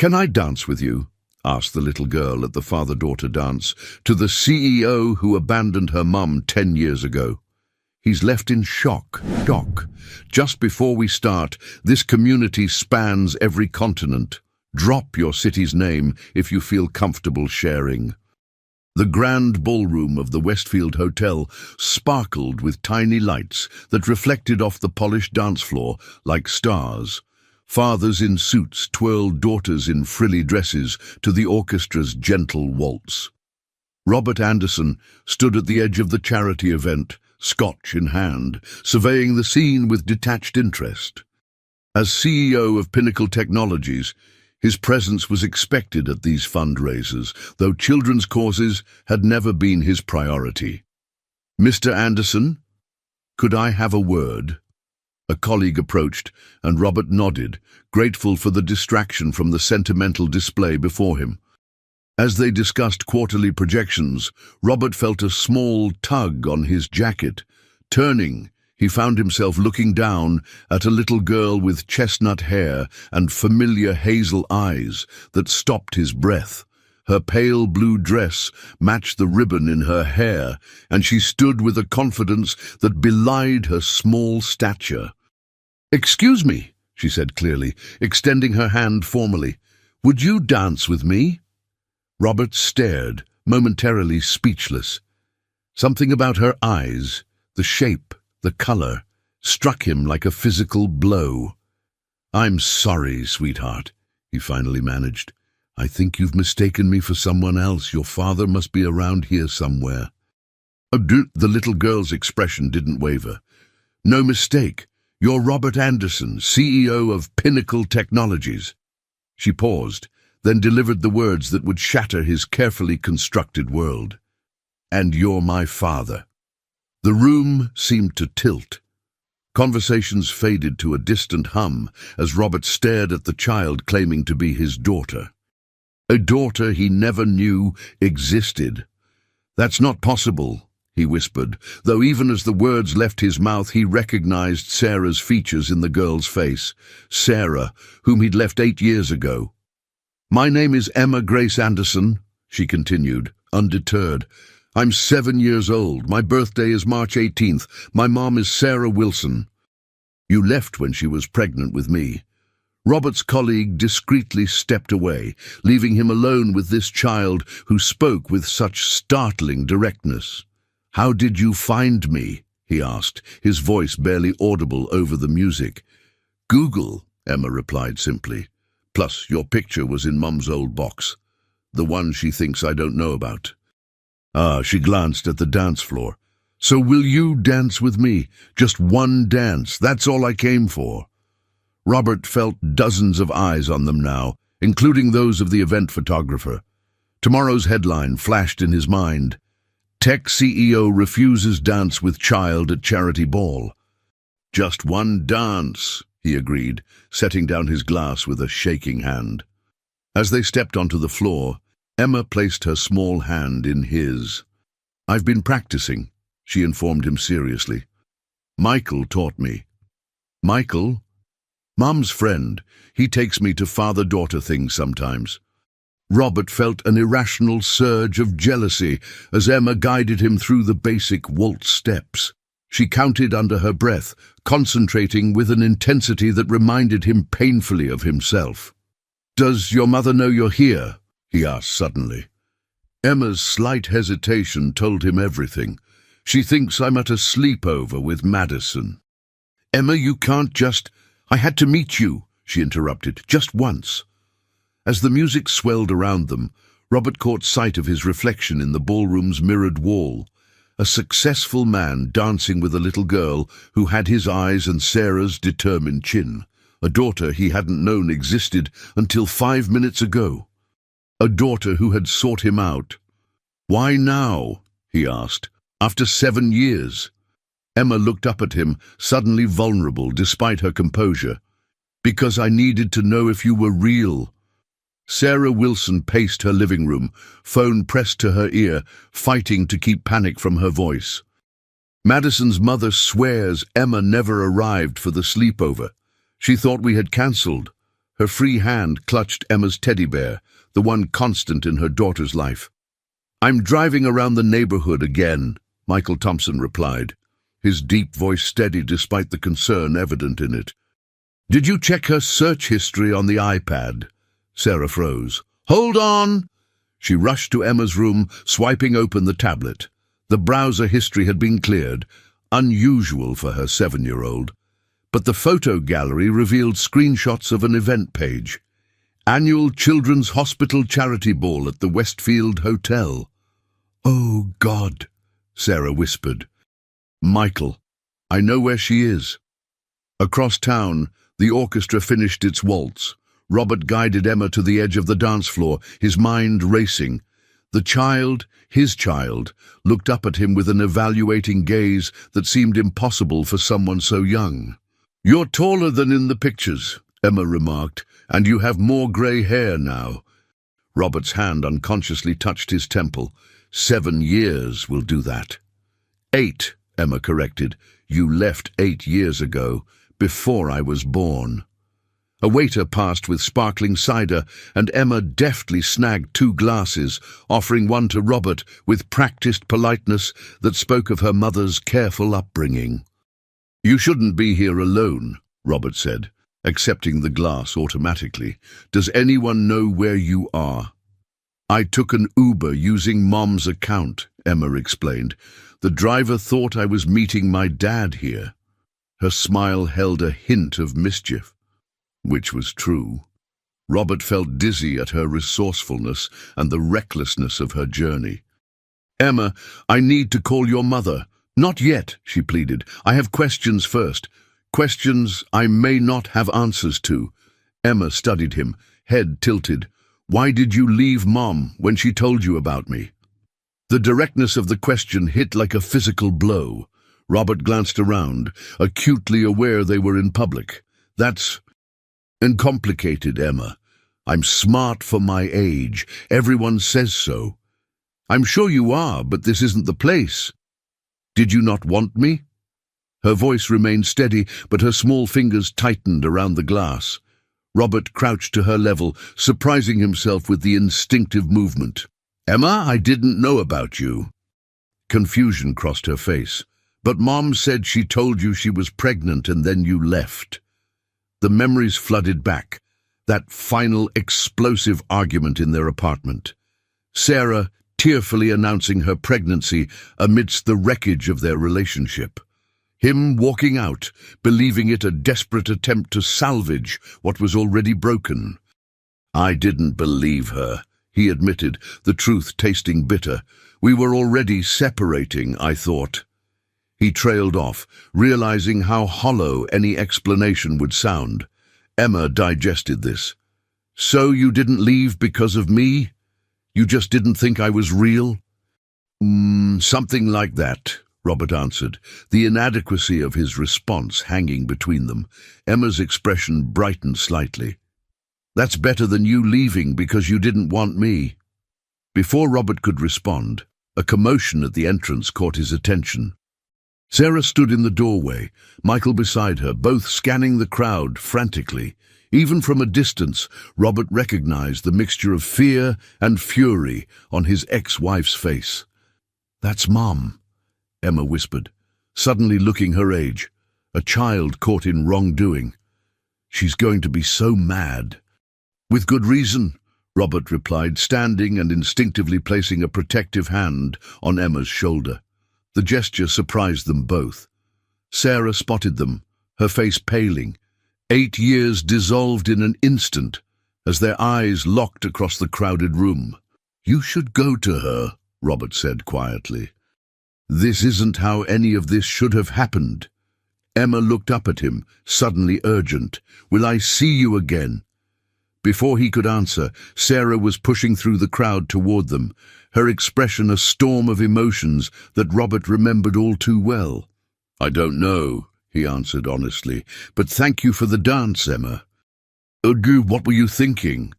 "Can I dance with you?" asked the little girl at the father-daughter dance, "to the CEO who abandoned her mum 10 years ago." He's left in shock. Just before we start, this community spans every continent. Drop your city's name if you feel comfortable sharing. The grand ballroom of the Westfield Hotel sparkled with tiny lights that reflected off the polished dance floor like stars. Fathers in suits twirled daughters in frilly dresses to the orchestra's gentle waltz. Robert Anderson stood at the edge of the charity event, scotch in hand, surveying the scene with detached interest. As CEO of Pinnacle Technologies, his presence was expected at these fundraisers, though children's causes had never been his priority. "Mr. Anderson, could I have a word?" A colleague approached, and Robert nodded, grateful for the distraction from the sentimental display before him. As they discussed quarterly projections, Robert felt a small tug on his jacket. Turning, he found himself looking down at a little girl with chestnut hair and familiar hazel eyes that stopped his breath. Her pale blue dress matched the ribbon in her hair, and she stood with a confidence that belied her small stature. "Excuse me," she said clearly, extending her hand formally. "Would you dance with me?" Robert stared, momentarily speechless. Something about her eyes, the shape, the color, struck him like a physical blow. "I'm sorry, sweetheart," he finally managed. "I think you've mistaken me for someone else. Your father must be around here somewhere." The little girl's expression didn't waver. "No mistake. You're Robert Anderson, CEO of Pinnacle Technologies." She paused, then delivered the words that would shatter his carefully constructed world. "And you're my father." The room seemed to tilt. Conversations faded to a distant hum as Robert stared at the child claiming to be his daughter. A daughter he never knew existed. "That's not possible," he whispered, though even as the words left his mouth he recognized Sarah's features in the girl's face. Sarah, whom he'd left 8 years ago. "My name is Emma Grace Anderson," she continued, undeterred. "I'm 7 years old. My birthday is March 18th. My mom is Sarah Wilson. You left when she was pregnant with me." Robert's colleague discreetly stepped away, leaving him alone with this child who spoke with such startling directness. "How did you find me?" he asked, his voice barely audible over the music. "Google," Emma replied simply. "Plus, your picture was in Mum's old box. The one she thinks I don't know about." She glanced at the dance floor. "So will you dance with me? Just one dance, that's all I came for." Robert felt dozens of eyes on them now, including those of the event photographer. Tomorrow's headline flashed in his mind. "Tech CEO refuses dance with child at charity ball." "Just one dance," he agreed, setting down his glass with a shaking hand. As they stepped onto the floor, Emma placed her small hand in his. "I've been practicing," she informed him seriously. "Michael taught me." "Michael?" "Mum's friend. He takes me to father-daughter things sometimes." Robert felt an irrational surge of jealousy as Emma guided him through the basic waltz steps. She counted under her breath, concentrating with an intensity that reminded him painfully of himself. "Does your mother know you're here?" he asked suddenly. Emma's slight hesitation told him everything. "She thinks I'm at a sleepover with Madison." "Emma, you can't just—" "I had to meet you," she interrupted, "just once." As the music swelled around them, Robert caught sight of his reflection in the ballroom's mirrored wall. A successful man dancing with a little girl who had his eyes and Sarah's determined chin. A daughter he hadn't known existed until 5 minutes ago. A daughter who had sought him out. "Why now?" he asked. "After 7 years?" Emma looked up at him, suddenly vulnerable despite her composure. "Because I needed to know if you were real." Sarah Wilson paced her living room, phone pressed to her ear, fighting to keep panic from her voice. "Madison's mother swears Emma never arrived for the sleepover. She thought we had cancelled. Her free hand clutched Emma's teddy bear, the one constant in her daughter's life. "I'm driving around the neighborhood again," Michael Thompson replied, his deep voice steady despite the concern evident in it. "Did you check her search history on the iPad?" Sarah froze. "Hold on!" She rushed to Emma's room, swiping open the tablet. The browser history had been cleared, unusual for her 7-year-old. But the photo gallery revealed screenshots of an event page. Annual Children's Hospital Charity Ball at the Westfield Hotel. "Oh, God," Sarah whispered. "Michael, I know where she is." Across town, the orchestra finished its waltz. Robert guided Emma to the edge of the dance floor, his mind racing. The child, his child, looked up at him with an evaluating gaze that seemed impossible for someone so young. "You're taller than in the pictures," Emma remarked, "and you have more grey hair now." Robert's hand unconsciously touched his temple. 7 years will do that. 8, Emma corrected. "You left 8 years ago, before I was born." A waiter passed with sparkling cider, and Emma deftly snagged 2 glasses, offering one to Robert with practiced politeness that spoke of her mother's careful upbringing. "You shouldn't be here alone," Robert said, accepting the glass automatically. "Does anyone know where you are?" "I took an Uber using Mom's account," Emma explained. "The driver thought I was meeting my dad here." Her smile held a hint of mischief, which was true. Robert felt dizzy at her resourcefulness and the recklessness of her journey. "Emma, I need to call your mother." "Not yet," she pleaded. "I have questions first. Questions I may not have answers to." Emma studied him, head tilted. "Why did you leave Mom when she told you about me?" The directness of the question hit like a physical blow. Robert glanced around, acutely aware they were in public. "That's uncomplicated, Emma. I'm smart for my age. Everyone says so." "I'm sure you are, but this isn't the place." "Did you not want me?" Her voice remained steady, but her small fingers tightened around the glass. Robert crouched to her level, surprising himself with the instinctive movement. "Emma, I didn't know about you." Confusion crossed her face. "But Mom said she told you she was pregnant and then you left." The memories flooded back, that final explosive argument in their apartment. Sarah tearfully announcing her pregnancy amidst the wreckage of their relationship. Him walking out, believing it a desperate attempt to salvage what was already broken. "I didn't believe her," he admitted, the truth tasting bitter. "We were already separating, I thought." He trailed off, realizing how hollow any explanation would sound. Emma digested this. "So you didn't leave because of me? You just didn't think I was real?" Something like that," Robert answered, the inadequacy of his response hanging between them. Emma's expression brightened slightly. "That's better than you leaving because you didn't want me." Before Robert could respond, a commotion at the entrance caught his attention. Sarah stood in the doorway, Michael beside her, both scanning the crowd frantically. Even from a distance, Robert recognized the mixture of fear and fury on his ex-wife's face. "That's Mom," Emma whispered, suddenly looking her age, a child caught in wrongdoing. "She's going to be so mad." "With good reason," Robert replied, standing and instinctively placing a protective hand on Emma's shoulder. The gesture surprised them both. Sarah spotted them, her face paling. 8 years dissolved in an instant as their eyes locked across the crowded room. "You should go to her," Robert said quietly. "This isn't how any of this should have happened." Emma looked up at him, suddenly urgent. "Will I see you again?" Before he could answer, Sarah was pushing through the crowd toward them, her expression a storm of emotions that Robert remembered all too well. "I don't know," he answered honestly, "but thank you for the dance, Emma." What were you thinking?"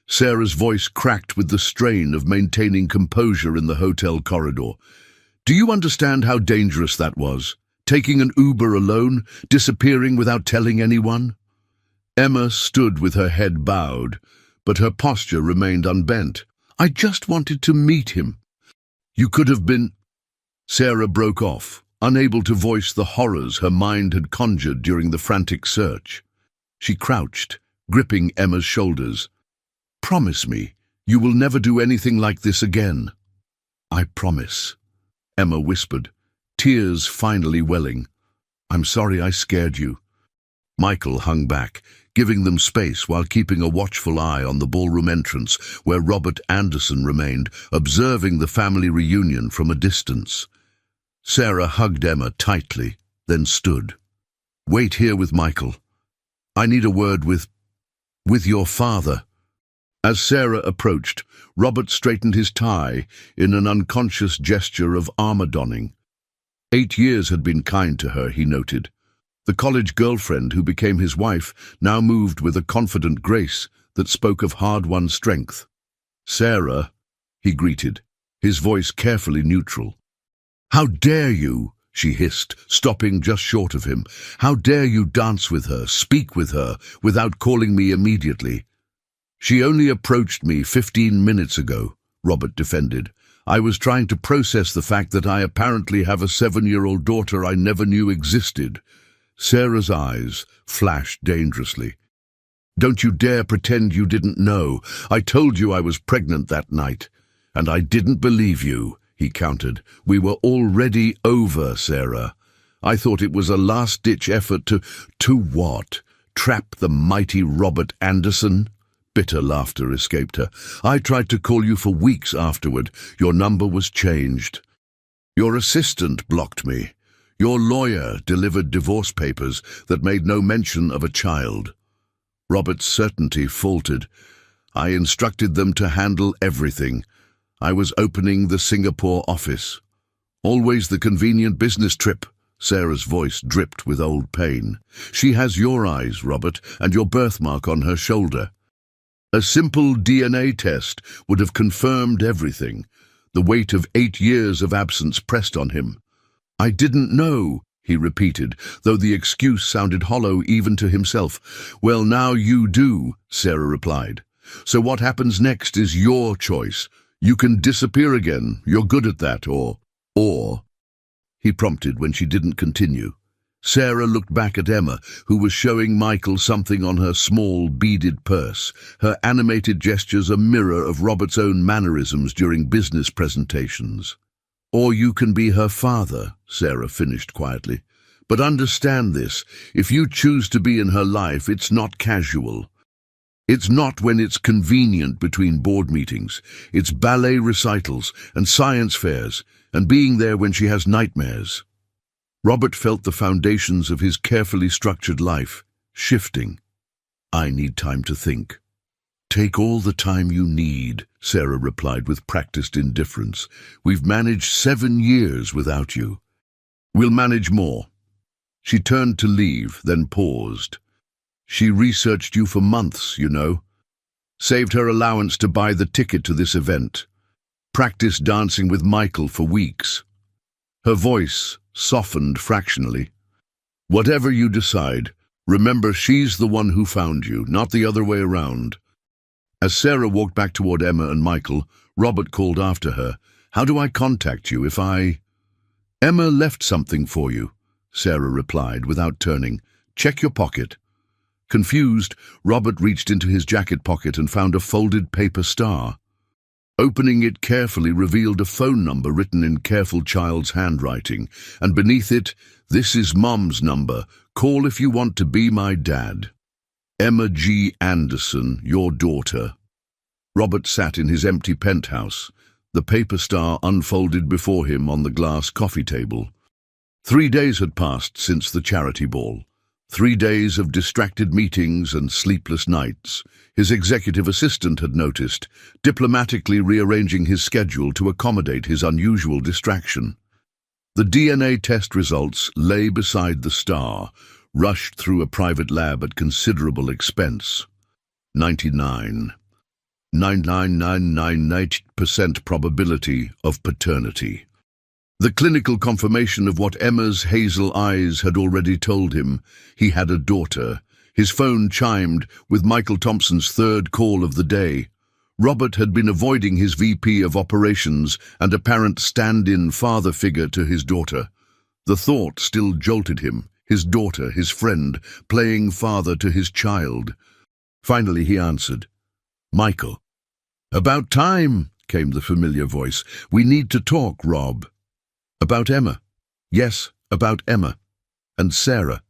Sarah's voice cracked with the strain of maintaining composure in the hotel corridor. "Do you understand how dangerous that was? Taking an Uber alone, disappearing without telling anyone?" Emma stood with her head bowed, but her posture remained unbent. "I just wanted to meet him." "You could have been—" Sarah broke off, unable to voice the horrors her mind had conjured during the frantic search. She crouched, gripping Emma's shoulders. "Promise me, you will never do anything like this again." "I promise," Emma whispered, tears finally welling. "I'm sorry I scared you." Michael hung back, giving them space while keeping a watchful eye on the ballroom entrance where Robert Anderson remained, observing the family reunion from a distance. Sarah hugged Emma tightly, then stood. "Wait here with Michael. I need a word with your father." As Sarah approached, Robert straightened his tie in an unconscious gesture of armor-donning. 8 years had been kind to her, he noted. The college girlfriend who became his wife now moved with a confident grace that spoke of hard-won strength. "Sarah," he greeted, his voice carefully neutral. "How dare you?" she hissed, stopping just short of him. "How dare you dance with her, speak with her, without calling me immediately?" "She only approached me 15 minutes ago," Robert defended. "I was trying to process the fact that I apparently have a 7-year-old daughter I never knew existed." Sarah's eyes flashed dangerously. "Don't you dare pretend you didn't know. I told you I was pregnant that night. And I didn't believe you," he countered. "We were already over, Sarah. I thought it was a last-ditch effort to— To what? Trap the mighty Robert Anderson?" Bitter laughter escaped her. "I tried to call you for weeks afterward. Your number was changed. Your assistant blocked me. Your lawyer delivered divorce papers that made no mention of a child." Robert's certainty faltered. "I instructed them to handle everything. I was opening the Singapore office." "Always the convenient business trip." Sarah's voice dripped with old pain. "She has your eyes, Robert, and your birthmark on her shoulder. A simple DNA test would have confirmed everything." The weight of 8 years of absence pressed on him. "I didn't know," he repeated, though the excuse sounded hollow even to himself. "Well, now you do," Sarah replied. "So what happens next is your choice. You can disappear again. You're good at that, or, he prompted when she didn't continue. Sarah looked back at Emma, who was showing Michael something on her small, beaded purse, her animated gestures a mirror of Robert's own mannerisms during business presentations. "Or you can be her father," Sarah finished quietly. "But understand this, if you choose to be in her life, it's not casual. It's not when it's convenient between board meetings. It's ballet recitals and science fairs, and being there when she has nightmares." Robert felt the foundations of his carefully structured life shifting. "I need time to think." "Take all the time you need," Sarah replied with practiced indifference. "We've managed 7 years without you. We'll manage more." She turned to leave, then paused. "She researched you for months, you know. Saved her allowance to buy the ticket to this event. Practiced dancing with Michael for weeks." Her voice softened fractionally. "Whatever you decide, remember she's the one who found you, not the other way around." As Sarah walked back toward Emma and Michael, Robert called after her. "How do I contact you if I—" "Emma left something for you," Sarah replied without turning. "Check your pocket." Confused, Robert reached into his jacket pocket and found a folded paper star. Opening it carefully revealed a phone number written in careful child's handwriting, and beneath it, "This is Mom's number. Call if you want to be my dad. Emma G. Anderson, your daughter." Robert sat in his empty penthouse, the paper star unfolded before him on the glass coffee table. 3 days had passed since the charity ball. 3 days of distracted meetings and sleepless nights. His executive assistant had noticed, diplomatically rearranging his schedule to accommodate his unusual distraction. The DNA test results lay beside the star, rushed through a private lab at considerable expense. 99.9998% probability of paternity. The clinical confirmation of what Emma's hazel eyes had already told him. He had a daughter. His phone chimed with Michael Thompson's third call of the day. Robert had been avoiding his VP of operations and apparent stand-in father figure to his daughter. The thought still jolted him, his daughter, his friend, playing father to his child. Finally he answered. "Michael." "About time," came the familiar voice. "We need to talk, Rob." "About Emma?" "Yes, about Emma. And Sarah.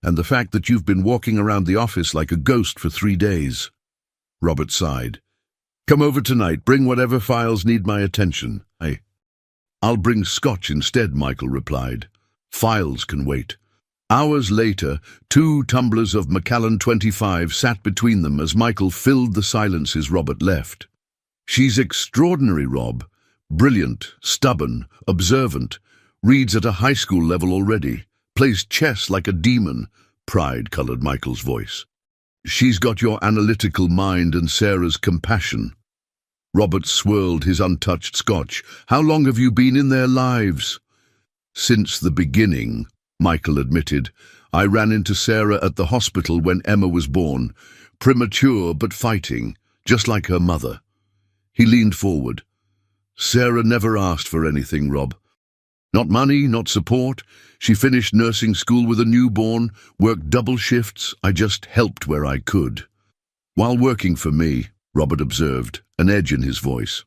And the fact that you've been walking around the office like a ghost for 3 days." Robert sighed. "Come over tonight. Bring whatever files need my attention." "I'll bring scotch instead," Michael replied. "Files can wait." Hours later, 2 tumblers of Macallan 25 sat between them as Michael filled the silences Robert left. "She's extraordinary, Rob. Brilliant, stubborn, observant. Reads at a high school level already. Plays chess like a demon," pride colored Michael's voice. "She's got your analytical mind and Sarah's compassion." Robert swirled his untouched scotch. "How long have you been in their lives?" "Since the beginning," Michael admitted. "I ran into Sarah at the hospital when Emma was born. Premature but fighting, just like her mother." He leaned forward. "Sarah never asked for anything, Rob. Not money, not support. She finished nursing school with a newborn, worked double shifts. I just helped where I could." "While working for me," Robert observed, an edge in his voice.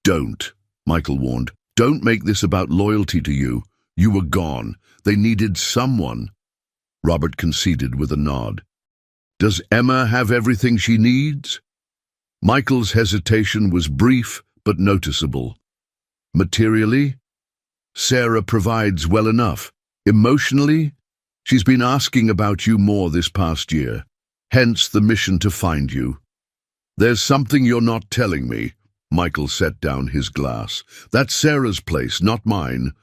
"Don't," Michael warned. "Don't make this about loyalty to you. You were gone. They needed someone." Robert conceded with a nod. "Does Emma have everything she needs?" Michael's hesitation was brief but noticeable. "Materially? Sarah provides well enough. Emotionally? She's been asking about you more this past year. Hence the mission to find you." "There's something you're not telling me." Michael set down his glass. "That's Sarah's place, not mine."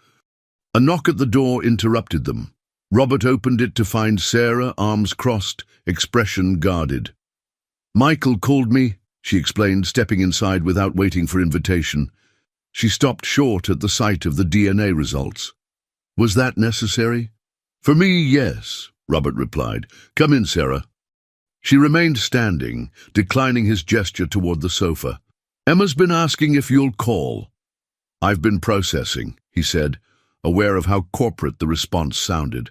A knock at the door interrupted them. Robert opened it to find Sarah, arms crossed, expression guarded. "Michael called me," she explained, stepping inside without waiting for invitation. She stopped short at the sight of the DNA results. "Was that necessary?" "For me, yes," Robert replied. "Come in, Sarah." She remained standing, declining his gesture toward the sofa. "Emma's been asking if you'll call." "I've been processing," he said, aware of how corporate the response sounded.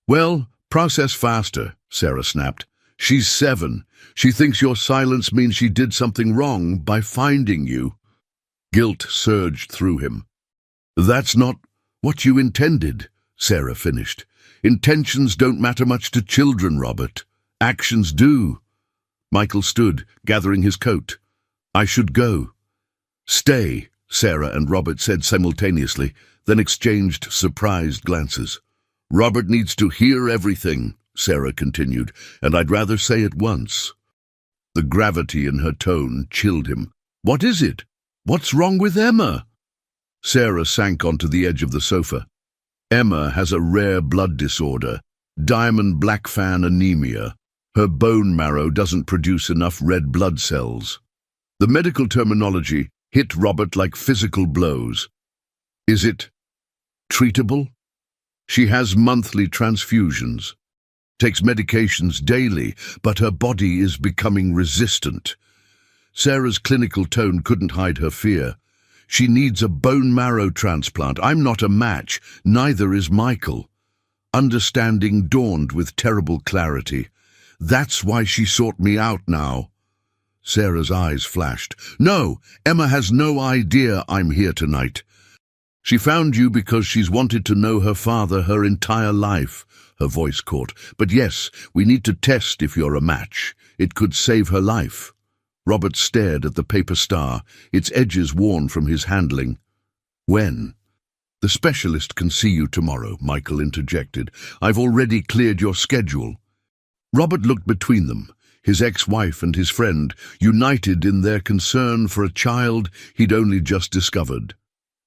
"Well, process faster," Sarah snapped. "She's 7. She thinks your silence means she did something wrong by finding you." Guilt surged through him. "That's not what you intended," Sarah finished. "Intentions don't matter much to children, Robert. Actions do." Michael stood, gathering his coat. "I should go." "Stay," Sarah and Robert said simultaneously, then exchanged surprised glances. "Robert needs to hear everything," Sarah continued, "and I'd rather say it once." The gravity in her tone chilled him. "What is it? What's wrong with Emma?" Sarah sank onto the edge of the sofa. "Emma has a rare blood disorder, diamond black fan anemia. Her bone marrow doesn't produce enough red blood cells." The medical terminology hit Robert like physical blows. "Is it treatable?" "She has monthly transfusions, takes medications daily, but her body is becoming resistant." Sarah's clinical tone couldn't hide her fear. "She needs a bone marrow transplant. I'm not a match, neither is Michael." Understanding dawned with terrible clarity. "That's why she sought me out now." Sarah's eyes flashed. "No, Emma has no idea I'm here tonight. She found you because she's wanted to know her father her entire life," her voice caught. "But yes, we need to test if you're a match. It could save her life." Robert stared at the paper star, its edges worn from his handling. "When?" "The specialist can see you tomorrow," Michael interjected. "I've already cleared your schedule." Robert looked between them, his ex-wife and his friend, united in their concern for a child he'd only just discovered.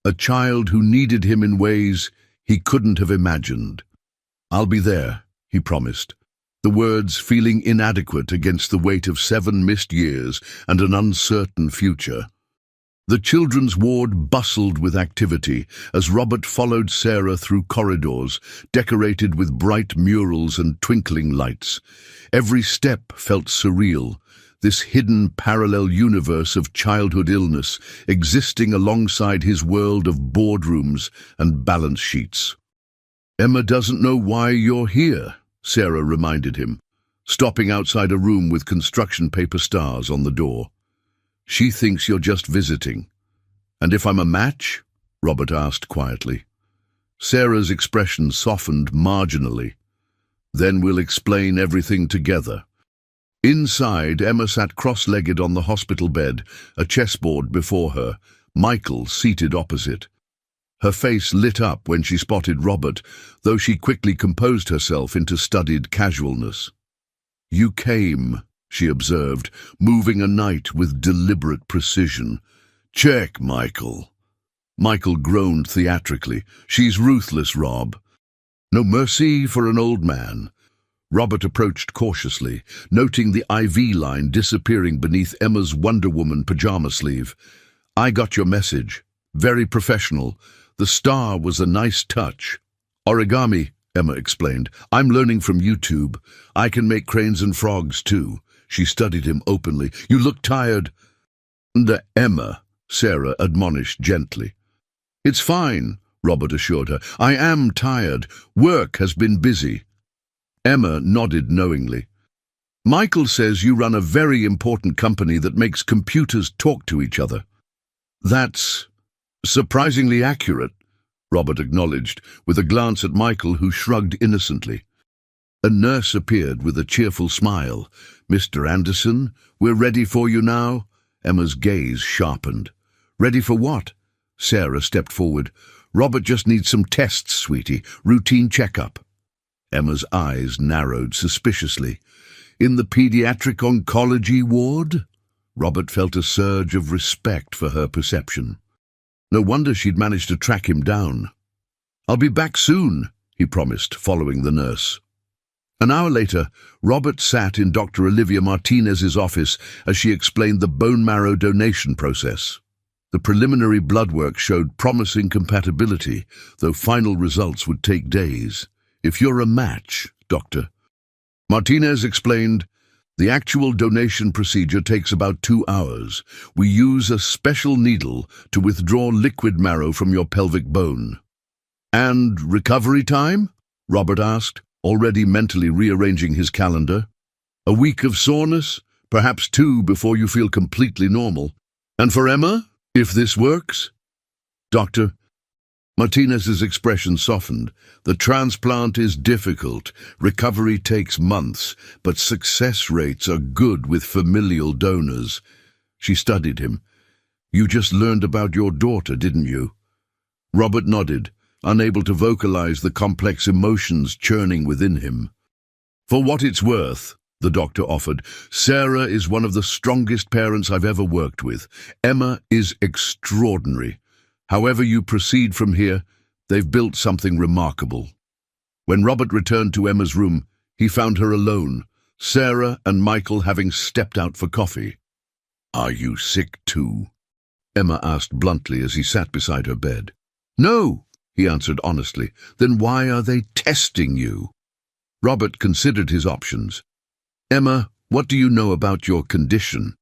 A child who needed him in ways he couldn't have imagined. "I'll be there," he promised, the words feeling inadequate against the weight of 7 missed years and an uncertain future. The children's ward bustled with activity as Robert followed Sarah through corridors decorated with bright murals and twinkling lights. Every step felt surreal, this hidden parallel universe of childhood illness existing alongside his world of boardrooms and balance sheets. "Emma doesn't know why you're here," Sarah reminded him, stopping outside a room with construction paper stars on the door. "She thinks you're just visiting." "And if I'm a match?" Robert asked quietly. Sarah's expression softened marginally. "Then we'll explain everything together." Inside, Emma sat cross-legged on the hospital bed, a chessboard before her, Michael seated opposite. Her face lit up when she spotted Robert, though she quickly composed herself into studied casualness. "You came," she observed, moving a knight with deliberate precision. "Check, Michael." Michael groaned theatrically. "She's ruthless, Rob." "No mercy for an old man." Robert approached cautiously, noting the IV line disappearing beneath Emma's Wonder Woman pajama sleeve. "I got your message. Very professional. The star was a nice touch." "Origami," Emma explained. "I'm learning from YouTube. I can make cranes and frogs, too." She studied him openly. "You look tired." "Emma," Sarah admonished gently. "It's fine," Robert assured her. "I am tired. Work has been busy." Emma nodded knowingly. "Michael says you run a very important company that makes computers talk to each other." "That's surprisingly accurate," Robert acknowledged, with a glance at Michael, who shrugged innocently. A nurse appeared with a cheerful smile. "Mr. Anderson, we're ready for you now." Emma's gaze sharpened. "Ready for what?" Sarah stepped forward. "Robert just needs some tests, sweetie. Routine checkup." Emma's eyes narrowed suspiciously. "In the pediatric oncology ward?" Robert felt a surge of respect for her perception. No wonder she'd managed to track him down. "I'll be back soon," he promised, following the nurse. An hour later, Robert sat in Dr. Olivia Martinez's office as she explained the bone marrow donation process. The preliminary blood work showed promising compatibility, though final results would take days. "If you're a match, Doctor," Martinez explained, "the actual donation procedure takes about 2 hours. We use a special needle to withdraw liquid marrow from your pelvic bone." "And recovery time?" Robert asked, already mentally rearranging his calendar. "A week of soreness, perhaps 2 before you feel completely normal. And for Emma, if this works?" "Doctor," Martinez's expression softened. "The transplant is difficult. Recovery takes months, but success rates are good with familial donors." She studied him. "You just learned about your daughter, didn't you?" Robert nodded, unable to vocalize the complex emotions churning within him. "For what it's worth," the doctor offered, "Sarah is one of the strongest parents I've ever worked with. Emma is extraordinary. However you proceed from here, they've built something remarkable." When Robert returned to Emma's room, he found her alone, Sarah and Michael having stepped out for coffee. "Are you sick too?" Emma asked bluntly as he sat beside her bed. "No," he answered honestly. "Then why are they testing you?" Robert considered his options. "Emma, what do you know about your condition?"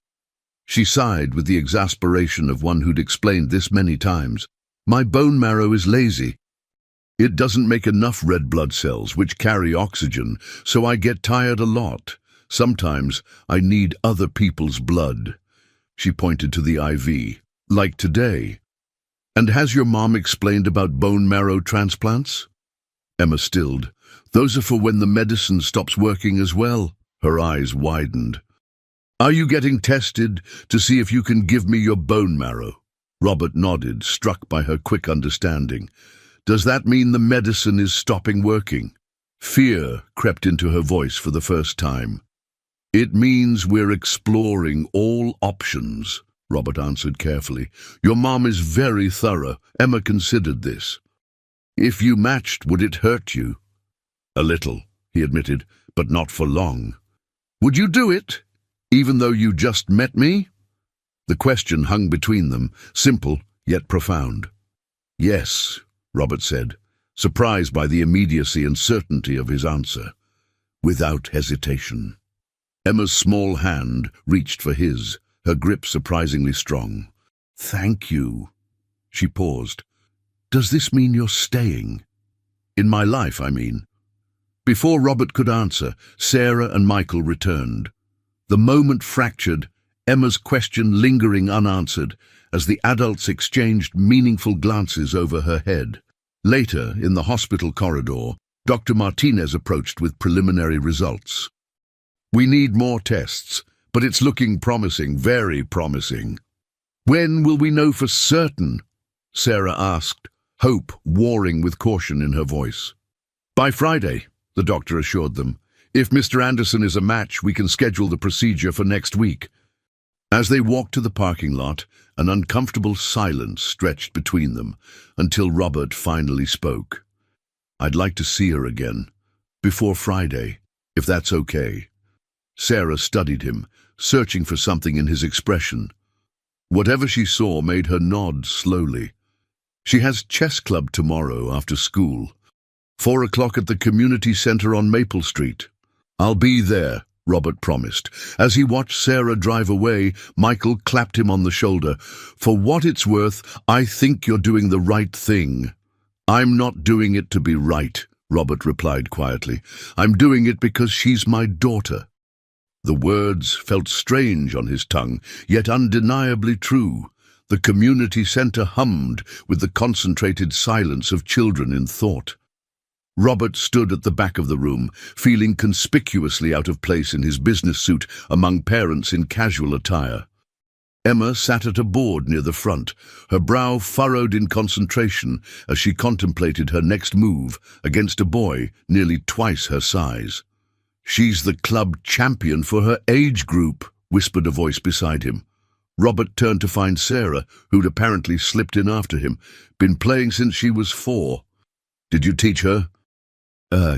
She sighed with the exasperation of one who'd explained this many times. "My bone marrow is lazy. It doesn't make enough red blood cells, which carry oxygen, so I get tired a lot. Sometimes I need other people's blood." She pointed to the IV. "Like today." "And has your mom explained about bone marrow transplants?" Emma stilled. "Those are for when the medicine stops working as well." Her eyes widened. "Are you getting tested to see if you can give me your bone marrow?" Robert nodded, struck by her quick understanding. "Does that mean the medicine is stopping working?" Fear crept into her voice for the first time. "It means we're exploring all options," Robert answered carefully. "Your mom is very thorough. Emma considered this." "If you matched, would it hurt you?" "A little," he admitted, "but not for long." "Would you do it, even though you just met me?" The question hung between them, simple yet profound. "Yes," Robert said, surprised by the immediacy and certainty of his answer. Without hesitation. Emma's small hand reached for his, her grip surprisingly strong. "Thank you." She paused. "Does this mean you're staying? In my life, I mean." Before Robert could answer, Sarah and Michael returned. The moment fractured, Emma's question lingering unanswered, as the adults exchanged meaningful glances over her head. Later, in the hospital corridor, Dr. Martinez approached with preliminary results. "We need more tests, but it's looking promising, very promising." "When will we know for certain?" Sarah asked, hope warring with caution in her voice. "By Friday," the doctor assured them. "If Mr. Anderson is a match, we can schedule the procedure for next week." As they walked to the parking lot, an uncomfortable silence stretched between them, until Robert finally spoke. "I'd like to see her again. Before Friday, if that's okay." Sarah studied him, searching for something in his expression. Whatever she saw made her nod slowly. "She has chess club tomorrow after school. 4 o'clock at the community center on Maple Street." "I'll be there," Robert promised. As he watched Sarah drive away, Michael clapped him on the shoulder. "For what it's worth, I think you're doing the right thing." "I'm not doing it to be right," Robert replied quietly. "I'm doing it because she's my daughter." The words felt strange on his tongue, yet undeniably true. The community center hummed with the concentrated silence of children in thought. Robert stood at the back of the room, feeling conspicuously out of place in his business suit among parents in casual attire. Emma sat at a board near the front, her brow furrowed in concentration as she contemplated her next move against a boy nearly twice her size. "She's the club champion for her age group," whispered a voice beside him. Robert turned to find Sarah, who'd apparently slipped in after him. "Been playing since she was 4. "Did you teach her?"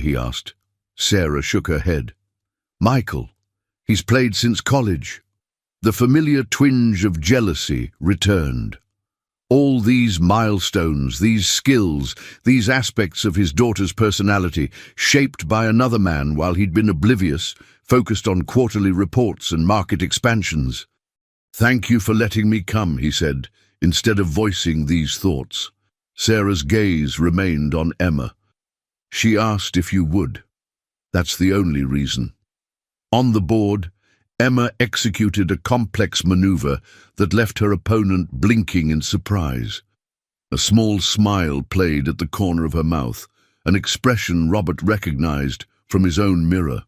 He asked. Sarah shook her head. "Michael. He's played since college." The familiar twinge of jealousy returned. All these milestones, these skills, these aspects of his daughter's personality, shaped by another man while he'd been oblivious, focused on quarterly reports and market expansions. "Thank you for letting me come," he said, instead of voicing these thoughts. Sarah's gaze remained on Emma. "She asked if you would. That's the only reason." On the board, Emma executed a complex maneuver that left her opponent blinking in surprise. A small smile played at the corner of her mouth, an expression Robert recognized from his own mirror.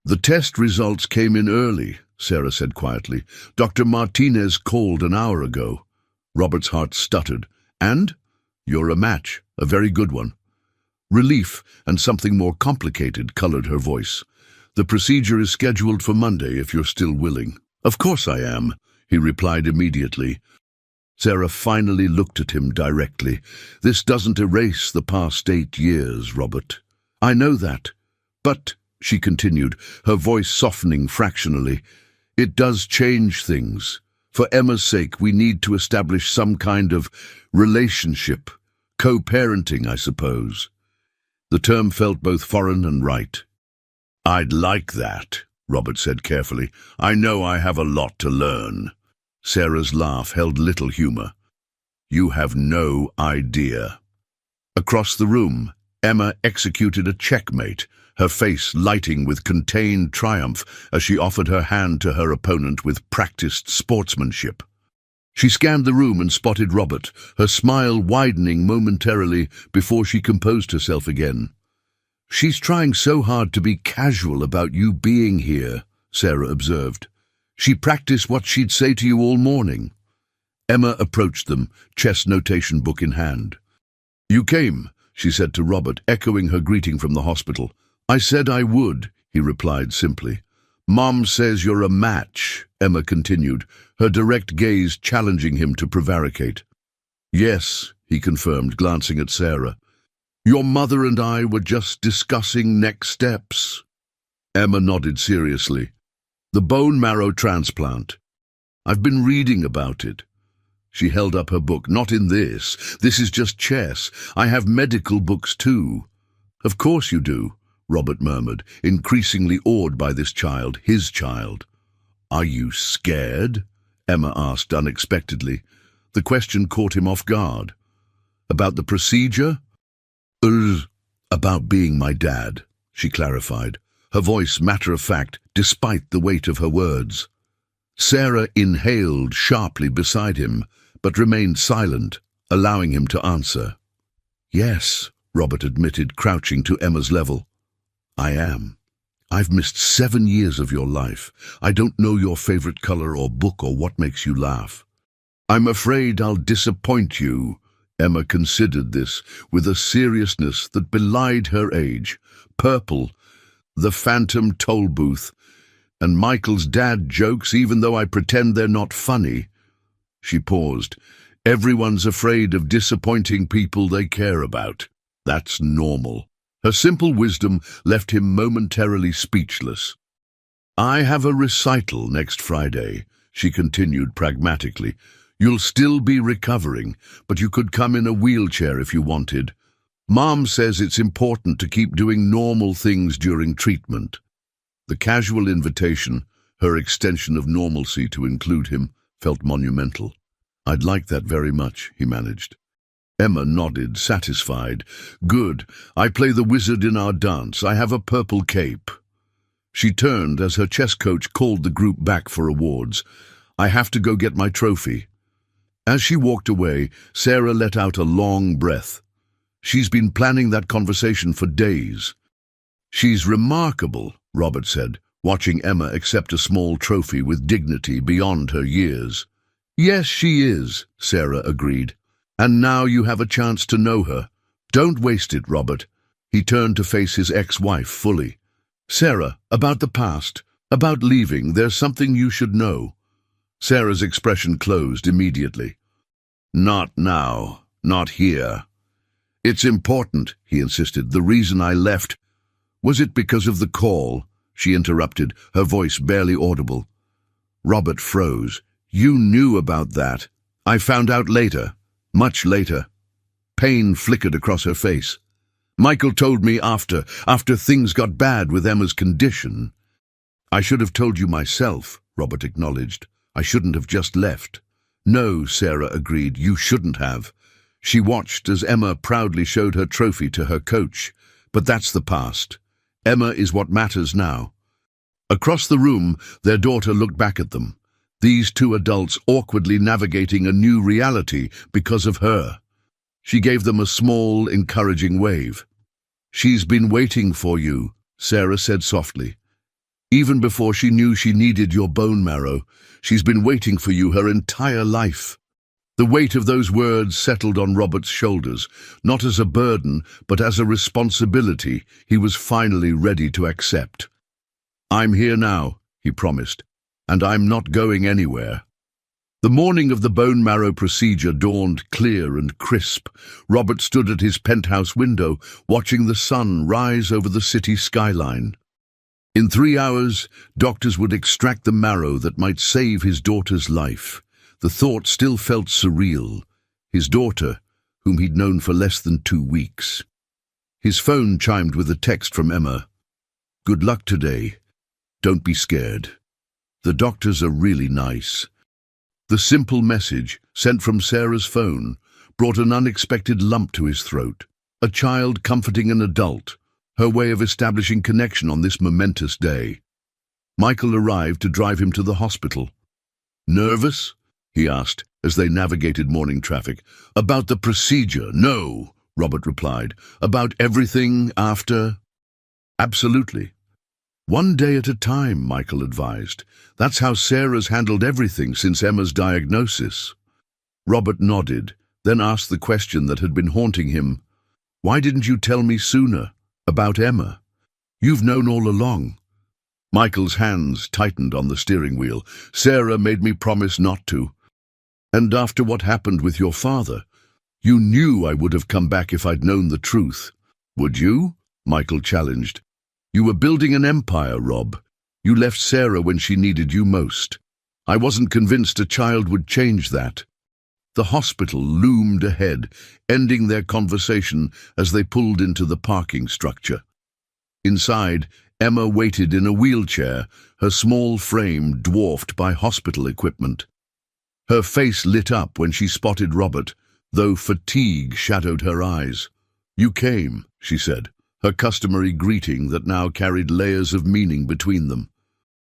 "The test results came in early," Sarah said quietly. "Dr. Martinez called an hour ago." Robert's heart stuttered. "And? You're a match, a very good one." Relief and something more complicated colored her voice. "The procedure is scheduled for Monday if you're still willing." "Of course I am," he replied immediately. Sarah finally looked at him directly. "This doesn't erase the past 8 years, Robert. I know that. But," she continued, her voice softening fractionally, "it does change things. For Emma's sake, we need to establish some kind of relationship. Co-parenting, I suppose." The term felt both foreign and right. "I'd like that," Robert said carefully. "I know I have a lot to learn." Sarah's laugh held little humor. "You have no idea." Across the room, Emma executed a checkmate, her face lighting with contained triumph as she offered her hand to her opponent with practiced sportsmanship. She scanned the room and spotted Robert, her smile widening momentarily before she composed herself again. "She's trying so hard to be casual about you being here," Sarah observed. "She practiced what she'd say to you all morning." Emma approached them, chess notation book in hand. "You came," she said to Robert, echoing her greeting from the hospital. "I said I would," he replied simply. "Mom says you're a match," Emma continued, her direct gaze challenging him to prevaricate. "Yes," he confirmed, glancing at Sarah. "Your mother and I were just discussing next steps." Emma nodded seriously. "The bone marrow transplant." I've been reading about it. She held up her book. Not in this. This is just chess. I have medical books too. Of course you do, Robert murmured, increasingly awed by this child, his child. Are you scared? Emma asked unexpectedly. The question caught him off guard. About the procedure? About being my dad, she clarified, her voice matter-of-fact despite the weight of her words. Sarah inhaled sharply beside him, but remained silent, allowing him to answer. Yes, Robert admitted, crouching to Emma's level. I am. I've missed 7 years of your life. I don't know your favorite color or book or what makes you laugh. I'm afraid I'll disappoint you. Emma considered this with a seriousness that belied her age. Purple, the phantom toll booth, and Michael's dad jokes, even though I pretend they're not funny. She paused. Everyone's afraid of disappointing people they care about. That's normal. Her simple wisdom left him momentarily speechless. I have a recital next Friday, she continued pragmatically. You'll still be recovering, but you could come in a wheelchair if you wanted. Mom says it's important to keep doing normal things during treatment. The casual invitation, her extension of normalcy to include him, felt monumental. I'd like that very much, he managed. Emma nodded, satisfied. Good. I play the wizard in our dance. I have a purple cape. She turned as her chess coach called the group back for awards. I have to go get my trophy. As she walked away, Sarah let out a long breath. She's been planning that conversation for days. She's remarkable, Robert said, watching Emma accept a small trophy with dignity beyond her years. Yes, she is, Sarah agreed. And now you have a chance to know her. Don't waste it, Robert. He turned to face his ex-wife fully. Sarah, about the past, about leaving, there's something you should know. Sarah's expression closed immediately. Not now, not here. It's important, he insisted. The reason I left. Was it because of the call? She interrupted, her voice barely audible. Robert froze. You knew about that. I found out later. Much later. Pain flickered across her face. Michael told me after things got bad with Emma's condition. I should have told you myself, Robert acknowledged. I shouldn't have just left. No, Sarah agreed, you shouldn't have. She watched as Emma proudly showed her trophy to her coach. But that's the past. Emma is what matters now. Across the room, their daughter looked back at them. These two adults awkwardly navigating a new reality because of her. She gave them a small, encouraging wave. She's been waiting for you, Sarah said softly. Even before she knew she needed your bone marrow, she's been waiting for you her entire life. The weight of those words settled on Robert's shoulders, not as a burden, but as a responsibility he was finally ready to accept. I'm here now, he promised. And I'm not going anywhere. The morning of the bone marrow procedure dawned clear and crisp. Robert stood at his penthouse window, watching the sun rise over the city skyline. In 3 hours, doctors would extract the marrow that might save his daughter's life. The thought still felt surreal. His daughter, whom he'd known for less than 2 weeks. His phone chimed with a text from Emma. Good luck today. Don't be scared. The doctors are really nice. The simple message, sent from Sarah's phone, brought an unexpected lump to his throat. A child comforting an adult, her way of establishing connection on this momentous day. Michael arrived to drive him to the hospital. Nervous? He asked, as they navigated morning traffic. About the procedure? No, Robert replied. About everything after? Absolutely. One day at a time, Michael advised. That's how Sarah's handled everything since Emma's diagnosis. Robert nodded, then asked the question that had been haunting him. Why didn't you tell me sooner? About Emma? You've known all along. Michael's hands tightened on the steering wheel. Sarah made me promise not to. And after what happened with your father, you knew I would have come back if I'd known the truth. Would you? Michael challenged. You were building an empire, Rob. You left Sarah when she needed you most. I wasn't convinced a child would change that. The hospital loomed ahead, ending their conversation as they pulled into the parking structure. Inside, Emma waited in a wheelchair, her small frame dwarfed by hospital equipment. Her face lit up when she spotted Robert, though fatigue shadowed her eyes. "You came," she said, her customary greeting that now carried layers of meaning between them.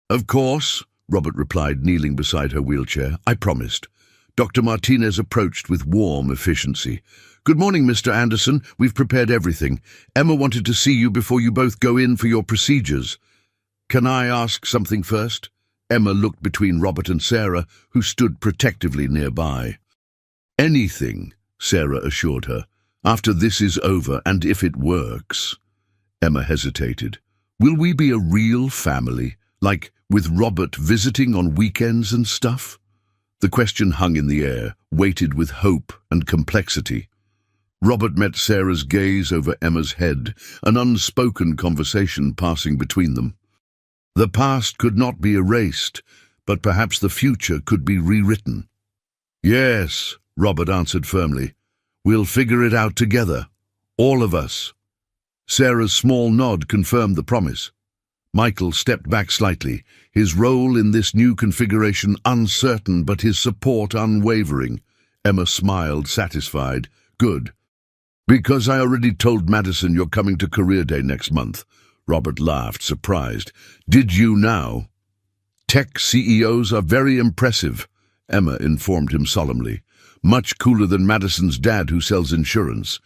"Of course," Robert replied, kneeling beside her wheelchair. "I promised." Dr. Martinez approached with warm efficiency. "Good morning, Mr. Anderson. We've prepared everything. Emma wanted to see you before you both go in for your procedures." "Can I ask something first?" Emma looked between Robert and Sarah, who stood protectively nearby. "Anything," Sarah assured her. "After this is over, and if it works." Emma hesitated. "Will we be a real family, like with Robert visiting on weekends and stuff?" The question hung in the air, weighted with hope and complexity. Robert met Sarah's gaze over Emma's head, an unspoken conversation passing between them. The past could not be erased, but perhaps the future could be rewritten. "Yes," Robert answered firmly. "We'll figure it out together. All of us." Sarah's small nod confirmed the promise. Michael stepped back slightly, his role in this new configuration uncertain but his support unwavering. Emma smiled, satisfied. "Good. Because I already told Madison you're coming to Career Day next month." Robert laughed, surprised. "Did you now?" "Tech CEOs are very impressive," Emma informed him solemnly. "Much cooler than Madison's dad who sells insurance."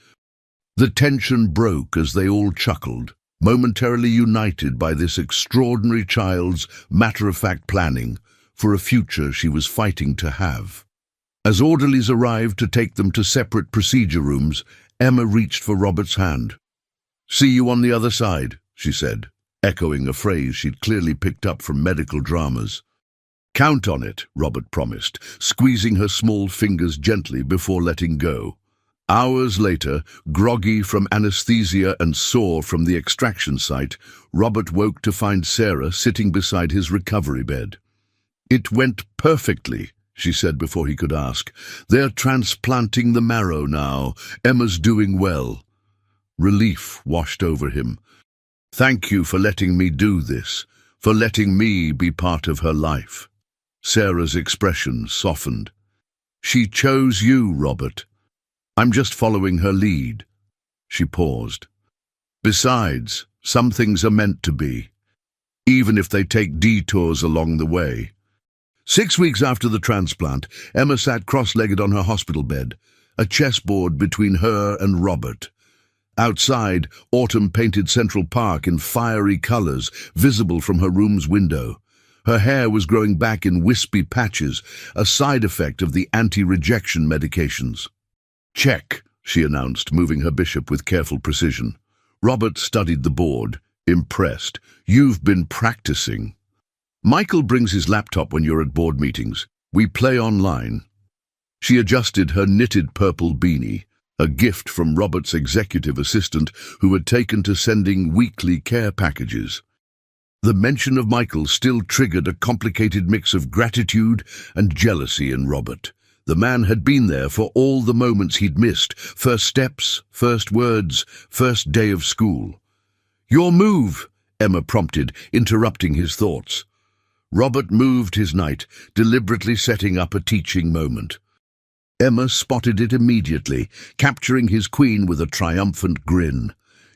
The tension broke as they all chuckled, momentarily united by this extraordinary child's matter-of-fact planning for a future she was fighting to have. As orderlies arrived to take them to separate procedure rooms, Emma reached for Robert's hand. "See you on the other side," she said, echoing a phrase she'd clearly picked up from medical dramas. "Count on it," Robert promised, squeezing her small fingers gently before letting go. Hours later, groggy from anesthesia and sore from the extraction site, Robert woke to find Sarah sitting beside his recovery bed. "It went perfectly," she said before he could ask. "They're transplanting the marrow now. Emma's doing well." Relief washed over him. "Thank you for letting me do this, for letting me be part of her life." Sarah's expression softened. "She chose you, Robert. I'm just following her lead." She paused. "Besides, some things are meant to be, even if they take detours along the way." 6 weeks after the transplant, Emma sat cross-legged on her hospital bed, a chessboard between her and Robert. Outside, autumn painted Central Park in fiery colors, visible from her room's window. Her hair was growing back in wispy patches, a side effect of the anti-rejection medications. "Check," she announced, moving her bishop with careful precision. Robert studied the board, impressed. "You've been practicing." "Michael brings his laptop when you're at board meetings. We play online." She adjusted her knitted purple beanie, a gift from Robert's executive assistant who had taken to sending weekly care packages. The mention of Michael still triggered a complicated mix of gratitude and jealousy in Robert. The man had been there for all the moments he'd missed, first steps, first words, first day of school. "Your move," Emma prompted, interrupting his thoughts. Robert moved his knight, deliberately setting up a teaching moment. Emma spotted it immediately, capturing his queen with a triumphant grin.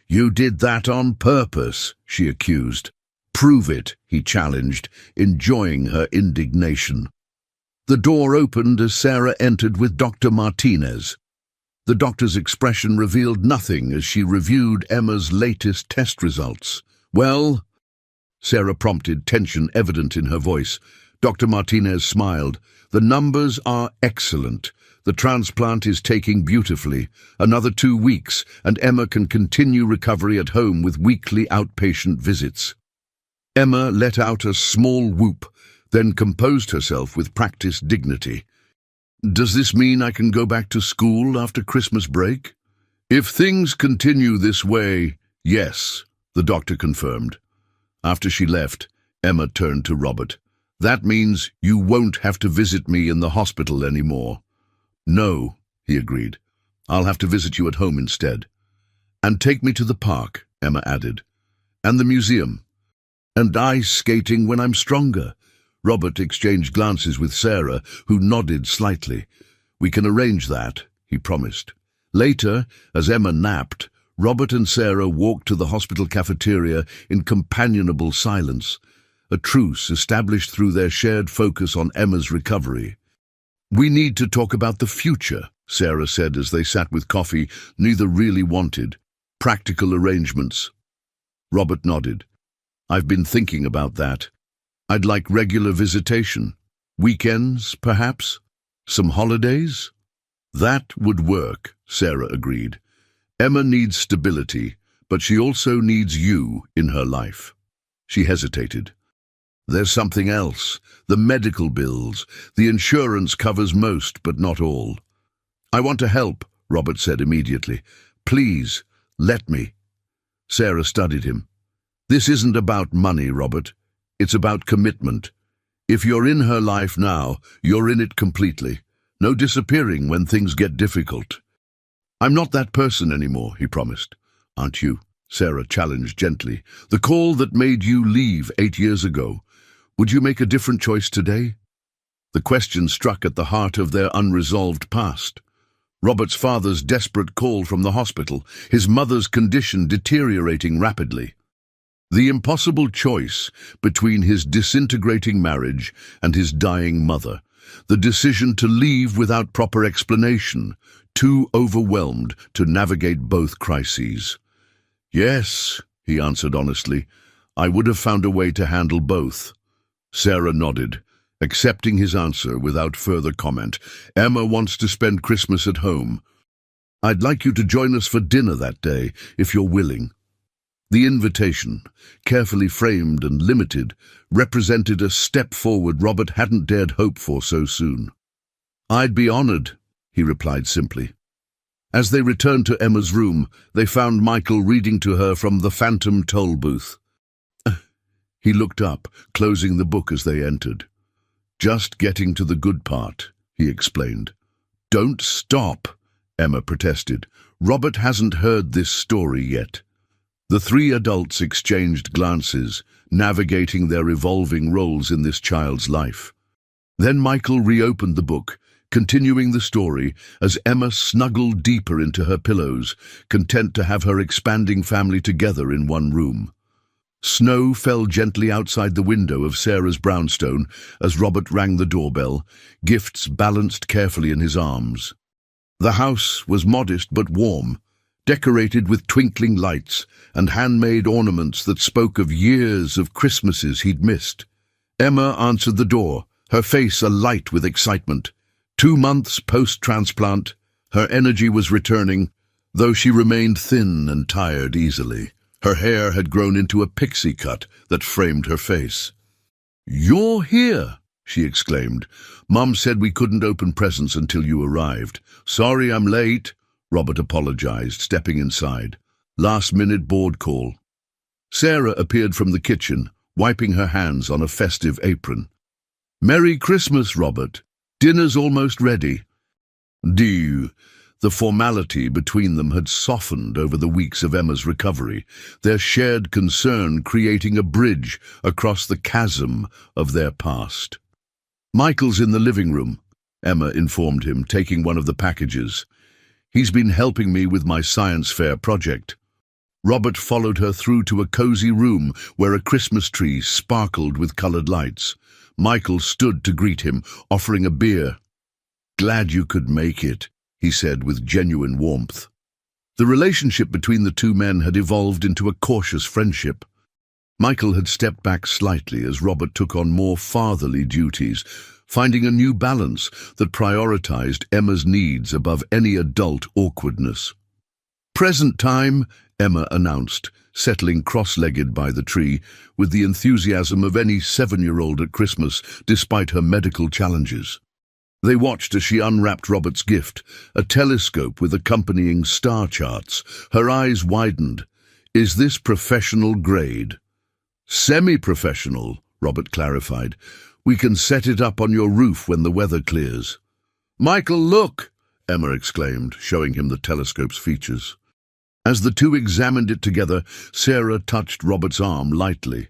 "You did that on purpose," she accused. "Prove it," he challenged, enjoying her indignation. The door opened as Sarah entered with Dr. Martinez. The doctor's expression revealed nothing as she reviewed Emma's latest test results. "Well?" Sarah prompted, tension evident in her voice. Dr. Martinez smiled. "The numbers are excellent. The transplant is taking beautifully. Another 2 weeks, and Emma can continue recovery at home with weekly outpatient visits." Emma let out a small whoop, then composed herself with practiced dignity. "Does this mean I can go back to school after Christmas break?" "If things continue this way, yes," the doctor confirmed. After she left, Emma turned to Robert. That means you won't have to visit me in the hospital anymore. No, he agreed. I'll have to visit you at home instead. And take me to the park, Emma added. And the museum. And ice skating when I'm stronger. Robert exchanged glances with Sarah, who nodded slightly. We can arrange that, he promised. Later, as Emma napped, Robert and Sarah walked to the hospital cafeteria in companionable silence, a truce established through their shared focus on Emma's recovery. We need to talk about the future, Sarah said as they sat with coffee neither really wanted. Practical arrangements. Robert nodded. I've been thinking about that. I'd like regular visitation. Weekends, perhaps? Some holidays? That would work, Sarah agreed. Emma needs stability, but she also needs you in her life. She hesitated. There's something else. The medical bills. The insurance covers most, but not all. I want to help, Robert said immediately. Please, let me. Sarah studied him. This isn't about money, Robert. It's about commitment. If you're in her life now, you're in it completely. No disappearing when things get difficult. I'm not that person anymore, he promised. Aren't you? Sarah challenged gently. The call that made you leave 8 years ago. Would you make a different choice today? The question struck at the heart of their unresolved past. Robert's father's desperate call from the hospital, his mother's condition deteriorating rapidly. The impossible choice between his disintegrating marriage and his dying mother. The decision to leave without proper explanation, too overwhelmed to navigate both crises. Yes, he answered honestly, I would have found a way to handle both. Sarah nodded, accepting his answer without further comment. Emma wants to spend Christmas at home. I'd like you to join us for dinner that day, if you're willing. The invitation, carefully framed and limited, represented a step forward Robert hadn't dared hope for so soon. I'd be honored, he replied simply. As they returned to Emma's room, they found Michael reading to her from the phantom toll booth. He looked up, closing the book as they entered. Just getting to the good part, he explained. Don't stop, Emma protested. Robert hasn't heard this story yet. The three adults exchanged glances, navigating their evolving roles in this child's life. Then Michael reopened the book, continuing the story as Emma snuggled deeper into her pillows, content to have her expanding family together in one room. Snow fell gently outside the window of Sarah's brownstone as Robert rang the doorbell, gifts balanced carefully in his arms. The house was modest but warm, decorated with twinkling lights and handmade ornaments that spoke of years of Christmases he'd missed. Emma answered the door, her face alight with excitement. 2 months post-transplant, her energy was returning, though she remained thin and tired easily. Her hair had grown into a pixie cut that framed her face. "You're here!" she exclaimed. "Mum said we couldn't open presents until you arrived. Sorry I'm late," Robert apologized, stepping inside. Last-minute board call. Sarah appeared from the kitchen, wiping her hands on a festive apron. "Merry Christmas, Robert. Dinner's almost ready." "Do." The formality between them had softened over the weeks of Emma's recovery, their shared concern creating a bridge across the chasm of their past. "Michael's in the living room," Emma informed him, taking one of the packages. "He's been helping me with my science fair project." Robert followed her through to a cozy room where a Christmas tree sparkled with colored lights. Michael stood to greet him, offering a beer. "Glad you could make it," he said with genuine warmth. The relationship between the two men had evolved into a cautious friendship. Michael had stepped back slightly as Robert took on more fatherly duties, finding a new balance that prioritized Emma's needs above any adult awkwardness. "Present time," Emma announced, settling cross-legged by the tree, with the enthusiasm of any 7-year-old at Christmas, despite her medical challenges. They watched as she unwrapped Robert's gift, a telescope with accompanying star charts. Her eyes widened. "Is this professional grade?" "Semi-professional," Robert clarified. We can set it up on your roof when the weather clears." "Michael, look!" Emma exclaimed, showing him the telescope's features. As the two examined it together, Sarah touched Robert's arm lightly.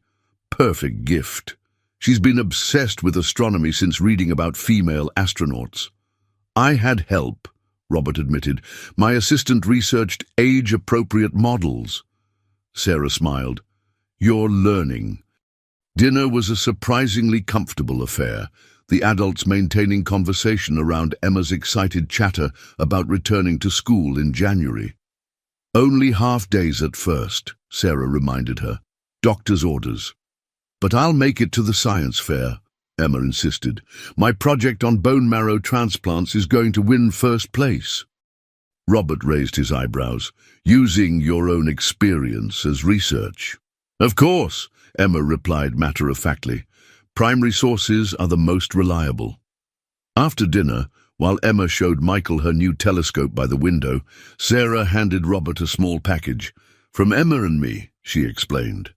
"Perfect gift. She's been obsessed with astronomy since reading about female astronauts." "I had help," Robert admitted. "My assistant researched age-appropriate models." Sarah smiled. "You're learning." Dinner was a surprisingly comfortable affair, the adults maintaining conversation around Emma's excited chatter about returning to school in January. "Only half days at first," Sarah reminded her. "Doctor's orders." "But I'll make it to the science fair," Emma insisted. "My project on bone marrow transplants is going to win first place." Robert raised his eyebrows. "Using your own experience as research?" "Of course," Emma replied matter-of-factly. "Primary sources are the most reliable." After dinner, while Emma showed Michael her new telescope by the window, Sarah handed Robert a small package. "From Emma and me," she explained.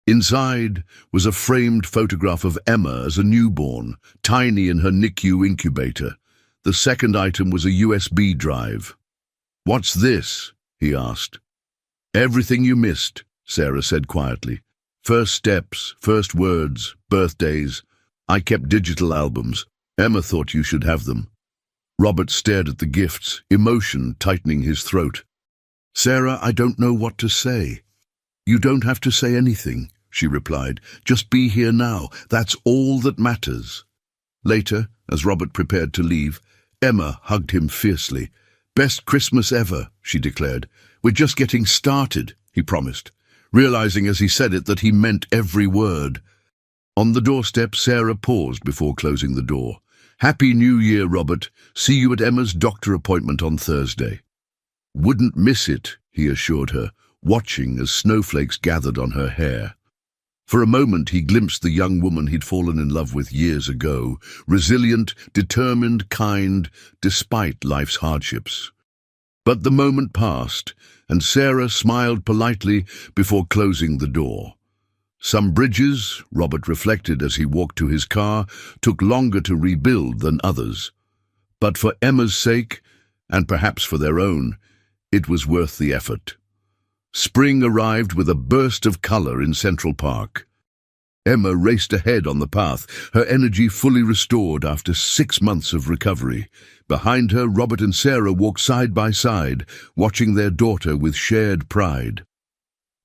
Inside was a framed photograph of Emma as a newborn, tiny in her NICU incubator. The second item was a USB drive. "What's this?" he asked. "Everything you missed," Sarah said quietly. "First steps, first words, birthdays. I kept digital albums. Emma thought you should have them." Robert stared at the gifts, emotion tightening his throat. "Sarah, I don't know what to say." "You don't have to say anything," she replied. "Just be here now. That's all that matters." Later, as Robert prepared to leave, Emma hugged him fiercely. "Best Christmas ever," she declared. "We're just getting started," he promised, realizing as he said it that he meant every word. On the doorstep, Sarah paused before closing the door. "Happy New Year, Robert. See you at Emma's doctor appointment on Thursday." "Wouldn't miss it," he assured her, watching as snowflakes gathered on her hair. For a moment he glimpsed the young woman he'd fallen in love with years ago, resilient, determined, kind, despite life's hardships. But the moment passed, and Sarah smiled politely before closing the door. Some bridges, Robert reflected as he walked to his car, took longer to rebuild than others. But for Emma's sake, and perhaps for their own, it was worth the effort. Spring arrived with a burst of color in Central Park. Emma raced ahead on the path, her energy fully restored after 6 months of recovery. Behind her, Robert and Sarah walked side by side, watching their daughter with shared pride.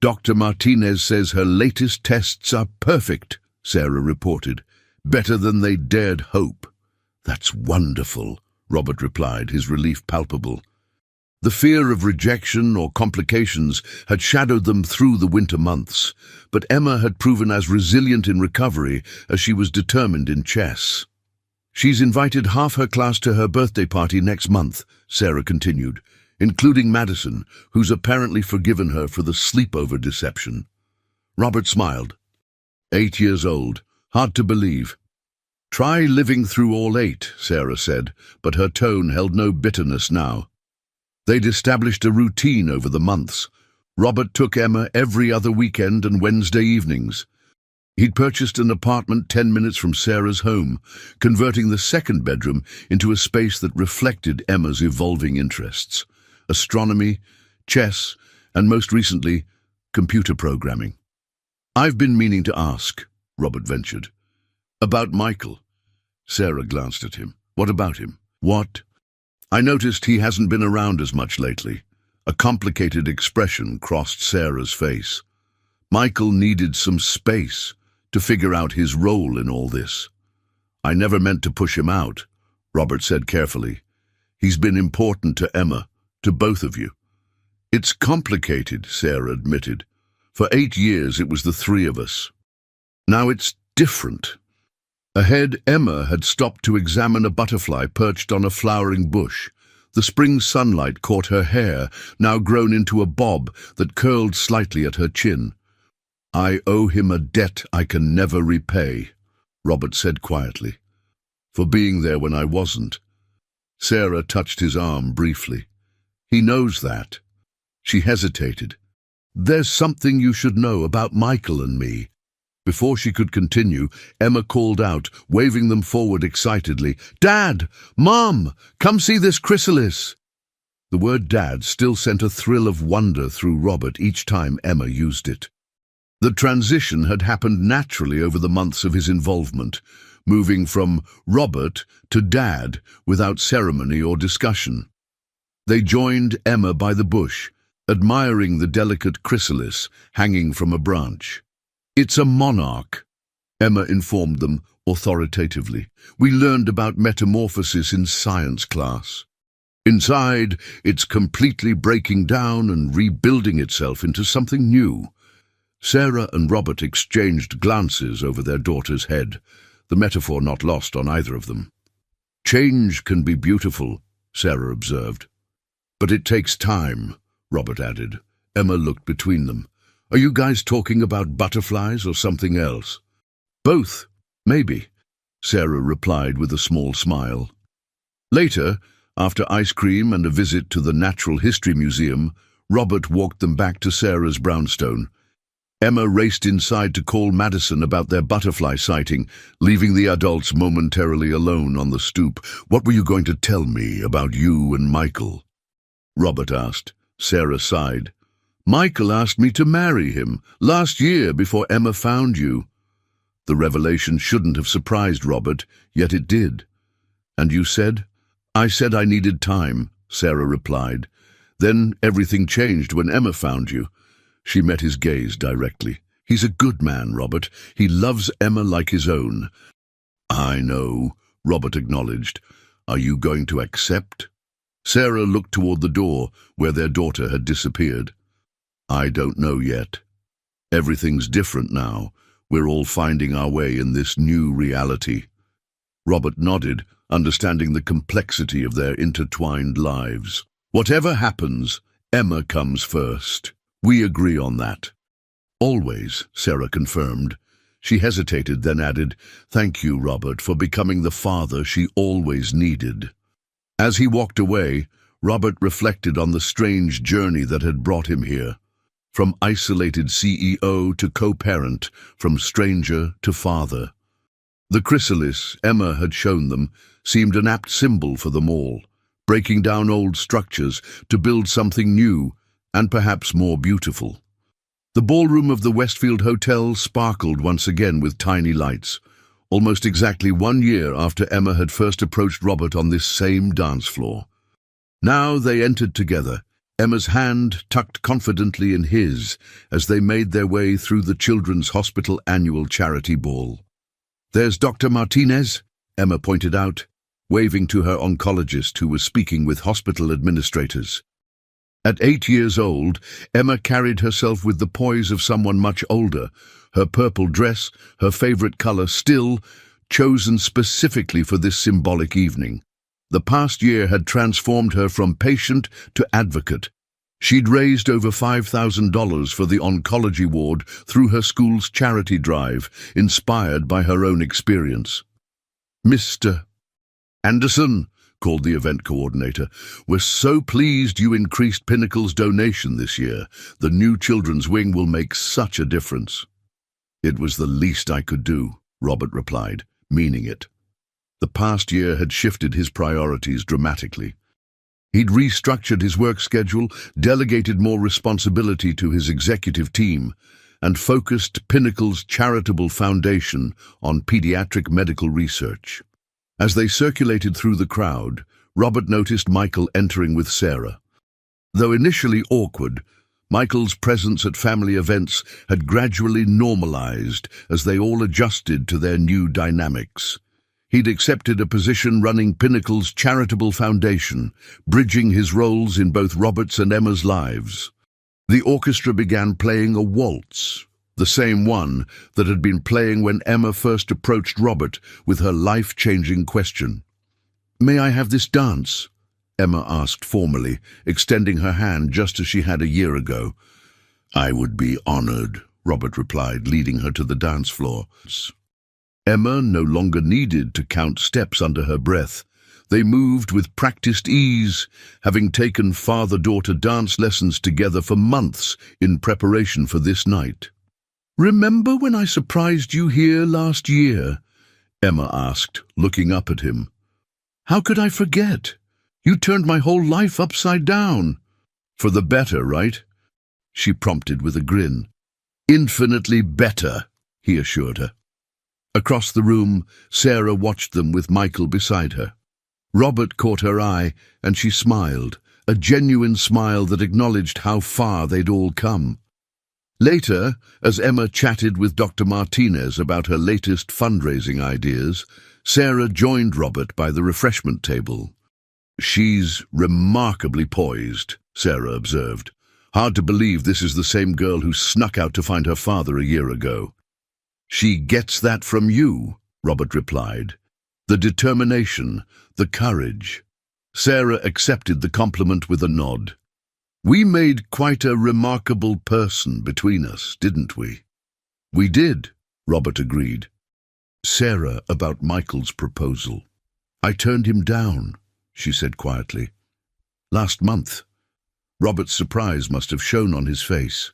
"Dr. Martinez says her latest tests are perfect," Sarah reported. "Better than they dared hope." "That's wonderful," Robert replied, his relief palpable. The fear of rejection or complications had shadowed them through the winter months, but Emma had proven as resilient in recovery as she was determined in chess. "She's invited half her class to her birthday party next month," Sarah continued, "including Madison, who's apparently forgiven her for the sleepover deception." Robert smiled. 8 years old. Hard to believe. "Try living through all 8, Sarah said, but her tone held no bitterness now. They'd established a routine over the months. Robert took Emma every other weekend and Wednesday evenings. He'd purchased an apartment 10 minutes from Sarah's home, converting the second bedroom into a space that reflected Emma's evolving interests: astronomy, chess, and most recently, computer programming. "I've been meaning to ask," Robert ventured. "About Michael." Sarah glanced at him. "What about him?" "What?" "I noticed he hasn't been around as much lately." A complicated expression crossed Sarah's face. Michael needed some space to figure out his role in all this. "I never meant to push him out," Robert said carefully. "He's been important to Emma, to both of you." "It's complicated," Sarah admitted. "For 8 years it was the 3 of us. Now it's different." Ahead, Emma had stopped to examine a butterfly perched on a flowering bush. The spring sunlight caught her hair, now grown into a bob that curled slightly at her chin. "I owe him a debt I can never repay," Robert said quietly. "For being there when I wasn't." Sarah touched his arm briefly. "He knows that." She hesitated. "There's something you should know about Michael and me." Before she could continue, Emma called out, waving them forward excitedly. "Dad! Mom! Come see this chrysalis!" The word Dad still sent a thrill of wonder through Robert each time Emma used it. The transition had happened naturally over the months of his involvement, moving from Robert to Dad without ceremony or discussion. They joined Emma by the bush, admiring the delicate chrysalis hanging from a branch. "It's a monarch," Emma informed them authoritatively. "We learned about metamorphosis in science class. Inside, it's completely breaking down and rebuilding itself into something new." Sarah and Robert exchanged glances over their daughter's head, the metaphor not lost on either of them. "Change can be beautiful," Sarah observed. "But it takes time," Robert added. Emma looked between them. "Are you guys talking about butterflies or something else?" "Both, maybe," Sarah replied with a small smile. Later, after ice cream and a visit to the Natural History Museum, Robert walked them back to Sarah's brownstone. Emma raced inside to call Madison about their butterfly sighting, leaving the adults momentarily alone on the stoop. "What were you going to tell me about you and Michael?" Robert asked. Sarah sighed. "Michael asked me to marry him last year before Emma found you." The revelation shouldn't have surprised Robert, yet it did. "And you said?" "I said I needed time," Sarah replied. "Then everything changed when Emma found you." She met his gaze directly. "He's a good man, Robert. He loves Emma like his own." "I know," Robert acknowledged. "Are you going to accept?" Sarah looked toward the door, where their daughter had disappeared. "I don't know yet. Everything's different now. We're all finding our way in this new reality." Robert nodded, understanding the complexity of their intertwined lives. "Whatever happens, Emma comes first. We agree on that." "Always," Sarah confirmed. She hesitated, then added, "Thank you, Robert, for becoming the father she always needed." As he walked away, Robert reflected on the strange journey that had brought him here. From isolated CEO to co-parent, from stranger to father. The chrysalis Emma had shown them seemed an apt symbol for them all, breaking down old structures to build something new and perhaps more beautiful. The ballroom of the Westfield Hotel sparkled once again with tiny lights, almost exactly 1 year after Emma had first approached Robert on this same dance floor. Now they entered together, Emma's hand tucked confidently in his as they made their way through the Children's Hospital annual charity ball. "There's Dr. Martinez," Emma pointed out, waving to her oncologist who was speaking with hospital administrators. At 8 years old, Emma carried herself with the poise of someone much older, her purple dress, her favorite color still, chosen specifically for this symbolic evening. The past year had transformed her from patient to advocate. She'd raised over $5,000 for the oncology ward through her school's charity drive, inspired by her own experience. "Mr. Anderson," called the event coordinator, "we're so pleased you increased Pinnacle's donation this year. The new children's wing will make such a difference." "It was the least I could do," Robert replied, meaning it. The past year had shifted his priorities dramatically. He'd restructured his work schedule, delegated more responsibility to his executive team, and focused Pinnacle's charitable foundation on pediatric medical research. As they circulated through the crowd, Robert noticed Michael entering with Sarah. Though initially awkward, Michael's presence at family events had gradually normalized as they all adjusted to their new dynamics. He'd accepted a position running Pinnacle's charitable foundation, bridging his roles in both Robert's and Emma's lives. The orchestra began playing a waltz, the same one that had been playing when Emma first approached Robert with her life-changing question. "May I have this dance?" Emma asked formally, extending her hand just as she had a year ago. "I would be honored," Robert replied, leading her to the dance floor. Emma no longer needed to count steps under her breath. They moved with practiced ease, having taken father-daughter dance lessons together for months in preparation for this night. "Remember when I surprised you here last year?" Emma asked, looking up at him. "How could I forget? You turned my whole life upside down." "For the better, right?" she prompted with a grin. "Infinitely better," he assured her. Across the room, Sarah watched them with Michael beside her. Robert caught her eye, and she smiled, a genuine smile that acknowledged how far they'd all come. Later, as Emma chatted with Dr. Martinez about her latest fundraising ideas, Sarah joined Robert by the refreshment table. "She's remarkably poised," Sarah observed. "Hard to believe this is the same girl who snuck out to find her father a year ago." "She gets that from you," Robert replied. "The determination, the courage." Sarah accepted the compliment with a nod. "We made quite a remarkable person between us, didn't we?" "We did," Robert agreed. Sarah about Michael's proposal. "I turned him down," she said quietly. "Last month." Robert's surprise must have shown on his face.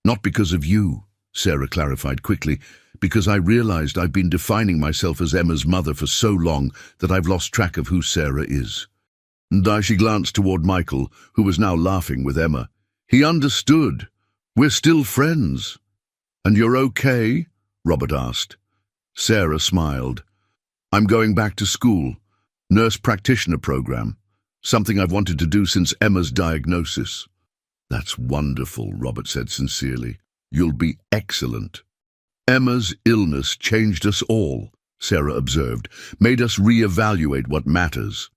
"Not because of you," Sarah clarified quickly, "because I realized I've been defining myself as Emma's mother for so long that I've lost track of who Sarah is." And she glanced toward Michael, who was now laughing with Emma. "He understood. We're still friends." "And you're okay?" Robert asked. Sarah smiled. "I'm going back to school. Nurse practitioner program. Something I've wanted to do since Emma's diagnosis." "That's wonderful," Robert said sincerely. "You'll be excellent." "Emma's illness changed us all," Sarah observed, "made us re-evaluate what matters."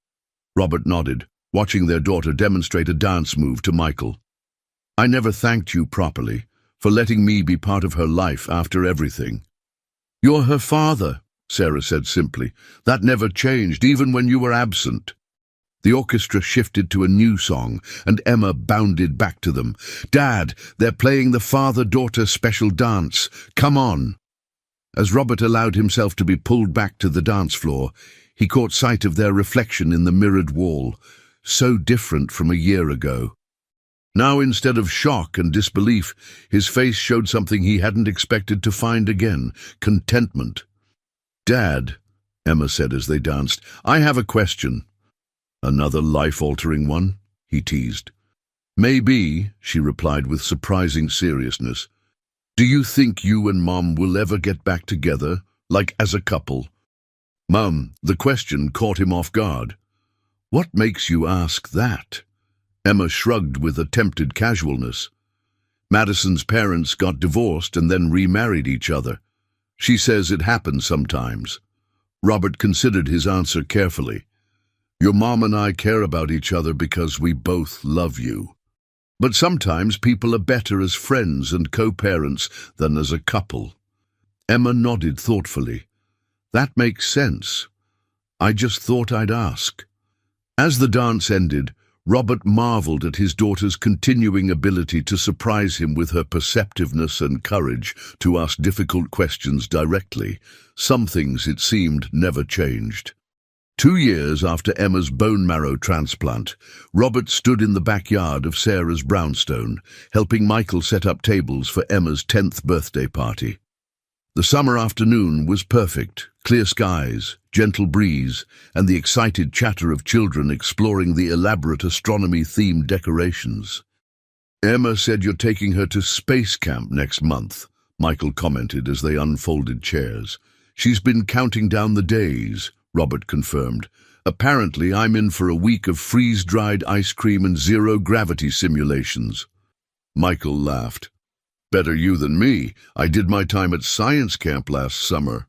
Robert nodded, watching their daughter demonstrate a dance move to Michael. "I never thanked you properly for letting me be part of her life after everything." "You're her father," Sarah said simply. "That never changed, even when you were absent." The orchestra shifted to a new song, and Emma bounded back to them. "Dad, they're playing the father-daughter special dance. Come on." As Robert allowed himself to be pulled back to the dance floor, he caught sight of their reflection in the mirrored wall, so different from a year ago. Now, instead of shock and disbelief, his face showed something he hadn't expected to find again: contentment. "Dad," Emma said as they danced, "I have a question." "Another life-altering one?" he teased. "Maybe," she replied with surprising seriousness. "Do you think you and Mom will ever get back together, like as a couple?" "Mum," the question caught him off guard. "What makes you ask that?" Emma shrugged with attempted casualness. "Madison's parents got divorced and then remarried each other. She says it happens sometimes." Robert considered his answer carefully. "Your mom and I care about each other because we both love you. But sometimes people are better as friends and co-parents than as a couple." Emma nodded thoughtfully. "That makes sense. I just thought I'd ask." As the dance ended, Robert marveled at his daughter's continuing ability to surprise him with her perceptiveness and courage to ask difficult questions directly. Some things, it seemed, never changed. 2 years after Emma's bone marrow transplant, Robert stood in the backyard of Sarah's brownstone, helping Michael set up tables for Emma's 10th birthday party. The summer afternoon was perfect: clear skies, gentle breeze, and the excited chatter of children exploring the elaborate astronomy-themed decorations. "Emma said you're taking her to space camp next month," Michael commented as they unfolded chairs. "She's been counting down the days," Robert confirmed. "Apparently I'm in for a week of freeze-dried ice cream and zero-gravity simulations." Michael laughed. "Better you than me. I did my time at science camp last summer."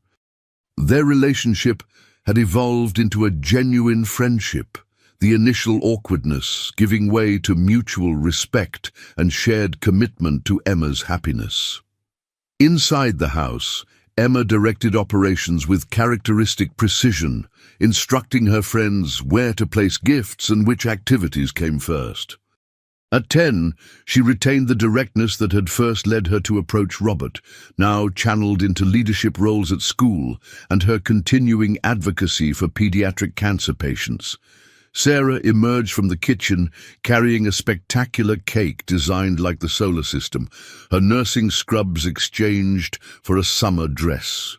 Their relationship had evolved into a genuine friendship, the initial awkwardness giving way to mutual respect and shared commitment to Emma's happiness. Inside the house, Emma directed operations with characteristic precision, instructing her friends where to place gifts and which activities came first. At 10, she retained the directness that had first led her to approach Robert, now channeled into leadership roles at school and her continuing advocacy for pediatric cancer patients. Sarah emerged from the kitchen carrying a spectacular cake designed like the solar system, her nursing scrubs exchanged for a summer dress.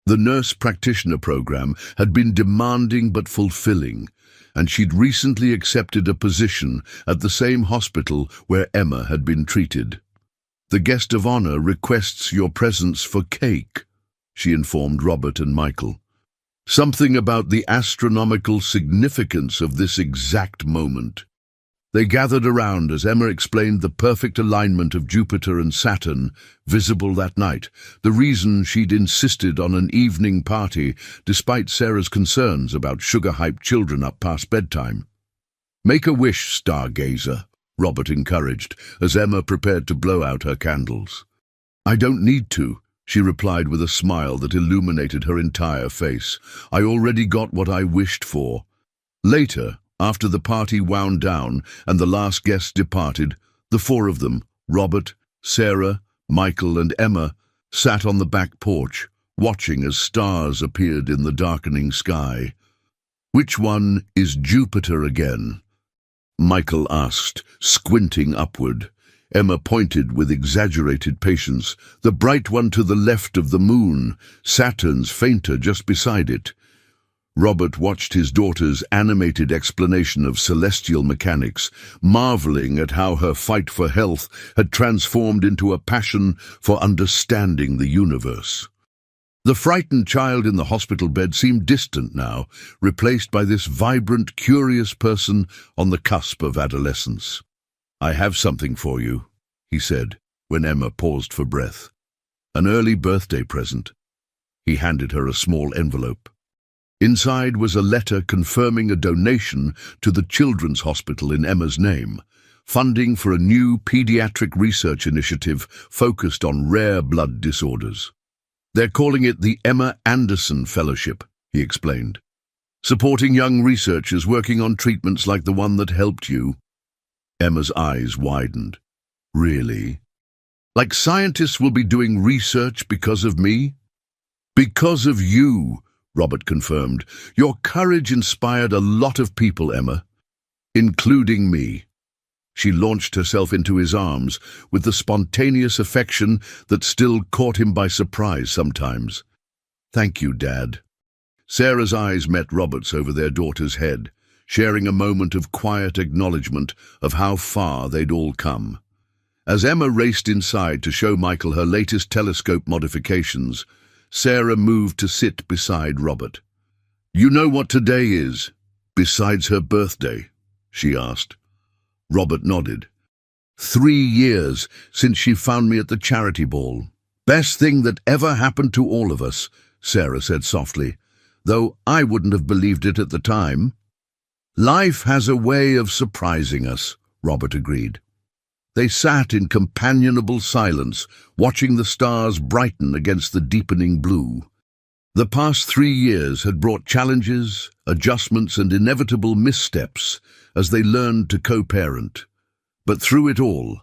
The nurse practitioner program had been demanding but fulfilling, and she'd recently accepted a position at the same hospital where Emma had been treated. "The guest of honor requests your presence for cake," she informed Robert and Michael. Something about the astronomical significance of this exact moment. They gathered around as Emma explained the perfect alignment of Jupiter and Saturn, visible that night, the reason she'd insisted on an evening party despite Sarah's concerns about sugar-hyped children up past bedtime. "Make a wish, stargazer," Robert encouraged, as Emma prepared to blow out her candles. "I don't need to," she replied with a smile that illuminated her entire face. "I already got what I wished for." Later, after the party wound down and the last guests departed, the four of them, Robert, Sarah, Michael and Emma, sat on the back porch, watching as stars appeared in the darkening sky. "Which one is Jupiter again?" Michael asked, squinting upward. Emma pointed with exaggerated patience. "The bright one to the left of the moon, Saturn's fainter just beside it." Robert watched his daughter's animated explanation of celestial mechanics, marveling at how her fight for health had transformed into a passion for understanding the universe. The frightened child in the hospital bed seemed distant now, replaced by this vibrant, curious person on the cusp of adolescence. "I have something for you," he said, when Emma paused for breath. "An early birthday present." He handed her a small envelope. Inside was a letter confirming a donation to the Children's Hospital in Emma's name, funding for a new pediatric research initiative focused on rare blood disorders. "They're calling it the Emma Anderson Fellowship," he explained. "Supporting young researchers working on treatments like the one that helped you." Emma's eyes widened. "Really? Like scientists will be doing research because of me?" "Because of you," Robert confirmed. "Your courage inspired a lot of people, Emma, including me." She launched herself into his arms with the spontaneous affection that still caught him by surprise sometimes. "Thank you, Dad." Sarah's eyes met Robert's over their daughter's head, sharing a moment of quiet acknowledgement of how far they'd all come. As Emma raced inside to show Michael her latest telescope modifications, Sarah moved to sit beside Robert. "You know what today is, besides her birthday?" she asked. Robert nodded. 3 years since she found me at the charity ball. "Best thing that ever happened to all of us," Sarah said softly, "though I wouldn't have believed it at the time." "Life has a way of surprising us," Robert agreed. They sat in companionable silence, watching the stars brighten against the deepening blue. The past 3 years had brought challenges, adjustments and inevitable missteps as they learned to co-parent. But through it all,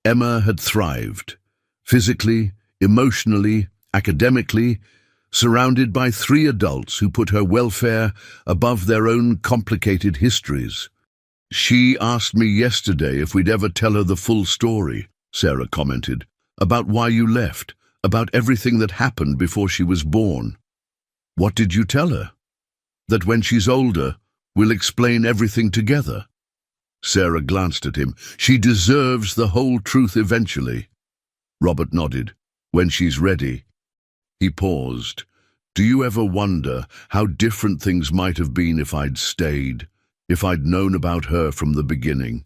Emma had thrived, physically, emotionally, academically, surrounded by 3 adults who put her welfare above their own complicated histories. "She asked me yesterday if we'd ever tell her the full story," Sarah commented, "about why you left, about everything that happened before she was born." "What did you tell her?" "That when she's older, we'll explain everything together." Sarah glanced at him. "She deserves the whole truth eventually." Robert nodded. "When she's ready." He paused. "Do you ever wonder how different things might have been if I'd stayed? If I'd known about her from the beginning?"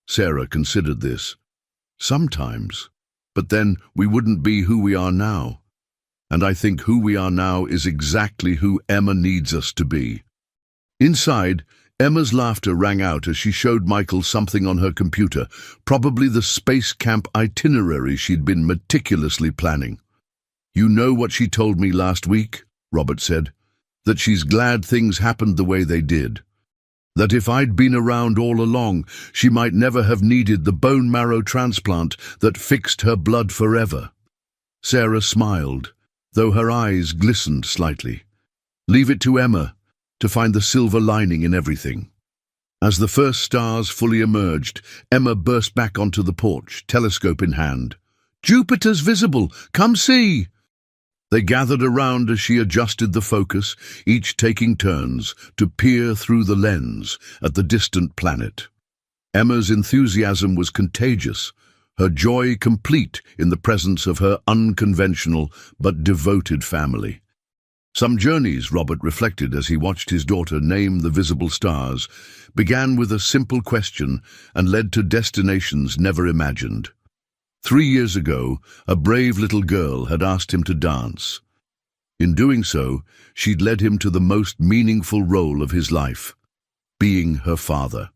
Sarah considered this. "Sometimes. But then we wouldn't be who we are now. And I think who we are now is exactly who Emma needs us to be." Inside, Emma's laughter rang out as she showed Michael something on her computer, probably the space camp itinerary she'd been meticulously planning. "You know what she told me last week?" Robert said. "That she's glad things happened the way they did. That if I'd been around all along, she might never have needed the bone marrow transplant that fixed her blood forever." Sarah smiled, though her eyes glistened slightly. "Leave it to Emma. to find the silver lining in everything. As the first stars fully emerged, Emma burst back onto the porch, telescope in hand. "Jupiter's visible! Come see!" They gathered around as she adjusted the focus, each taking turns to peer through the lens at the distant planet. Emma's enthusiasm was contagious, her joy complete in the presence of her unconventional but devoted family. Some journeys, Robert reflected as he watched his daughter name the visible stars, began with a simple question and led to destinations never imagined. 3 years ago, a brave little girl had asked him to dance. In doing so, she'd led him to the most meaningful role of his life, being her father.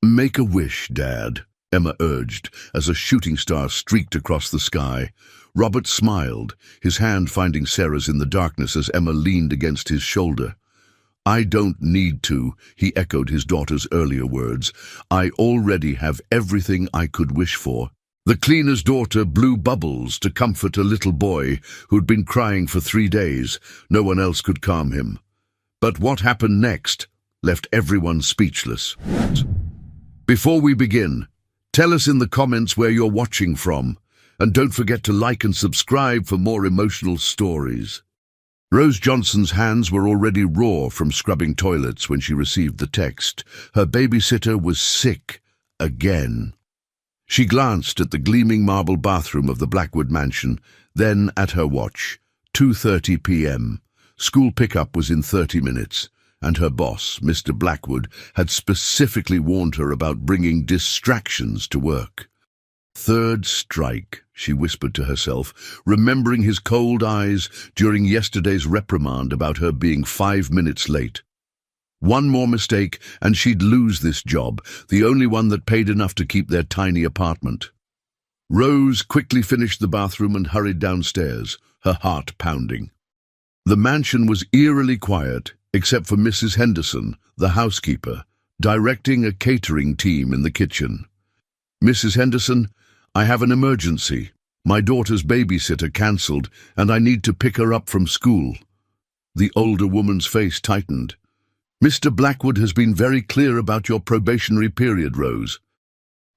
"Make a wish, Dad," Emma urged as a shooting star streaked across the sky. Robert smiled, his hand finding Sarah's in the darkness as Emma leaned against his shoulder. "I don't need to," he echoed his daughter's earlier words. "I already have everything I could wish for." The cleaner's daughter blew bubbles to comfort a little boy who'd been crying for 3 days. No one else could calm him. But what happened next left everyone speechless. Before we begin, tell us in the comments where you're watching from, and don't forget to like and subscribe for more emotional stories. Rose Johnson's hands were already raw from scrubbing toilets when she received the text. Her babysitter was sick again. She glanced at the gleaming marble bathroom of the Blackwood mansion, then at her watch. 2:30 p.m. School pickup was in 30 minutes, and her boss, Mr. Blackwood, had specifically warned her about bringing distractions to work. "Third strike," she whispered to herself, remembering his cold eyes during yesterday's reprimand about her being 5 minutes late. One more mistake and she'd lose this job, the only one that paid enough to keep their tiny apartment. Rose quickly finished the bathroom and hurried downstairs, her heart pounding. The mansion was eerily quiet, except for Mrs. Henderson, the housekeeper, directing a catering team in the kitchen. "Mrs. Henderson, I have an emergency. My daughter's babysitter cancelled, and I need to pick her up from school." The older woman's face tightened. "Mr. Blackwood has been very clear about your probationary period, Rose.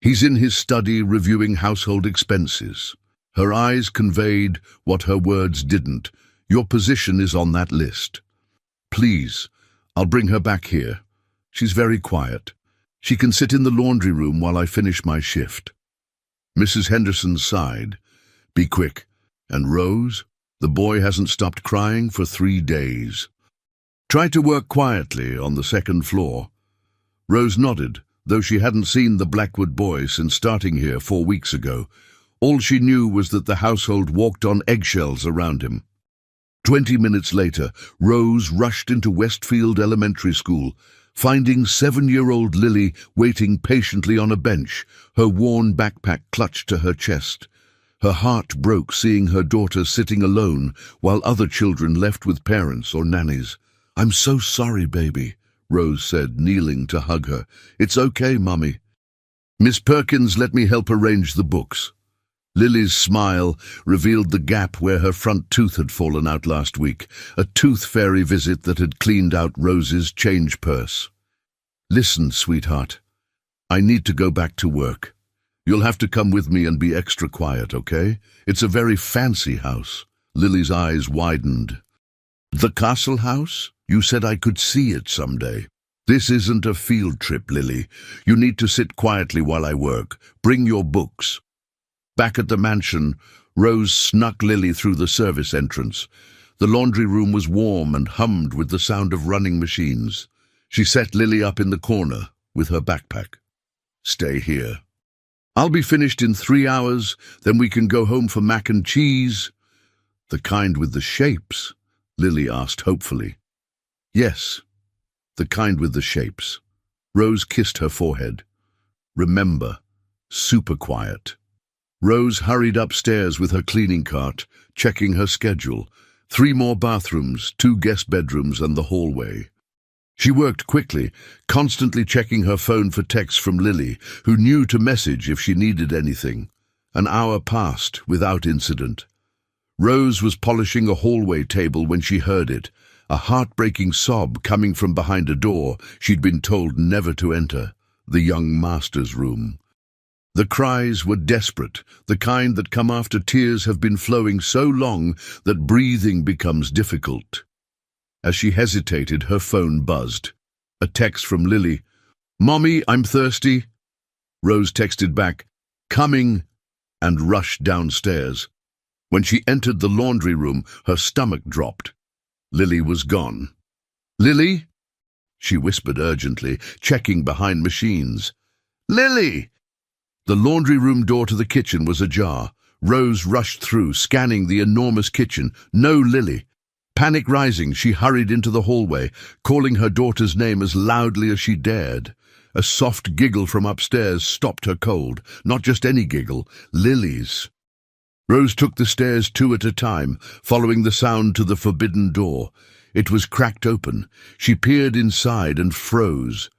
He's in his study reviewing household expenses." Her eyes conveyed what her words didn't. "Your position is on that list. Please, I'll bring her back here. She's very quiet. She can sit in the laundry room while I finish my shift." Mrs. Henderson sighed. "Be quick. And Rose, the boy hasn't stopped crying for 3 days. Try to work quietly on the second floor." Rose nodded, though she hadn't seen the Blackwood boy since starting here 4 weeks ago. All she knew was that the household walked on eggshells around him. 20 minutes later, Rose rushed into Westfield Elementary School, finding 7-year-old Lily waiting patiently on a bench, her worn backpack clutched to her chest. Her heart broke seeing her daughter sitting alone while other children left with parents or nannies. "I'm so sorry, baby," Rose said, kneeling to hug her. "It's okay, Mummy. Miss Perkins, let me help arrange the books." Lily's smile revealed the gap where her front tooth had fallen out last week, a tooth fairy visit that had cleaned out Rose's change purse. "Listen, sweetheart, I need to go back to work. You'll have to come with me and be extra quiet, okay? It's a very fancy house." Lily's eyes widened. "The castle house? You said I could see it someday." "This isn't a field trip, Lily. You need to sit quietly while I work. Bring your books." Back at the mansion, Rose snuck Lily through the service entrance. The laundry room was warm and hummed with the sound of running machines. She set Lily up in the corner with her backpack. "Stay here. I'll be finished in 3 hours, then we can go home for mac and cheese." "The kind with the shapes?" Lily asked hopefully. "Yes, the kind with the shapes." Rose kissed her forehead. "Remember, super quiet." Rose hurried upstairs with her cleaning cart, checking her schedule. 3 more bathrooms, 2 guest bedrooms and the hallway. She worked quickly, constantly checking her phone for texts from Lily, who knew to message if she needed anything. An hour passed without incident. Rose was polishing a hallway table when she heard it, a heartbreaking sob coming from behind a door she'd been told never to enter, the young master's room. The cries were desperate, the kind that come after tears have been flowing so long that breathing becomes difficult. As she hesitated, her phone buzzed. A text from Lily. "Mommy, I'm thirsty." Rose texted back, "Coming," and rushed downstairs. When she entered the laundry room, her stomach dropped. Lily was gone. "Lily?" she whispered urgently, checking behind machines. "Lily!" The laundry room door to the kitchen was ajar. Rose rushed through, scanning the enormous kitchen. No Lily. Panic rising, she hurried into the hallway, calling her daughter's name as loudly as she dared. A soft giggle from upstairs stopped her cold. Not just any giggle, Lily's. Rose took the stairs 2 at a time, following the sound to the forbidden door. It was cracked open. She peered inside and froze.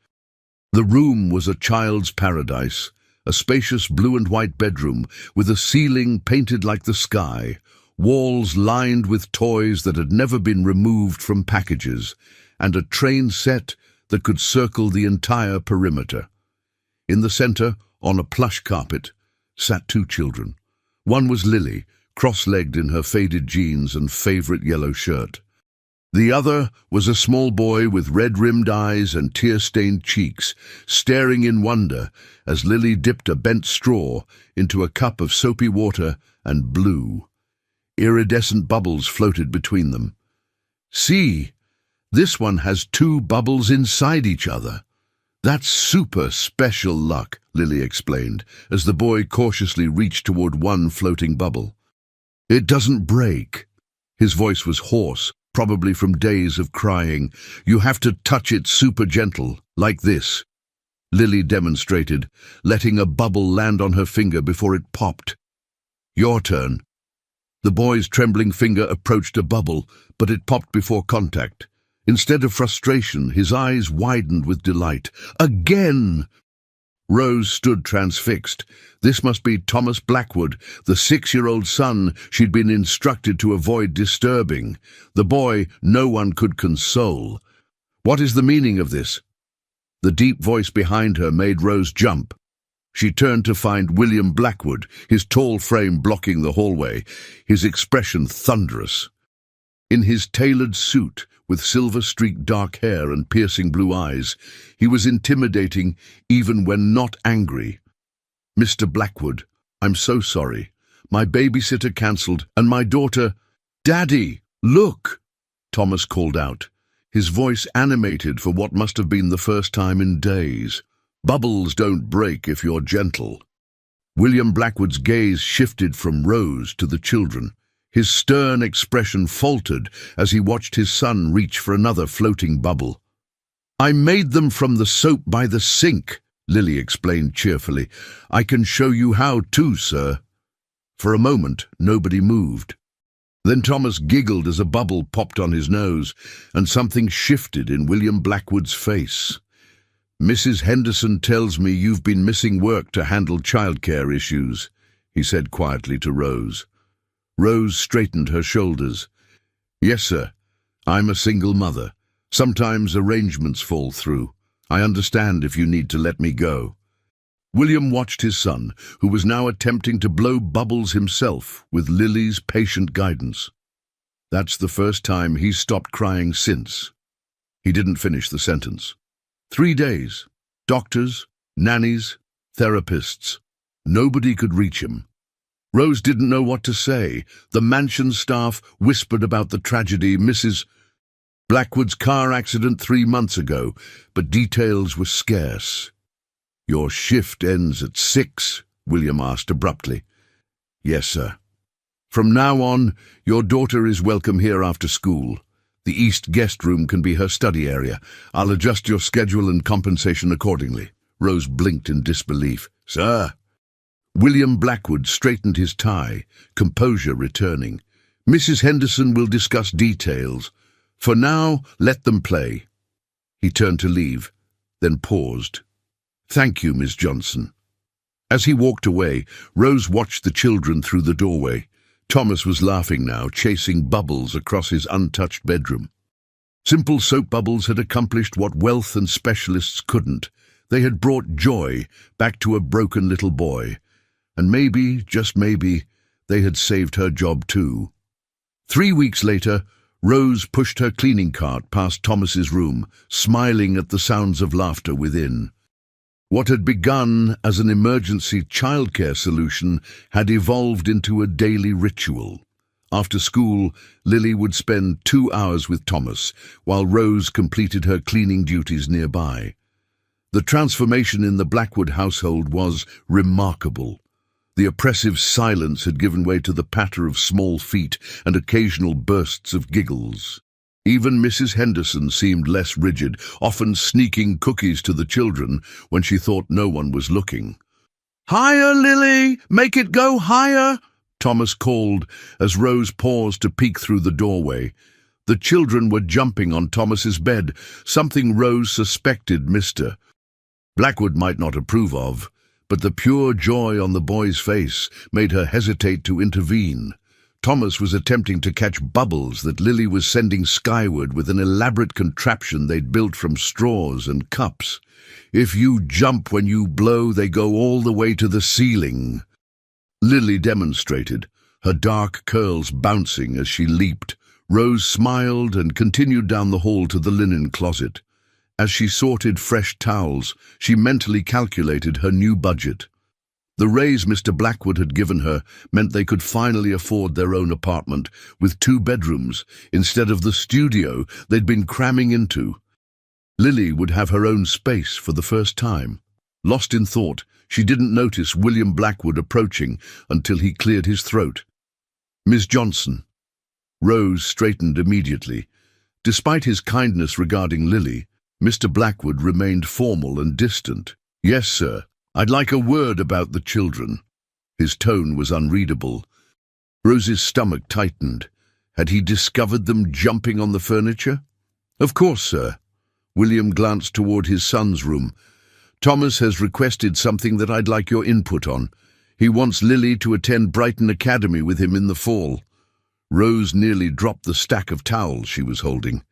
The room was a child's paradise, a spacious blue and white bedroom with a ceiling painted like the sky, walls lined with toys that had never been removed from packages, and a train set that could circle the entire perimeter. In the center, on a plush carpet, sat 2 children. One was Lily, cross-legged in her faded jeans and favorite yellow shirt. The other was a small boy with red-rimmed eyes and tear-stained cheeks, staring in wonder as Lily dipped a bent straw into a cup of soapy water and blew. Iridescent bubbles floated between them. "See, this one has 2 bubbles inside each other. That's super special luck," Lily explained, as the boy cautiously reached toward one floating bubble. "It doesn't break." His voice was hoarse, probably from days of crying. "You have to touch it super gentle, like this." Lily demonstrated, letting a bubble land on her finger before it popped. "Your turn." The boy's trembling finger approached a bubble, but it popped before contact. Instead of frustration, his eyes widened with delight. "Again!" Rose stood transfixed. This must be Thomas Blackwood, the 6-year-old son she'd been instructed to avoid disturbing, the boy no one could console. "What is the meaning of this?" The deep voice behind her made Rose jump. She turned to find William Blackwood, his tall frame blocking the hallway, his expression thunderous. In his tailored suit, with silver-streaked dark hair and piercing blue eyes, he was intimidating even when not angry. "Mr. Blackwood, I'm so sorry. My babysitter cancelled, and my daughter—" "Daddy, look!" Thomas called out, his voice animated for what must have been the first time in days. "Bubbles don't break if you're gentle." William Blackwood's gaze shifted from Rose to the children. His stern expression faltered as he watched his son reach for another floating bubble. "I made them from the soap by the sink," Lily explained cheerfully. "I can show you how too, sir." For a moment, nobody moved. Then Thomas giggled as a bubble popped on his nose, and something shifted in William Blackwood's face. "Mrs. Henderson tells me you've been missing work to handle childcare issues," he said quietly to Rose. Rose straightened her shoulders. "Yes, sir. I'm a single mother. Sometimes arrangements fall through. I understand if you need to let me go." William watched his son, who was now attempting to blow bubbles himself with Lily's patient guidance. "That's the first time he's stopped crying since." He didn't finish the sentence. 3 days. Doctors, nannies, therapists. Nobody could reach him. Rose didn't know what to say. The mansion staff whispered about the tragedy, Mrs. Blackwood's car accident 3 months ago, but details were scarce. "Your shift ends at 6, William asked abruptly. "Yes, sir." "From now on, your daughter is welcome here after school. The east guest room can be her study area. I'll adjust your schedule and compensation accordingly." Rose blinked in disbelief. "Sir?" William Blackwood straightened his tie, composure returning. "Mrs. Henderson will discuss details. For now, let them play." He turned to leave, then paused. "Thank you, Miss Johnson." As he walked away, Rose watched the children through the doorway. Thomas was laughing now, chasing bubbles across his untouched bedroom. Simple soap bubbles had accomplished what wealth and specialists couldn't. They had brought joy back to a broken little boy. And maybe, just maybe, they had saved her job too. 3 weeks later, Rose pushed her cleaning cart past Thomas's room, smiling at the sounds of laughter within. What had begun as an emergency childcare solution had evolved into a daily ritual. After school, Lily would spend 2 hours with Thomas, while Rose completed her cleaning duties nearby. The transformation in the Blackwood household was remarkable. The oppressive silence had given way to the patter of small feet and occasional bursts of giggles. Even Mrs. Henderson seemed less rigid, often sneaking cookies to the children when she thought no one was looking. "Higher, Lily! Make it go higher!" Thomas called as Rose paused to peek through the doorway. The children were jumping on Thomas's bed, something Rose suspected Mr. Blackwood might not approve of, but the pure joy on the boy's face made her hesitate to intervene. Thomas was attempting to catch bubbles that Lily was sending skyward with an elaborate contraption they'd built from straws and cups. "If you jump when you blow, they go all the way to the ceiling," Lily demonstrated, her dark curls bouncing as she leaped. Rose smiled and continued down the hall to the linen closet. As she sorted fresh towels, she mentally calculated her new budget. The raise Mr. Blackwood had given her meant they could finally afford their own apartment, with 2 bedrooms, instead of the studio they'd been cramming into. Lily would have her own space for the first time. Lost in thought, she didn't notice William Blackwood approaching until he cleared his throat. "Miss Johnson." Rose straightened immediately. Despite his kindness regarding Lily, Mr. Blackwood remained formal and distant. "Yes, sir. I'd like a word about the children." His tone was unreadable. Rose's stomach tightened. Had he discovered them jumping on the furniture? "Of course, sir." William glanced toward his son's room. "Thomas has requested something that I'd like your input on. He wants Lily to attend Brighton Academy with him in the fall." Rose nearly dropped the stack of towels she was holding.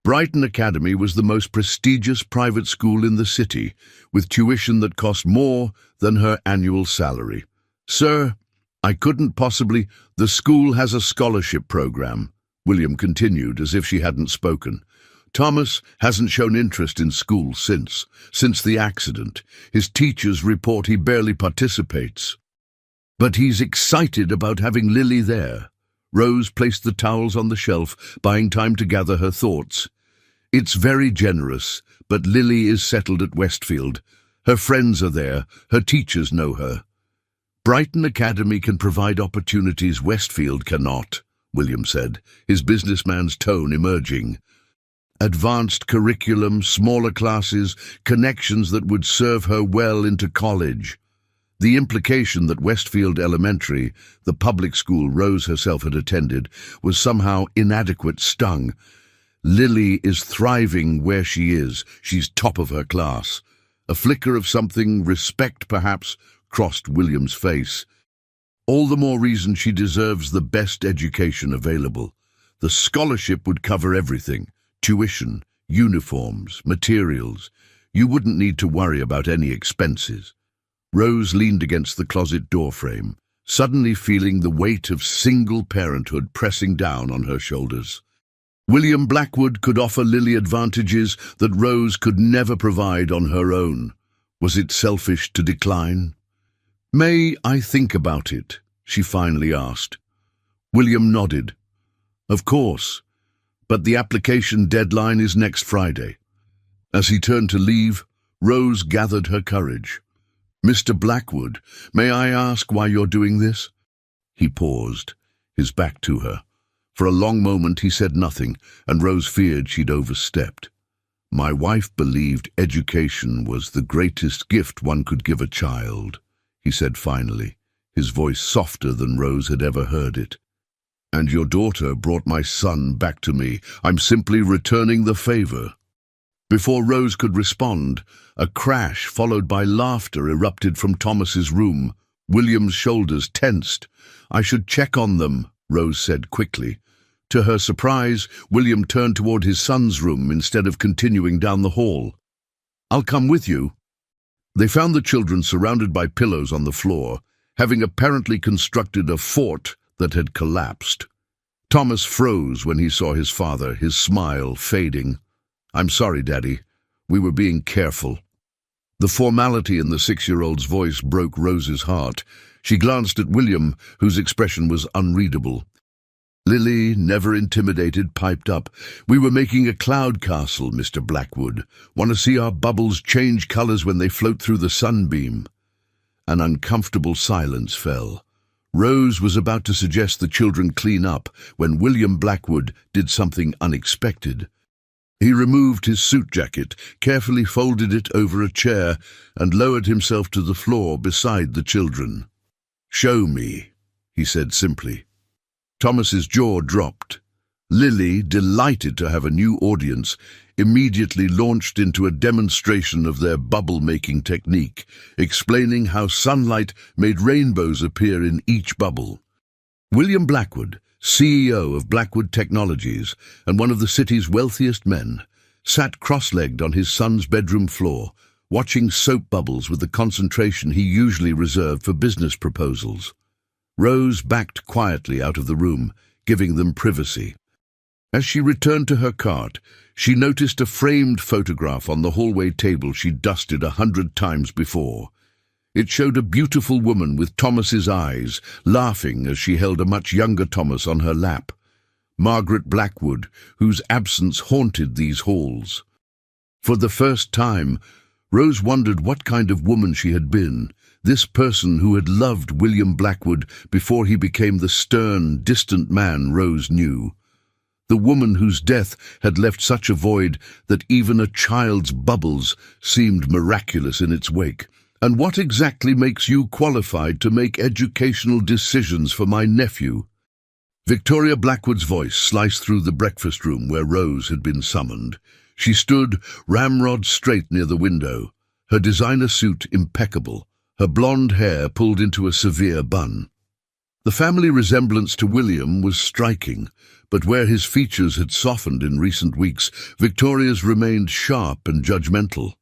Brighton Academy was the most prestigious private school in the city, with tuition that cost more than her annual salary. "Sir, I couldn't possibly—" "The school has a scholarship program," William continued as if she hadn't spoken. "Thomas hasn't shown interest in school since the accident. His teachers report he barely participates. But he's excited about having Lily there." Rose placed the towels on the shelf, buying time to gather her thoughts. "It's very generous, but Lily is settled at Westfield. Her friends are there, her teachers know her. Brighton Academy can provide opportunities Westfield cannot," William said, his businessman's tone emerging. "Advanced curriculum, smaller classes, connections that would serve her well into college." The implication that Westfield Elementary, the public school Rose herself had attended, was somehow inadequate stung. "Lily is thriving where she is. She's top of her class." A flicker of something, respect perhaps, crossed William's face. "All the more reason she deserves the best education available. The scholarship would cover everything: tuition, uniforms, materials. You wouldn't need to worry about any expenses." Rose leaned against the closet doorframe, suddenly feeling the weight of single parenthood pressing down on her shoulders. William Blackwood could offer Lily advantages that Rose could never provide on her own. Was it selfish to decline? "May I think about it?" she finally asked. William nodded. "Of course, but the application deadline is next Friday." As he turned to leave, Rose gathered her courage. "Mr. Blackwood, may I ask why you're doing this?" He paused, his back to her. For a long moment he said nothing, and Rose feared she'd overstepped. "My wife believed education was the greatest gift one could give a child," he said finally, his voice softer than Rose had ever heard it. "And your daughter brought my son back to me. I'm simply returning the favor." Before Rose could respond, a crash followed by laughter erupted from Thomas's room. William's shoulders tensed. "I should check on them," Rose said quickly. To her surprise, William turned toward his son's room instead of continuing down the hall. "I'll come with you." They found the children surrounded by pillows on the floor, having apparently constructed a fort that had collapsed. Thomas froze when he saw his father, his smile fading. "I'm sorry, Daddy. We were being careful." The formality in the 6-year-old's voice broke Rose's heart. She glanced at William, whose expression was unreadable. Lily, never intimidated, piped up, "We were making a cloud castle, Mr. Blackwood. Want to see our bubbles change colors when they float through the sunbeam?" An uncomfortable silence fell. Rose was about to suggest the children clean up when William Blackwood did something unexpected. He removed his suit jacket, carefully folded it over a chair, and lowered himself to the floor beside the children. "Show me," he said simply. Thomas's jaw dropped. Lily, delighted to have a new audience, immediately launched into a demonstration of their bubble-making technique, explaining how sunlight made rainbows appear in each bubble. William Blackwood, CEO of Blackwood Technologies and one of the city's wealthiest men, sat cross-legged on his son's bedroom floor, watching soap bubbles with the concentration he usually reserved for business proposals. Rose backed quietly out of the room, giving them privacy. As she returned to her cart, she noticed a framed photograph on the hallway table she'd dusted 100 times before. It showed a beautiful woman with Thomas's eyes, laughing as she held a much younger Thomas on her lap. Margaret Blackwood, whose absence haunted these halls. For the first time, Rose wondered what kind of woman she had been, this person who had loved William Blackwood before he became the stern, distant man Rose knew. The woman whose death had left such a void that even a child's bubbles seemed miraculous in its wake. "And what exactly makes you qualified to make educational decisions for my nephew?" Victoria Blackwood's voice sliced through the breakfast room where Rose had been summoned. She stood ramrod straight near the window, her designer suit impeccable, her blonde hair pulled into a severe bun. The family resemblance to William was striking, but where his features had softened in recent weeks, Victoria's remained sharp and judgmental.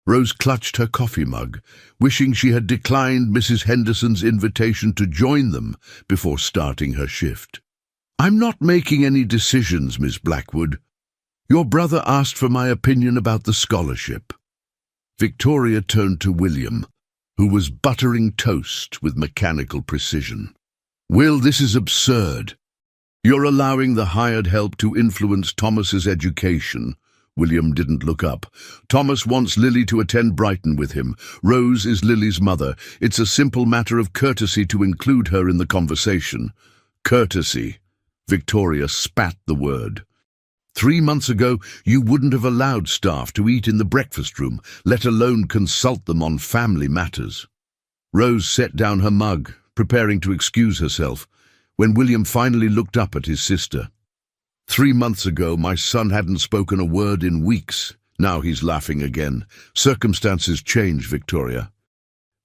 Rose clutched her coffee mug, wishing she had declined Mrs. Henderson's invitation to join them before starting her shift. "I'm not making any decisions, Miss Blackwood. Your brother asked for my opinion about the scholarship." Victoria turned to William, who was buttering toast with mechanical precision. "Will, this is absurd. You're allowing the hired help to influence Thomas's education." William didn't look up. "Thomas wants Lily to attend Brighton with him. Rose is Lily's mother. It's a simple matter of courtesy to include her in the conversation." Courtesy. Victoria spat the word. 3 months ago, you wouldn't have allowed staff to eat in the breakfast room, let alone consult them on family matters. Rose set down her mug, preparing to excuse herself, when William finally looked up at his sister. 3 months ago, my son hadn't spoken a word in weeks. Now he's laughing again. Circumstances change, Victoria.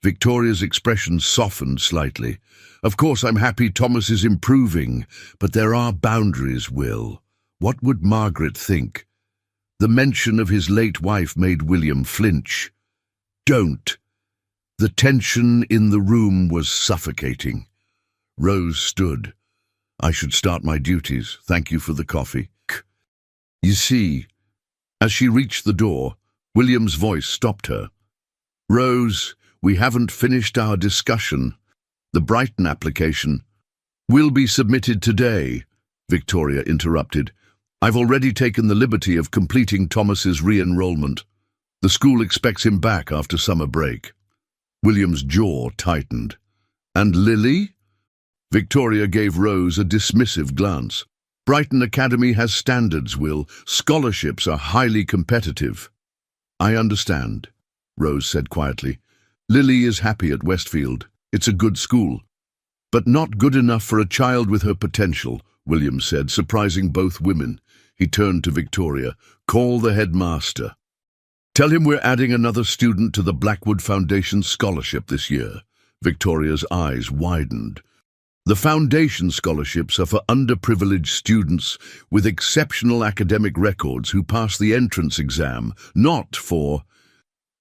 Victoria's expression softened slightly. "Of course, I'm happy Thomas is improving, but there are boundaries, Will. What would Margaret think?" The mention of his late wife made William flinch. "Don't." The tension in the room was suffocating. Rose stood. "I should start my duties. Thank you for the coffee." "You see." As she reached the door, William's voice stopped her. "Rose, we haven't finished our discussion. The Brighton application will be submitted today," Victoria interrupted. "I've already taken the liberty of completing Thomas's re-enrollment. The school expects him back after summer break." William's jaw tightened. "And Lily?" Victoria gave Rose a dismissive glance. "Brighton Academy has standards, Will. Scholarships are highly competitive." "I understand," Rose said quietly. "Lily is happy at Westfield. It's a good school." "But not good enough for a child with her potential," William said, surprising both women. He turned to Victoria. "Call the headmaster. Tell him we're adding another student to the Blackwood Foundation scholarship this year." Victoria's eyes widened. The foundation scholarships are for underprivileged students with exceptional academic records who pass the entrance exam, not for...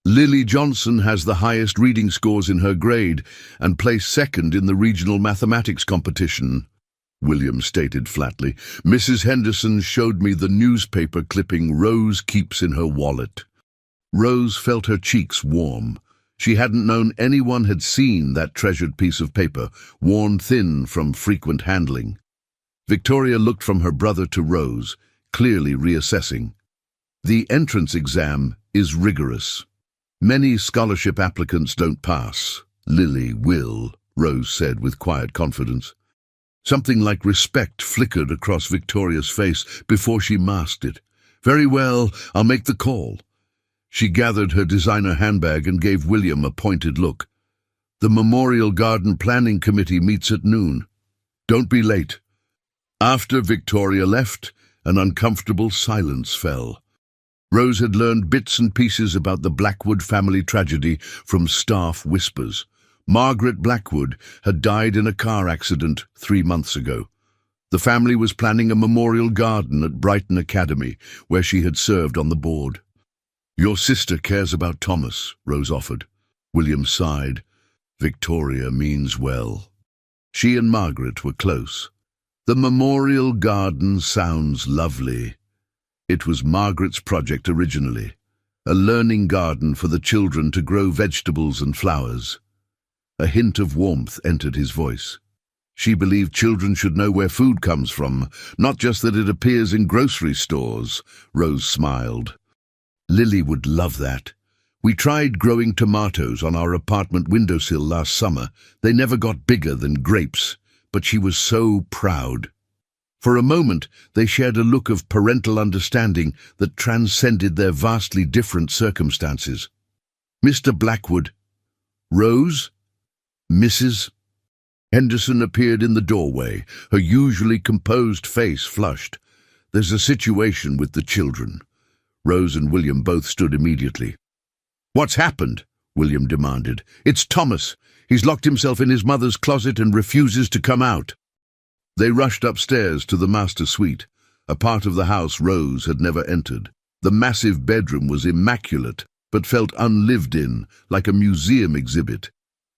Lily Johnson has the highest reading scores in her grade and placed second in the regional mathematics competition, William stated flatly. Mrs. Henderson showed me the newspaper clipping Rose keeps in her wallet. Rose felt her cheeks warm. She hadn't known anyone had seen that treasured piece of paper, worn thin from frequent handling. Victoria looked from her brother to Rose, clearly reassessing. The entrance exam is rigorous. Many scholarship applicants don't pass. Lily will, Rose said with quiet confidence. Something like respect flickered across Victoria's face before she masked it. Very well, I'll make the call. She gathered her designer handbag and gave William a pointed look. The Memorial Garden Planning Committee meets at noon. Don't be late. After Victoria left, an uncomfortable silence fell. Rose had learned bits and pieces about the Blackwood family tragedy from staff whispers. Margaret Blackwood had died in a car accident 3 months ago. The family was planning a memorial garden at Brighton Academy, where she had served on the board. Your sister cares about Thomas, Rose offered. William sighed. Victoria means well. She and Margaret were close. The memorial garden sounds lovely. It was Margaret's project originally, a learning garden for the children to grow vegetables and flowers. A hint of warmth entered his voice. She believed children should know where food comes from, not just that it appears in grocery stores. Rose smiled. Lily would love that. We tried growing tomatoes on our apartment windowsill last summer. They never got bigger than grapes, but she was so proud. For a moment, they shared a look of parental understanding that transcended their vastly different circumstances. Mr. Blackwood. Rose? Mrs. Henderson appeared in the doorway, her usually composed face flushed. There's a situation with the children. Rose and William both stood immediately. What's happened? William demanded. It's Thomas. He's locked himself in his mother's closet and refuses to come out. They rushed upstairs to the master suite, a part of the house Rose had never entered. The massive bedroom was immaculate, but felt unlived in, like a museum exhibit.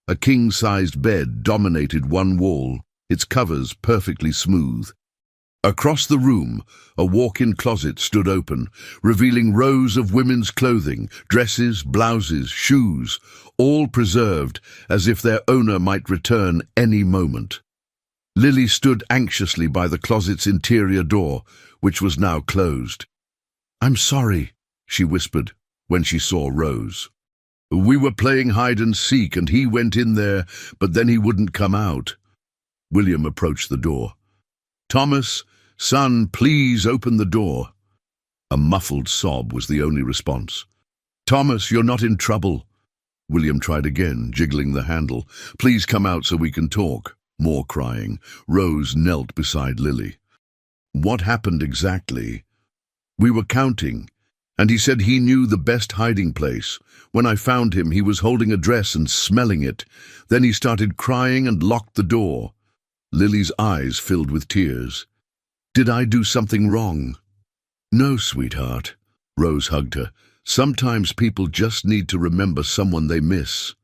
A king-sized bed dominated one wall, its covers perfectly smooth. Across the room, a walk-in closet stood open, revealing rows of women's clothing, dresses, blouses, shoes, all preserved as if their owner might return any moment. Lily stood anxiously by the closet's interior door, which was now closed. I'm sorry, she whispered when she saw Rose. We were playing hide and seek and he went in there, but then he wouldn't come out. William approached the door. Thomas, son, please open the door. A muffled sob was the only response. Thomas, you're not in trouble. William tried again, jiggling the handle. Please come out so we can talk. More crying. Rose knelt beside Lily. What happened exactly? We were counting, and he said he knew the best hiding place. When I found him, he was holding a dress and smelling it. Then he started crying and locked the door. Lily's eyes filled with tears. Did I do something wrong? No, sweetheart. Rose hugged her. Sometimes people just need to remember someone they miss.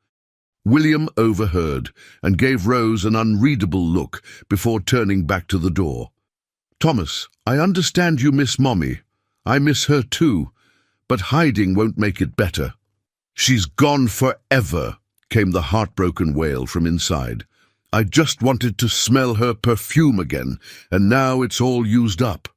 William overheard and gave Rose an unreadable look before turning back to the door. Thomas, I understand you miss Mommy. I miss her too, but hiding won't make it better. She's gone forever, came the heartbroken wail from inside. I just wanted to smell her perfume again, and now it's all used up.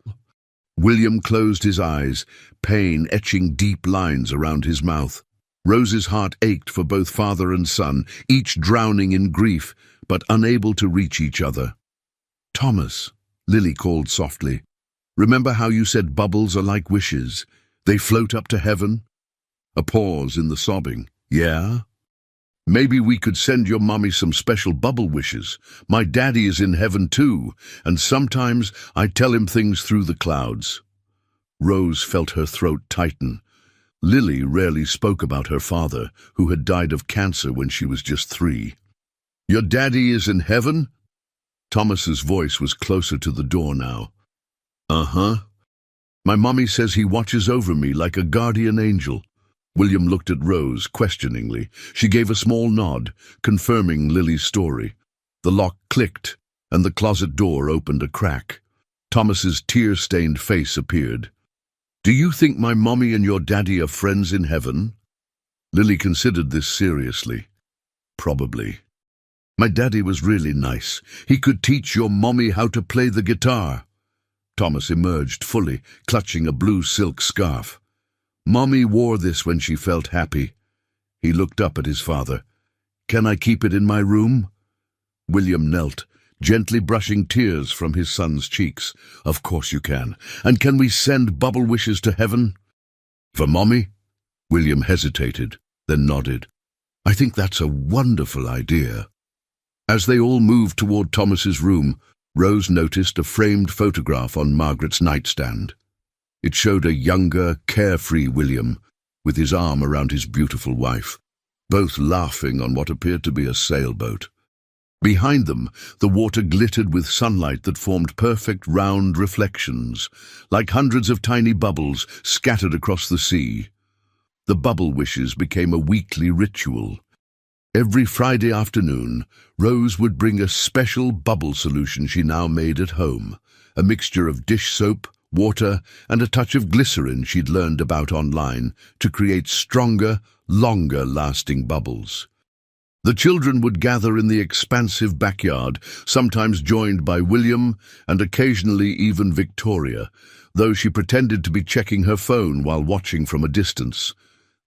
William closed his eyes, pain etching deep lines around his mouth. Rose's heart ached for both father and son, each drowning in grief, but unable to reach each other. Thomas, Lily called softly. Remember how you said bubbles are like wishes? They float up to heaven? A pause in the sobbing. Yeah? Maybe we could send your mommy some special bubble wishes. My daddy is in heaven too, and sometimes I tell him things through the clouds. Rose felt her throat tighten. Lily rarely spoke about her father, who had died of cancer when she was just 3. Your daddy is in heaven? Thomas's voice was closer to the door now. Uh-huh. My mummy says he watches over me like a guardian angel. William looked at Rose questioningly. She gave a small nod, confirming Lily's story. The lock clicked, and the closet door opened a crack. Thomas's tear-stained face appeared. Do you think my mommy and your daddy are friends in heaven? Lily considered this seriously. Probably. My daddy was really nice. He could teach your mommy how to play the guitar. Thomas emerged fully, clutching a blue silk scarf. Mommy wore this when she felt happy. He looked up at his father. Can I keep it in my room? William knelt, gently brushing tears from his son's cheeks. Of course you can. And can we send bubble wishes to heaven? For Mommy? William hesitated, then nodded. I think that's a wonderful idea. As they all moved toward Thomas's room, Rose noticed a framed photograph on Margaret's nightstand. It showed a younger, carefree William, with his arm around his beautiful wife, both laughing on what appeared to be a sailboat. Behind them, the water glittered with sunlight that formed perfect round reflections, like hundreds of tiny bubbles scattered across the sea. The bubble wishes became a weekly ritual. Every Friday afternoon, Rose would bring a special bubble solution she now made at home, a mixture of dish soap, water, and a touch of glycerin she'd learned about online to create stronger, longer-lasting bubbles. The children would gather in the expansive backyard, sometimes joined by William and occasionally even Victoria, though she pretended to be checking her phone while watching from a distance.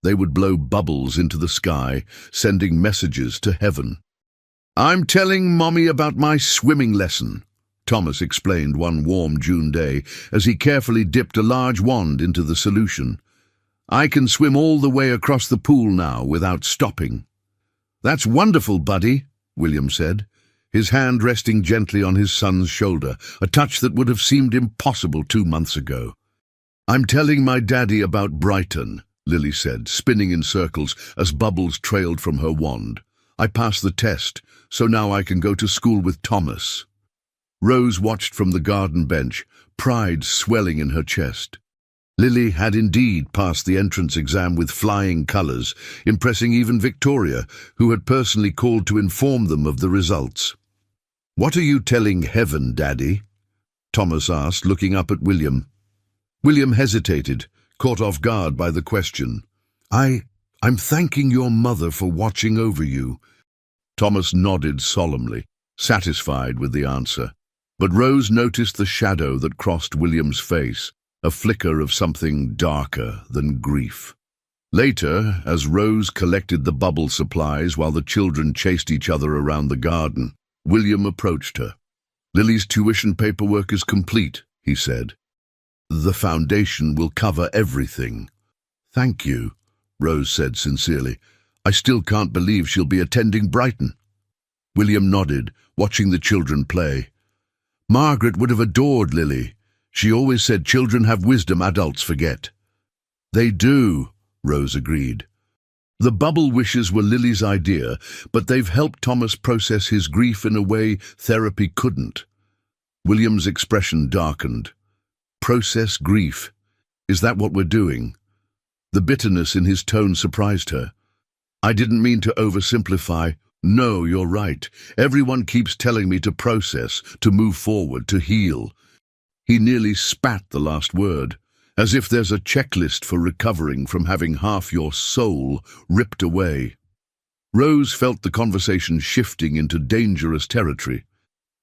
They would blow bubbles into the sky, sending messages to heaven. I'm telling Mommy about my swimming lesson, Thomas explained one warm June day as he carefully dipped a large wand into the solution. I can swim all the way across the pool now without stopping. That's wonderful, buddy, William said, his hand resting gently on his son's shoulder, a touch that would have seemed impossible 2 months ago. I'm telling my daddy about Brighton, Lily said, spinning in circles as bubbles trailed from her wand. I passed the test, so now I can go to school with Thomas. Rose watched from the garden bench, pride swelling in her chest. Lily had indeed passed the entrance exam with flying colours, impressing even Victoria, who had personally called to inform them of the results. What are you telling heaven, Daddy? Thomas asked, looking up at William. William hesitated, caught off guard by the question. I'm thanking your mother for watching over you. Thomas nodded solemnly, satisfied with the answer. But Rose noticed the shadow that crossed William's face, a flicker of something darker than grief. Later, as Rose collected the bubble supplies while the children chased each other around the garden, William approached her. Lily's tuition paperwork is complete, he said. The foundation will cover everything. Thank you, Rose said sincerely. I still can't believe she'll be attending Brighton. William nodded, watching the children play. Margaret would have adored Lily. She always said children have wisdom adults forget. They do, Rose agreed. The bubble wishes were Lily's idea, but they've helped Thomas process his grief in a way therapy couldn't. William's expression darkened. Process grief. Is that what we're doing? The bitterness in his tone surprised her. I didn't mean to oversimplify. No, you're right. Everyone keeps telling me to process, to move forward, to heal. He nearly spat the last word, as if there's a checklist for recovering from having half your soul ripped away. Rose felt the conversation shifting into dangerous territory.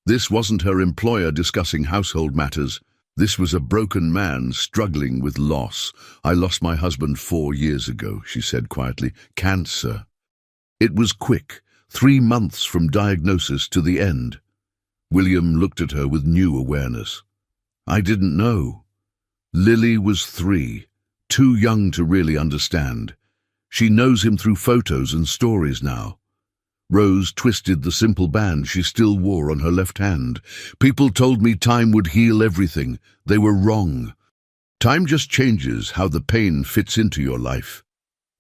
This wasn't her employer discussing household matters. This was a broken man struggling with loss. I lost my husband 4 years ago, she said quietly. Cancer. It was quick, 3 months from diagnosis to the end. William looked at her with new awareness. I didn't know. Lily was 3, too young to really understand. She knows him through photos and stories now. Rose twisted the simple band she still wore on her left hand. People told me time would heal everything. They were wrong. Time just changes how the pain fits into your life.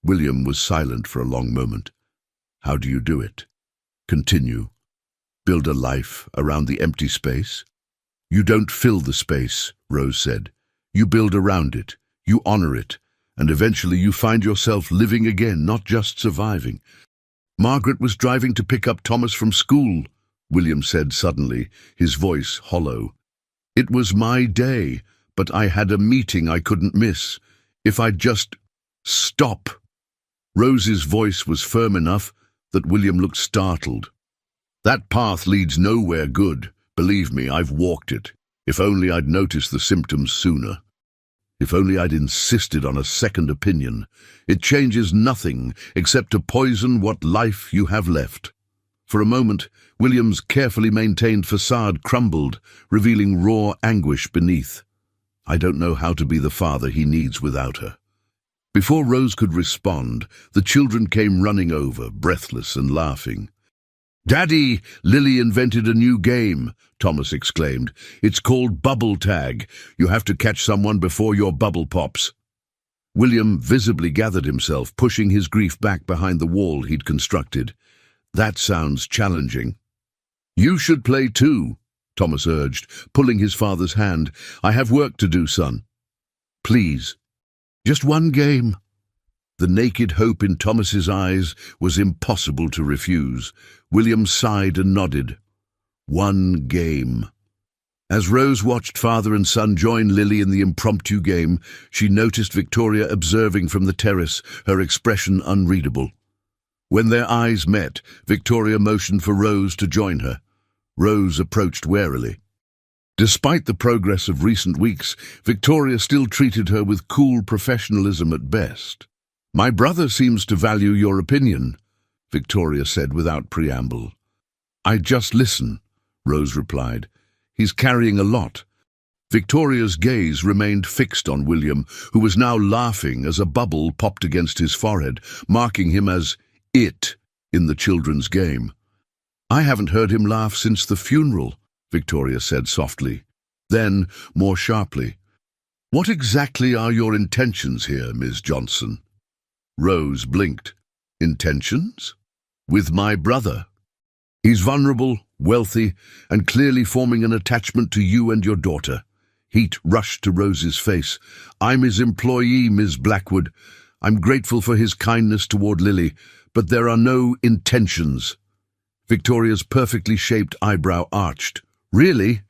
William was silent for a long moment. How do you do it? Continue. Build a life around the empty space? You don't fill the space, Rose said. You build around it, you honor it, and eventually you find yourself living again, not just surviving. Margaret was driving to pick up Thomas from school, William said suddenly, his voice hollow. It was my day, but I had a meeting I couldn't miss. If I'd just... Stop! Rose's voice was firm enough that William looked startled. That path leads nowhere good. Believe me, I've walked it. If only I'd noticed the symptoms sooner. If only I'd insisted on a second opinion. It changes nothing except to poison what life you have left. For a moment, William's carefully maintained facade crumbled, revealing raw anguish beneath. I don't know how to be the father he needs without her. Before Rose could respond, the children came running over, breathless and laughing. "Daddy, Lily invented a new game," Thomas exclaimed. "It's called bubble tag. You have to catch someone before your bubble pops." William visibly gathered himself, pushing his grief back behind the wall he'd constructed. "That sounds challenging." "You should play too," Thomas urged, pulling his father's hand. "I have work to do, son." "Please, just one game." The naked hope in Thomas's eyes was impossible to refuse. William sighed and nodded. One game. As Rose watched father and son join Lily in the impromptu game, she noticed Victoria observing from the terrace, her expression unreadable. When their eyes met, Victoria motioned for Rose to join her. Rose approached warily. Despite the progress of recent weeks, Victoria still treated her with cool professionalism at best. "My brother seems to value your opinion," Victoria said without preamble. "I just listen," Rose replied. "He's carrying a lot." Victoria's gaze remained fixed on William, who was now laughing as a bubble popped against his forehead, marking him as it in the children's game. "I haven't heard him laugh since the funeral," Victoria said softly. Then, more sharply, "What exactly are your intentions here, Ms. Johnson?" Rose blinked. "Intentions? With my brother. He's vulnerable, wealthy, and clearly forming an attachment to you and your daughter." Heat rushed to Rose's face. "I'm his employee, Ms. Blackwood. I'm grateful for his kindness toward Lily, but there are no intentions." Victoria's perfectly shaped eyebrow arched. "Really?"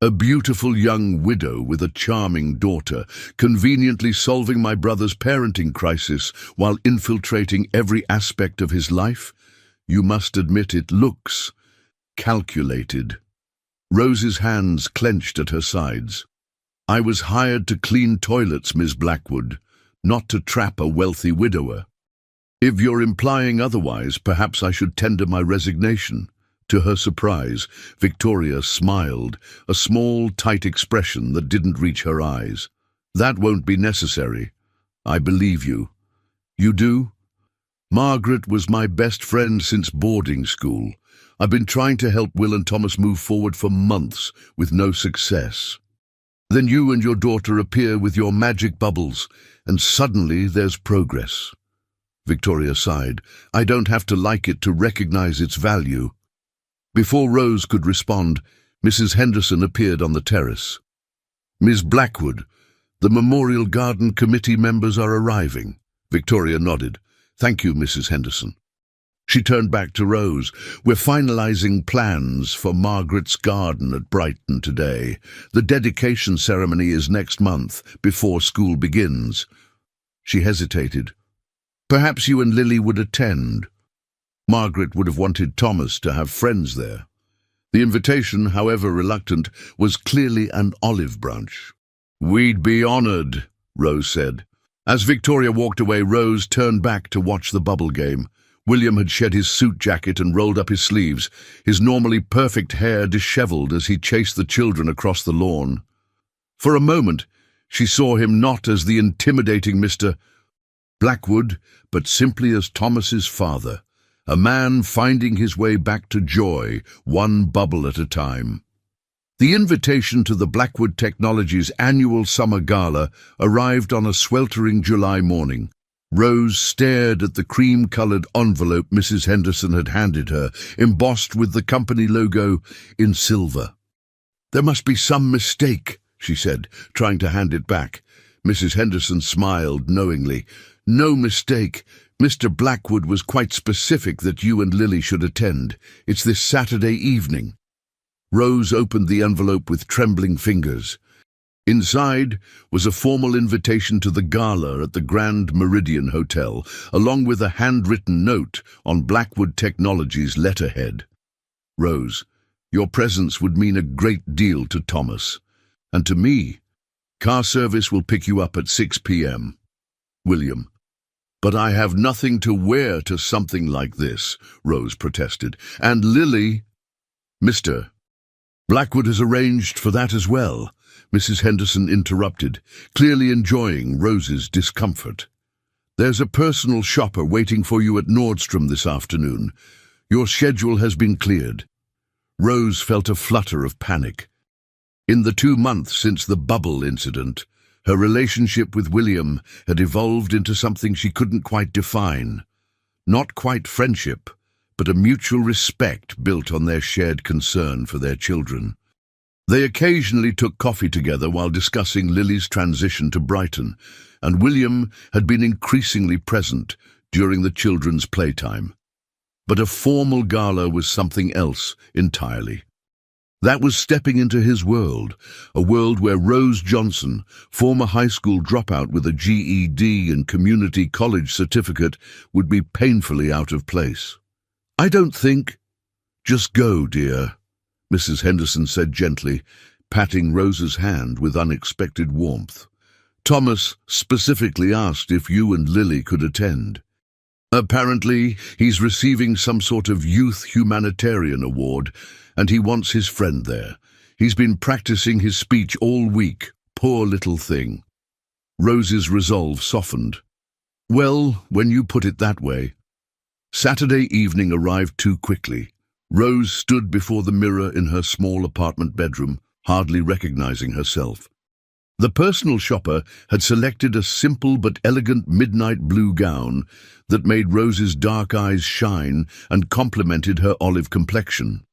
"A beautiful young widow with a charming daughter, conveniently solving my brother's parenting crisis while infiltrating every aspect of his life? You must admit it looks calculated." Rose's hands clenched at her sides. "I was hired to clean toilets, Miss Blackwood, not to trap a wealthy widower. If you're implying otherwise, perhaps I should tender my resignation." To her surprise, Victoria smiled, a small, tight expression that didn't reach her eyes. "That won't be necessary. I believe you." "You do?" "Margaret was my best friend since boarding school. I've been trying to help Will and Thomas move forward for months, with no success. Then you and your daughter appear with your magic bubbles, and suddenly there's progress." Victoria sighed. "I don't have to like it to recognize its value." Before Rose could respond, Mrs. Henderson appeared on the terrace. "Miss Blackwood, the Memorial Garden Committee members are arriving." Victoria nodded. "Thank you, Mrs. Henderson." She turned back to Rose. "We're finalizing plans for Margaret's garden at Brighton today. The dedication ceremony is next month, before school begins." She hesitated. "Perhaps you and Lily would attend." Margaret would have wanted Thomas to have friends there. The invitation, however reluctant, was clearly an olive branch. "We'd be honored," Rose said. As Victoria walked away, Rose turned back to watch the bubble game. William had shed his suit jacket and rolled up his sleeves, his normally perfect hair disheveled as he chased the children across the lawn. For a moment, she saw him not as the intimidating Mr. Blackwood, but simply as Thomas's father. A man finding his way back to joy, one bubble at a time. The invitation to the Blackwood Technologies annual summer gala arrived on a sweltering July morning. Rose stared at the cream-colored envelope Mrs. Henderson had handed her, embossed with the company logo in silver. "There must be some mistake," she said, trying to hand it back. Mrs. Henderson smiled knowingly. "No mistake. Mr. Blackwood was quite specific that you and Lily should attend. It's this Saturday evening." Rose opened the envelope with trembling fingers. Inside was a formal invitation to the gala at the Grand Meridian Hotel, along with a handwritten note on Blackwood Technologies' letterhead. "Rose, your presence would mean a great deal to Thomas. And to me. Car service will pick you up at 6 p.m. William." "But I have nothing to wear to something like this," Rose protested. "And Lily—" "Mr. Blackwood has arranged for that as well," Mrs. Henderson interrupted, clearly enjoying Rose's discomfort. "There's a personal shopper waiting for you at Nordstrom this afternoon. Your schedule has been cleared." Rose felt a flutter of panic. In the 2 months since the bubble incident, her relationship with William had evolved into something she couldn't quite define. Not quite friendship, but a mutual respect built on their shared concern for their children. They occasionally took coffee together while discussing Lily's transition to Brighton, and William had been increasingly present during the children's playtime. But a formal gala was something else entirely. That was stepping into his world, a world where Rose Johnson, former high school dropout with a GED and community college certificate, would be painfully out of place. "I don't think—" "Just go, dear," Mrs. Henderson said gently, patting Rose's hand with unexpected warmth. "Thomas specifically asked if you and Lily could attend. Apparently, he's receiving some sort of youth humanitarian award, and he wants his friend there. He's been practicing his speech all week. Poor little thing." Rose's resolve softened. "Well, when you put it that way." Saturday evening arrived too quickly. Rose stood before the mirror in her small apartment bedroom, hardly recognizing herself. The personal shopper had selected a simple but elegant midnight blue gown that made Rose's dark eyes shine and complemented her olive complexion.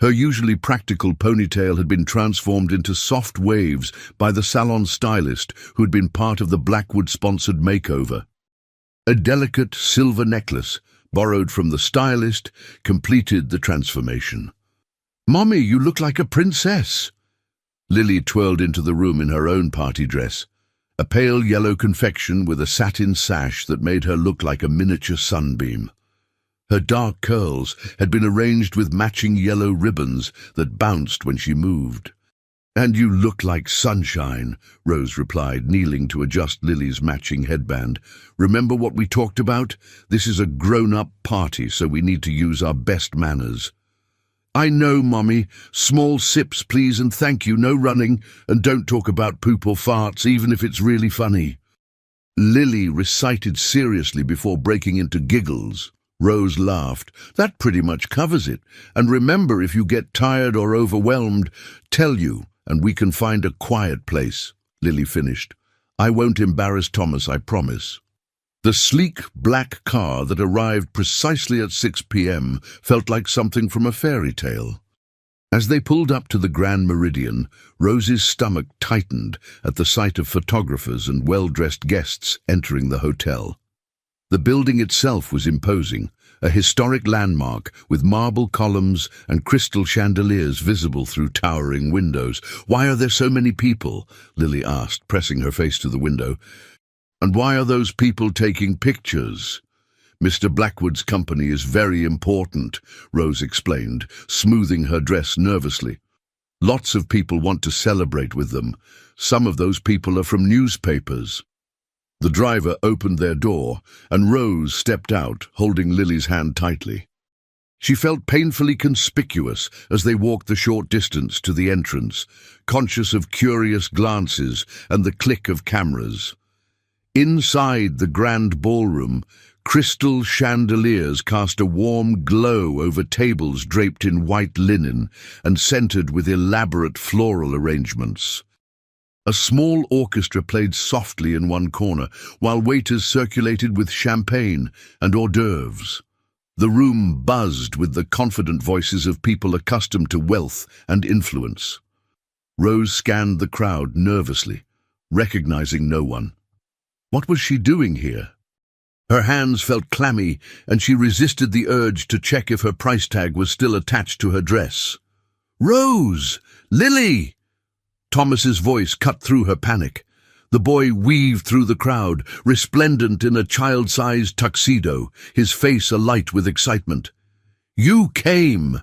Her usually practical ponytail had been transformed into soft waves by the salon stylist who had been part of the Blackwood-sponsored makeover. A delicate silver necklace, borrowed from the stylist, completed the transformation. "Mommy, you look like a princess." Lily twirled into the room in her own party dress, a pale yellow confection with a satin sash that made her look like a miniature sunbeam. Her dark curls had been arranged with matching yellow ribbons that bounced when she moved. "And you look like sunshine," Rose replied, kneeling to adjust Lily's matching headband. "Remember what we talked about? This is a grown-up party, so we need to use our best manners." "I know, Mommy. Small sips, please, and thank you. No running, and don't talk about poop or farts, even if it's really funny." Lily recited seriously before breaking into giggles. Rose laughed. "That pretty much covers it. And remember, if you get tired or overwhelmed, tell you, and we can find a quiet place," Lily finished. "I won't embarrass Thomas, I promise." The sleek black car that arrived precisely at 6 p.m. felt like something from a fairy tale. As they pulled up to the Grand Meridian, Rose's stomach tightened at the sight of photographers and well-dressed guests entering the hotel. The building itself was imposing, a historic landmark with marble columns and crystal chandeliers visible through towering windows. "Why are there so many people?" Lily asked, pressing her face to the window. "And why are those people taking pictures?" "Mr. Blackwood's company is very important," Rose explained, smoothing her dress nervously. "Lots of people want to celebrate with them. Some of those people are from newspapers." The driver opened their door, and Rose stepped out, holding Lily's hand tightly. She felt painfully conspicuous as they walked the short distance to the entrance, conscious of curious glances and the click of cameras. Inside the grand ballroom, crystal chandeliers cast a warm glow over tables draped in white linen and scented with elaborate floral arrangements. A small orchestra played softly in one corner, while waiters circulated with champagne and hors d'oeuvres. The room buzzed with the confident voices of people accustomed to wealth and influence. Rose scanned the crowd nervously, recognizing no one. What was she doing here? Her hands felt clammy, and she resisted the urge to check if her price tag was still attached to her dress. "Rose! Lily!" Thomas's voice cut through her panic. The boy weaved through the crowd, resplendent in a child-sized tuxedo, his face alight with excitement. "You came!"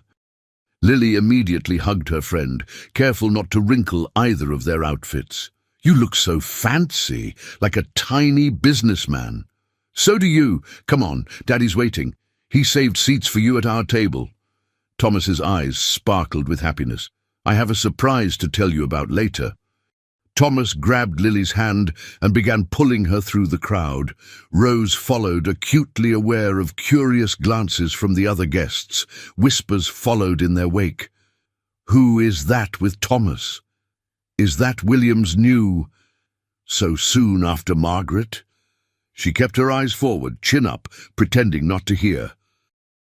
Lily immediately hugged her friend, careful not to wrinkle either of their outfits. "You look so fancy, like a tiny businessman." "So do you. Come on, Daddy's waiting. He saved seats for you at our table." Thomas's eyes sparkled with happiness. "I have a surprise to tell you about later." Thomas grabbed Lily's hand and began pulling her through the crowd. Rose followed, acutely aware of curious glances from the other guests. Whispers followed in their wake. "Who is that with Thomas? Is that William's new... so soon after Margaret?" She kept her eyes forward, chin up, pretending not to hear.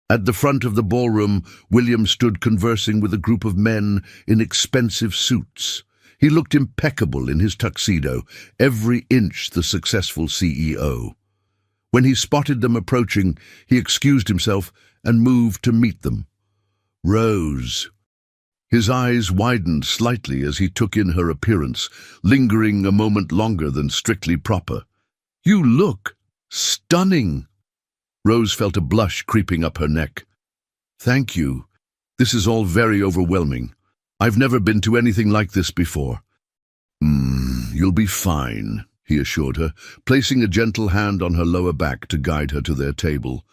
At the front of the ballroom, William stood conversing with a group of men in expensive suits. He looked impeccable in his tuxedo, every inch the successful CEO. When he spotted them approaching, he excused himself and moved to meet them. "Rose." His eyes widened slightly as he took in her appearance, lingering a moment longer than strictly proper. "You look stunning." Rose felt a blush creeping up her neck. "Thank you. This is all very overwhelming. I've never been to anything like this before." You'll be fine," he assured her, placing a gentle hand on her lower back to guide her to their table.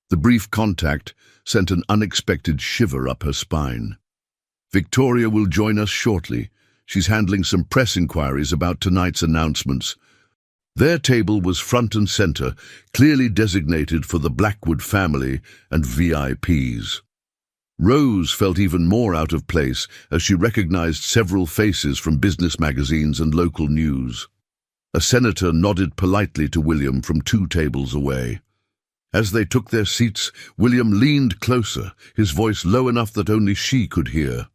The brief contact sent an unexpected shiver up her spine. "Victoria will join us shortly. She's handling some press inquiries about tonight's announcements." Their table was front and center, clearly designated for the Blackwood family and VIPs. Rose felt even more out of place as she recognized several faces from business magazines and local news. A senator nodded politely to William from 2 tables away. As they took their seats, William leaned closer, his voice low enough that only she could hear.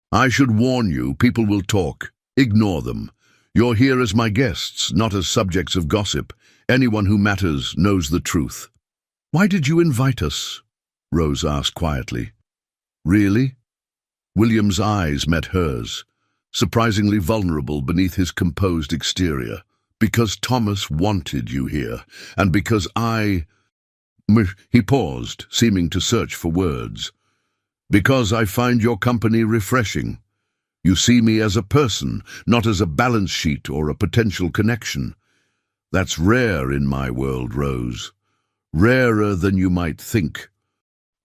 "I should warn you, people will talk. Ignore them. You're here as my guests, not as subjects of gossip. Anyone who matters knows the truth." "Why did you invite us?" Rose asked quietly. "Really?" William's eyes met hers, surprisingly vulnerable beneath his composed exterior. "Because Thomas wanted you here, and because He paused, seeming to search for words. "Because I find your company refreshing. You see me as a person, not as a balance sheet or a potential connection. That's rare in my world, Rose. Rarer than you might think."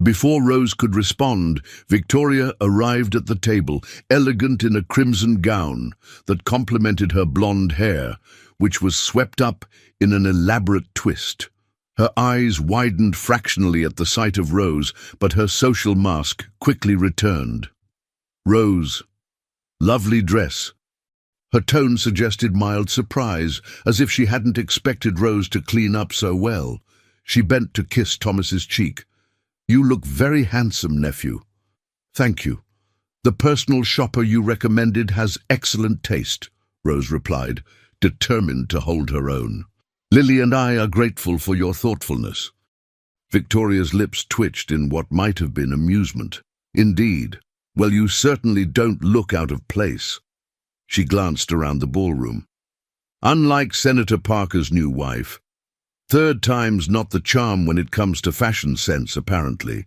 Before Rose could respond, Victoria arrived at the table, elegant in a crimson gown that complemented her blonde hair, which was swept up in an elaborate twist. Her eyes widened fractionally at the sight of Rose, but her social mask quickly returned. "Rose, lovely dress." Her tone suggested mild surprise, as if she hadn't expected Rose to clean up so well. She bent to kiss Thomas's cheek. "You look very handsome, nephew." "Thank you. The personal shopper you recommended has excellent taste," Rose replied, determined to hold her own. "Lily and I are grateful for your thoughtfulness." Victoria's lips twitched in what might have been amusement. "Indeed. Well, you certainly don't look out of place." She glanced around the ballroom. "Unlike Senator Parker's new wife, 3rd time's not the charm when it comes to fashion sense, apparently."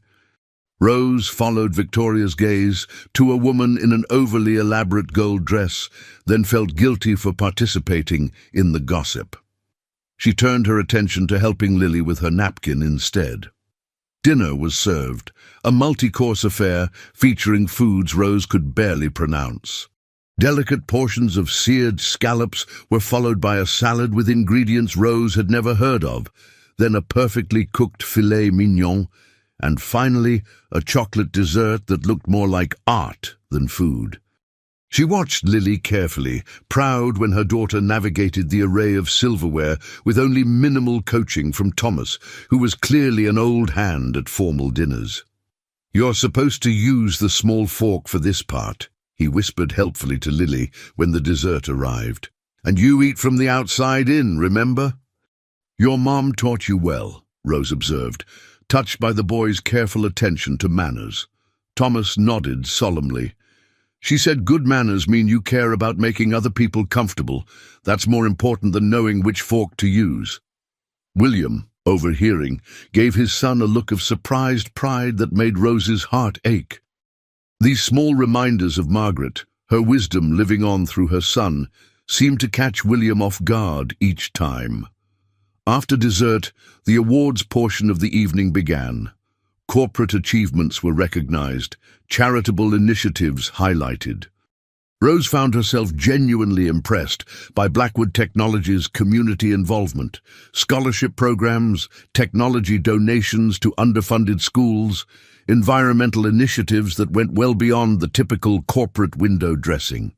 Rose followed Victoria's gaze to a woman in an overly elaborate gold dress, then felt guilty for participating in the gossip. She turned her attention to helping Lily with her napkin instead. Dinner was served, a multi-course affair featuring foods Rose could barely pronounce. Delicate portions of seared scallops were followed by a salad with ingredients Rose had never heard of, then a perfectly cooked filet mignon, and finally a chocolate dessert that looked more like art than food. She watched Lily carefully, proud when her daughter navigated the array of silverware with only minimal coaching from Thomas, who was clearly an old hand at formal dinners. "You're supposed to use the small fork for this part," he whispered helpfully to Lily when the dessert arrived. "And you eat from the outside in, remember?" "Your mom taught you well," Rose observed, touched by the boy's careful attention to manners. Thomas nodded solemnly. "She said good manners mean you care about making other people comfortable. That's more important than knowing which fork to use." William, overhearing, gave his son a look of surprised pride that made Rose's heart ache. These small reminders of Margaret, her wisdom living on through her son, seemed to catch William off guard each time. After dessert, the awards portion of the evening began. Corporate achievements were recognized, charitable initiatives highlighted. Rose found herself genuinely impressed by Blackwood Technology's community involvement, scholarship programs, technology donations to underfunded schools, environmental initiatives that went well beyond the typical corporate window dressing.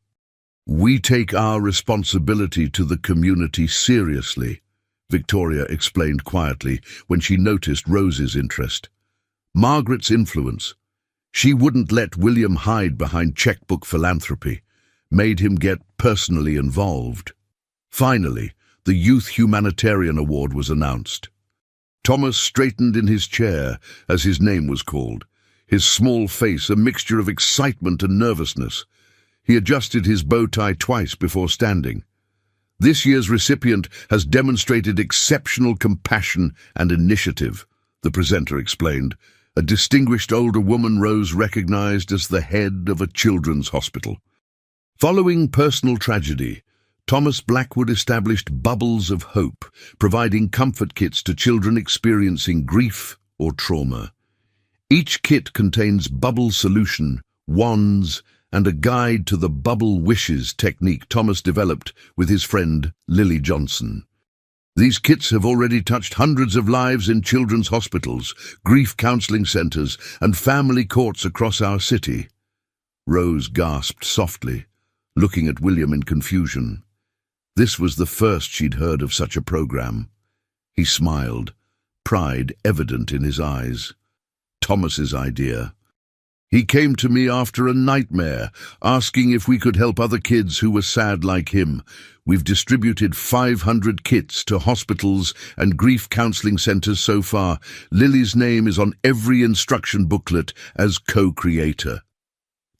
"We take our responsibility to the community seriously," Victoria explained quietly when she noticed Rose's interest. Margaret's influence, she wouldn't let William hide behind checkbook philanthropy, made him get personally involved. Finally, the Youth Humanitarian Award was announced. Thomas straightened in his chair as his name was called, his small face a mixture of excitement and nervousness. He adjusted his bow tie twice before standing. "This year's recipient has demonstrated exceptional compassion and initiative," the presenter explained. A distinguished older woman Rose recognized as the head of a children's hospital. Following personal tragedy, Thomas Blackwood established Bubbles of Hope, providing comfort kits to children experiencing grief or trauma. Each kit contains bubble solution, wands, and a guide to the bubble wishes technique Thomas developed with his friend Lily Johnson. These kits have already touched hundreds of lives in children's hospitals, grief counseling centers, and family courts across our city. Rose gasped softly, looking at William in confusion. This was the first she'd heard of such a program. He smiled, pride evident in his eyes. Thomas's idea. "He came to me after a nightmare, asking if we could help other kids who were sad like him. We've distributed 500 kits to hospitals and grief counseling centers so far. Lily's name is on every instruction booklet as co-creator."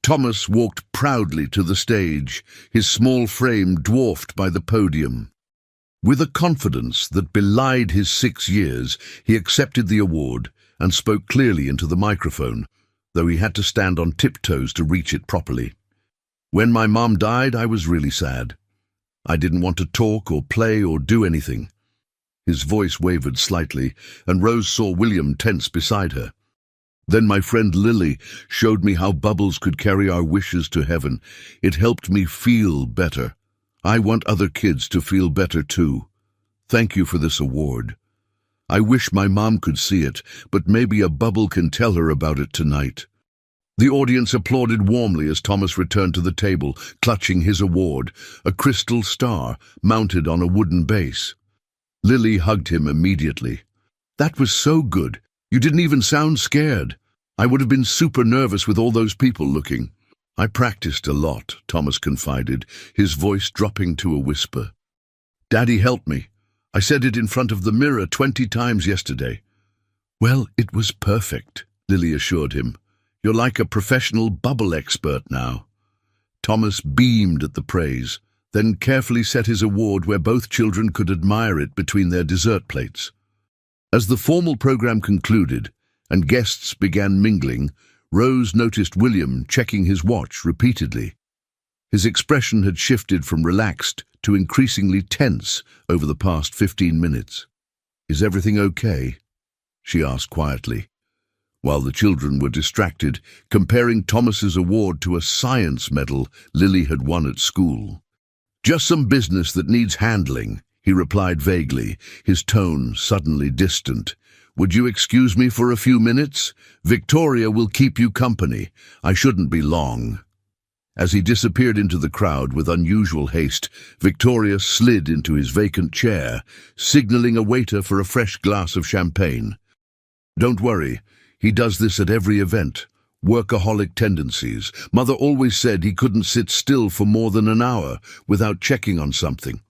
Thomas walked proudly to the stage, his small frame dwarfed by the podium. With a confidence that belied his 6 years, he accepted the award and spoke clearly into the microphone, though he had to stand on tiptoes to reach it properly. "When my mom died, I was really sad. I didn't want to talk or play or do anything." His voice wavered slightly, and Rose saw William tense beside her. "Then my friend Lily showed me how bubbles could carry our wishes to heaven. It helped me feel better. I want other kids to feel better too. Thank you for this award. I wish my mom could see it, but maybe a bubble can tell her about it tonight." The audience applauded warmly as Thomas returned to the table, clutching his award, a crystal star mounted on a wooden base. Lily hugged him immediately. "That was so good. You didn't even sound scared. I would have been super nervous with all those people looking." "I practiced a lot," Thomas confided, his voice dropping to a whisper. "Daddy helped me. I said it in front of the mirror 20 times yesterday." "Well, it was perfect," Lily assured him. "You're like a professional bubble expert now." Thomas beamed at the praise, then carefully set his award where both children could admire it between their dessert plates. As the formal program concluded and guests began mingling, Rose noticed William checking his watch repeatedly. His expression had shifted from relaxed to increasingly tense over the past 15 minutes. "Is everything okay?" she asked quietly, while the children were distracted, comparing Thomas's award to a science medal Lily had won at school. "Just some business that needs handling," he replied vaguely, his tone suddenly distant. "Would you excuse me for a few minutes? Victoria will keep you company. I shouldn't be long." As he disappeared into the crowd with unusual haste, Victoria slid into his vacant chair, signaling a waiter for a fresh glass of champagne. "Don't worry, he does this at every event. Workaholic tendencies. Mother always said he couldn't sit still for more than an hour without checking on something."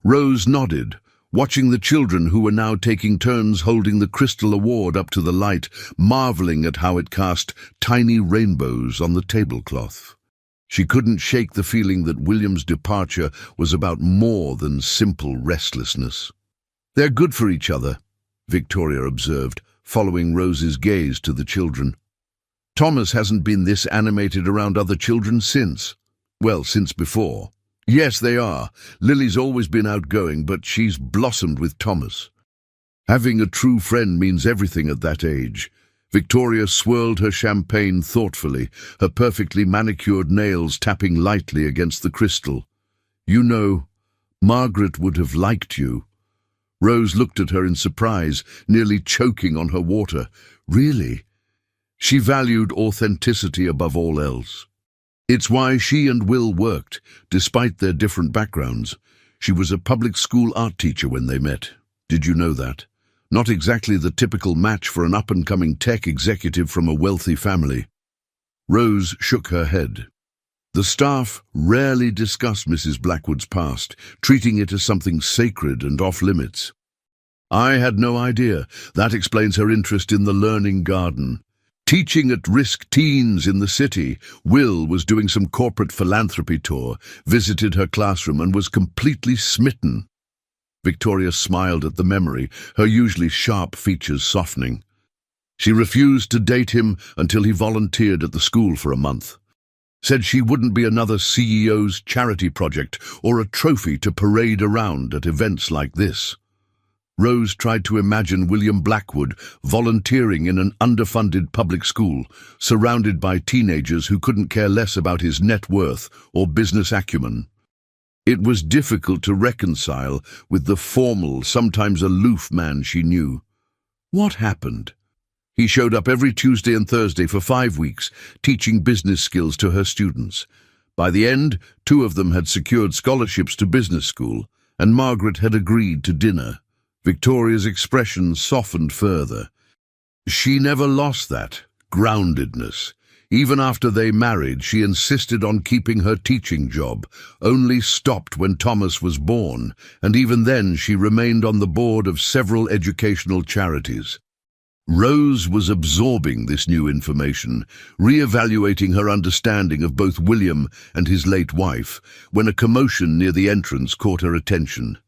Rose nodded, watching the children who were now taking turns holding the crystal award up to the light, marveling at how it cast tiny rainbows on the tablecloth. She couldn't shake the feeling that William's departure was about more than simple restlessness. "They're good for each other," Victoria observed, following Rose's gaze to the children. "Thomas hasn't been this animated around other children since. Well, since before. Yes, they are. Lily's always been outgoing, but she's blossomed with Thomas. Having a true friend means everything at that age." Victoria swirled her champagne thoughtfully, her perfectly manicured nails tapping lightly against the crystal. "You know, Margaret would have liked you." Rose looked at her in surprise, nearly choking on her water. "Really?" She valued authenticity above all else. It's why she and Will worked, despite their different backgrounds. She was a public school art teacher when they met. Did you know that? Not exactly the typical match for an up-and-coming tech executive from a wealthy family. Rose shook her head. The staff rarely discussed Mrs. Blackwood's past, treating it as something sacred and off-limits. "I had no idea. That explains her interest in the learning garden. Teaching at-risk teens in the city." Will was doing some corporate philanthropy tour, visited her classroom and was completely smitten. Victoria smiled at the memory, her usually sharp features softening. She refused to date him until he volunteered at the school for a month. Said she wouldn't be another CEO's charity project or a trophy to parade around at events like this. Rose tried to imagine William Blackwood volunteering in an underfunded public school, surrounded by teenagers who couldn't care less about his net worth or business acumen. It was difficult to reconcile with the formal, sometimes aloof man she knew. What happened? He showed up every Tuesday and Thursday for 5 weeks, teaching business skills to her students. By the end, 2 of them had secured scholarships to business school, and Margaret had agreed to dinner. Victoria's expression softened further. She never lost that groundedness. Even after they married, she insisted on keeping her teaching job, only stopped when Thomas was born, and even then she remained on the board of several educational charities. Rose was absorbing this new information, re-evaluating her understanding of both William and his late wife, when a commotion near the entrance caught her attention.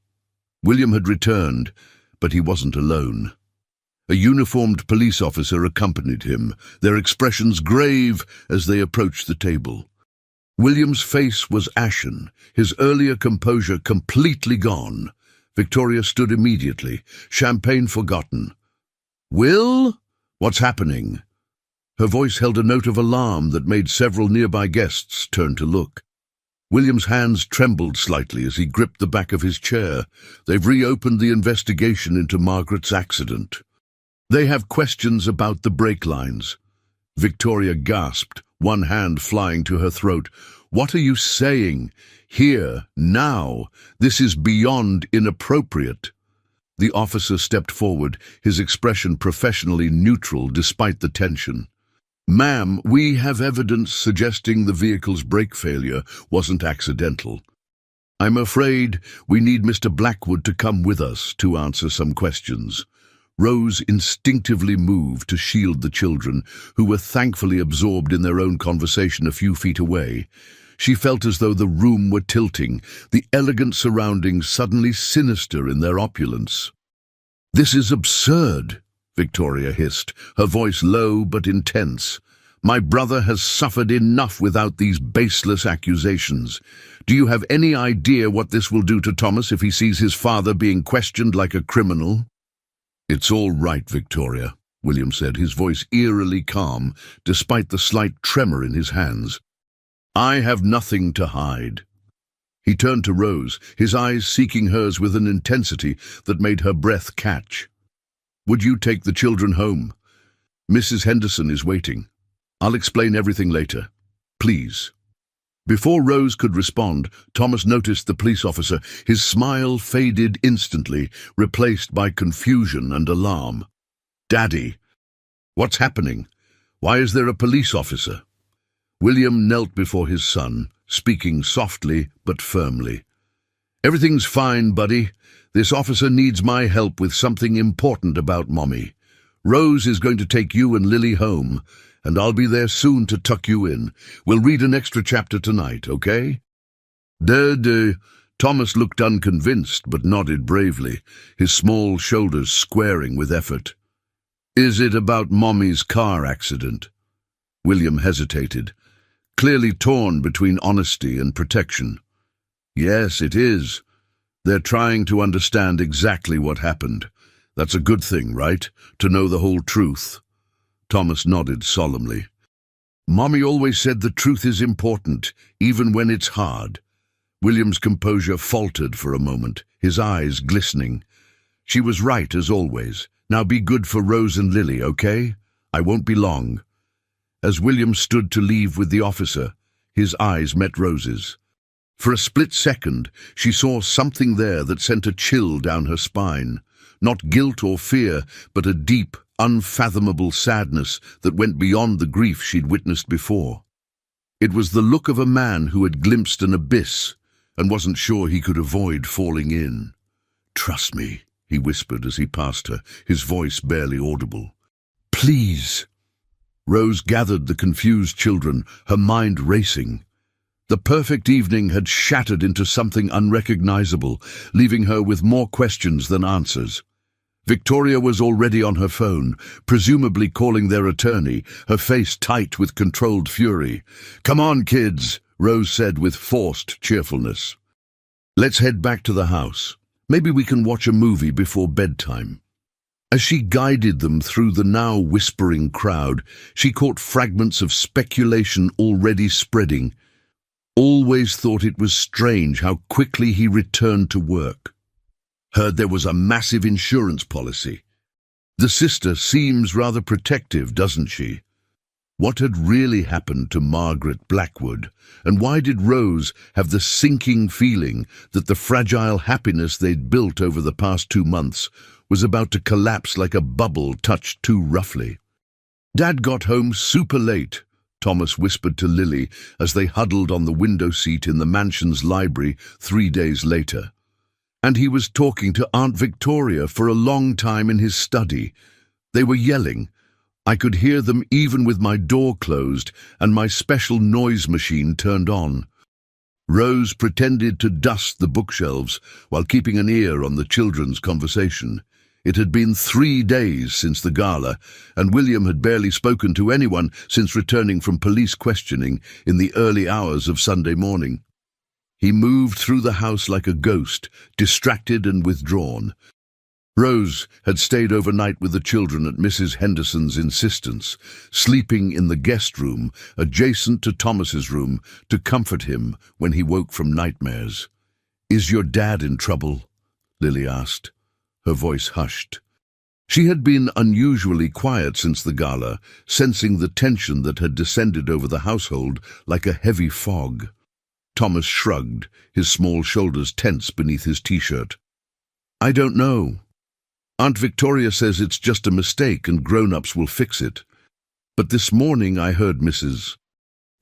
William had returned, but he wasn't alone. A uniformed police officer accompanied him, their expressions grave as they approached the table. William's face was ashen, his earlier composure completely gone. Victoria stood immediately, champagne forgotten. "Will? What's happening?" Her voice held a note of alarm that made several nearby guests turn to look. William's hands trembled slightly as he gripped the back of his chair. "They've reopened the investigation into Margaret's accident. They have questions about the brake lines." Victoria gasped, one hand flying to her throat. "What are you saying? Here, now. This is beyond inappropriate." The officer stepped forward, his expression professionally neutral despite the tension. "Ma'am, we have evidence suggesting the vehicle's brake failure wasn't accidental. I'm afraid we need Mr. Blackwood to come with us to answer some questions." Rose instinctively moved to shield the children, who were thankfully absorbed in their own conversation a few feet away. She felt as though the room were tilting, the elegant surroundings suddenly sinister in their opulence. "This is absurd," Victoria hissed, her voice low but intense. "My brother has suffered enough without these baseless accusations. Do you have any idea what this will do to Thomas if he sees his father being questioned like a criminal?" "It's all right, Victoria," William said, his voice eerily calm, despite the slight tremor in his hands. "I have nothing to hide." He turned to Rose, his eyes seeking hers with an intensity that made her breath catch. "Would you take the children home? Mrs. Henderson is waiting. I'll explain everything later. Please." Before Rose could respond, Thomas noticed the police officer. His smile faded instantly, replaced by confusion and alarm. "Daddy, what's happening? Why is there a police officer?" William knelt before his son, speaking softly but firmly. "Everything's fine, buddy. This officer needs my help with something important about Mommy. Rose is going to take you and Lily home, and I'll be there soon to tuck you in. We'll read an extra chapter tonight, okay?" Thomas looked unconvinced, but nodded bravely, his small shoulders squaring with effort. "Is it about Mommy's car accident?" William hesitated, clearly torn between honesty and protection. "Yes, it is. They're trying to understand exactly what happened. That's a good thing, right? To know the whole truth." Thomas nodded solemnly. "Mommy always said the truth is important, even when it's hard." William's composure faltered for a moment, his eyes glistening. "She was right, as always. Now be good for Rose and Lily, okay? I won't be long." As William stood to leave with the officer, his eyes met Rose's. For a split second, she saw something there that sent a chill down her spine. Not guilt or fear, but a deep, unfathomable sadness that went beyond the grief she'd witnessed before. It was the look of a man who had glimpsed an abyss and wasn't sure he could avoid falling in. "Trust me," he whispered as he passed her, his voice barely audible. "Please." Rose gathered the confused children, her mind racing. The perfect evening had shattered into something unrecognizable, leaving her with more questions than answers. Victoria was already on her phone, presumably calling their attorney, her face tight with controlled fury. "Come on, kids," Rose said with forced cheerfulness. "Let's head back to the house. Maybe we can watch a movie before bedtime." As she guided them through the now whispering crowd, she caught fragments of speculation already spreading. Always thought it was strange how quickly he returned to work. Heard there was a massive insurance policy. The sister seems rather protective, doesn't she? What had really happened to Margaret Blackwood, and why did Rose have the sinking feeling that the fragile happiness they'd built over the past 2 months was about to collapse like a bubble touched too roughly? "Dad got home super late," Thomas whispered to Lily as they huddled on the window seat in the mansion's library 3 days later. "And he was talking to Aunt Victoria for a long time in his study. They were yelling. I could hear them even with my door closed and my special noise machine turned on." Rose pretended to dust the bookshelves while keeping an ear on the children's conversation. It had been 3 days since the gala, and William had barely spoken to anyone since returning from police questioning in the early hours of Sunday morning. He moved through the house like a ghost, distracted and withdrawn. Rose had stayed overnight with the children at Mrs. Henderson's insistence, sleeping in the guest room adjacent to Thomas's room to comfort him when he woke from nightmares. "Is your dad in trouble?" Lily asked. Her voice hushed. She had been unusually quiet since the gala, sensing the tension that had descended over the household like a heavy fog. Thomas shrugged, his small shoulders tense beneath his t-shirt. "I don't know. Aunt Victoria says it's just a mistake and grown-ups will fix it. But this morning I heard Mrs.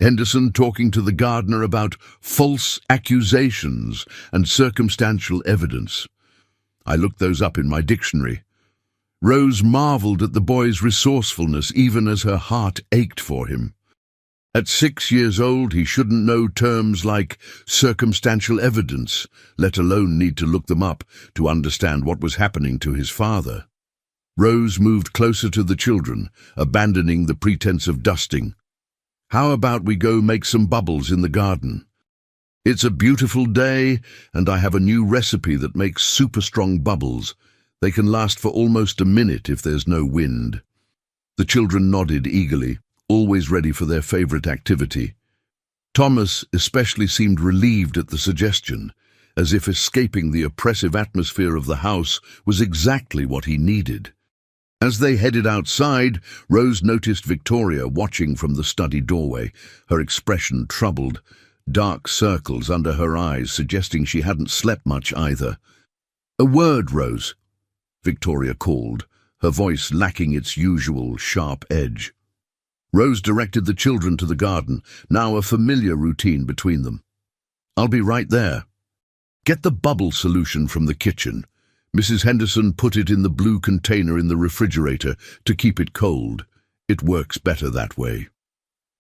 Henderson talking to the gardener about false accusations and circumstantial evidence. I looked those up in my dictionary." Rose marveled at the boy's resourcefulness even as her heart ached for him. At 6 years old, he shouldn't know terms like circumstantial evidence, let alone need to look them up to understand what was happening to his father. Rose moved closer to the children, abandoning the pretense of dusting. "How about we go make some bubbles in the garden? It's a beautiful day, and I have a new recipe that makes super strong bubbles. They can last for almost a minute if there's no wind." The children nodded eagerly, always ready for their favorite activity. Thomas especially seemed relieved at the suggestion, as if escaping the oppressive atmosphere of the house was exactly what he needed. As they headed outside, Rose noticed Victoria watching from the study doorway, her expression troubled. dark circles under her eyes suggesting she hadn't slept much either. "A word, Rose," Victoria called, her voice lacking its usual sharp edge. Rose directed the children to the garden, now a familiar routine between them. "I'll be right there. Get the bubble solution from the kitchen." Mrs. Henderson put it in the blue container in the refrigerator to keep it cold. It works better that way.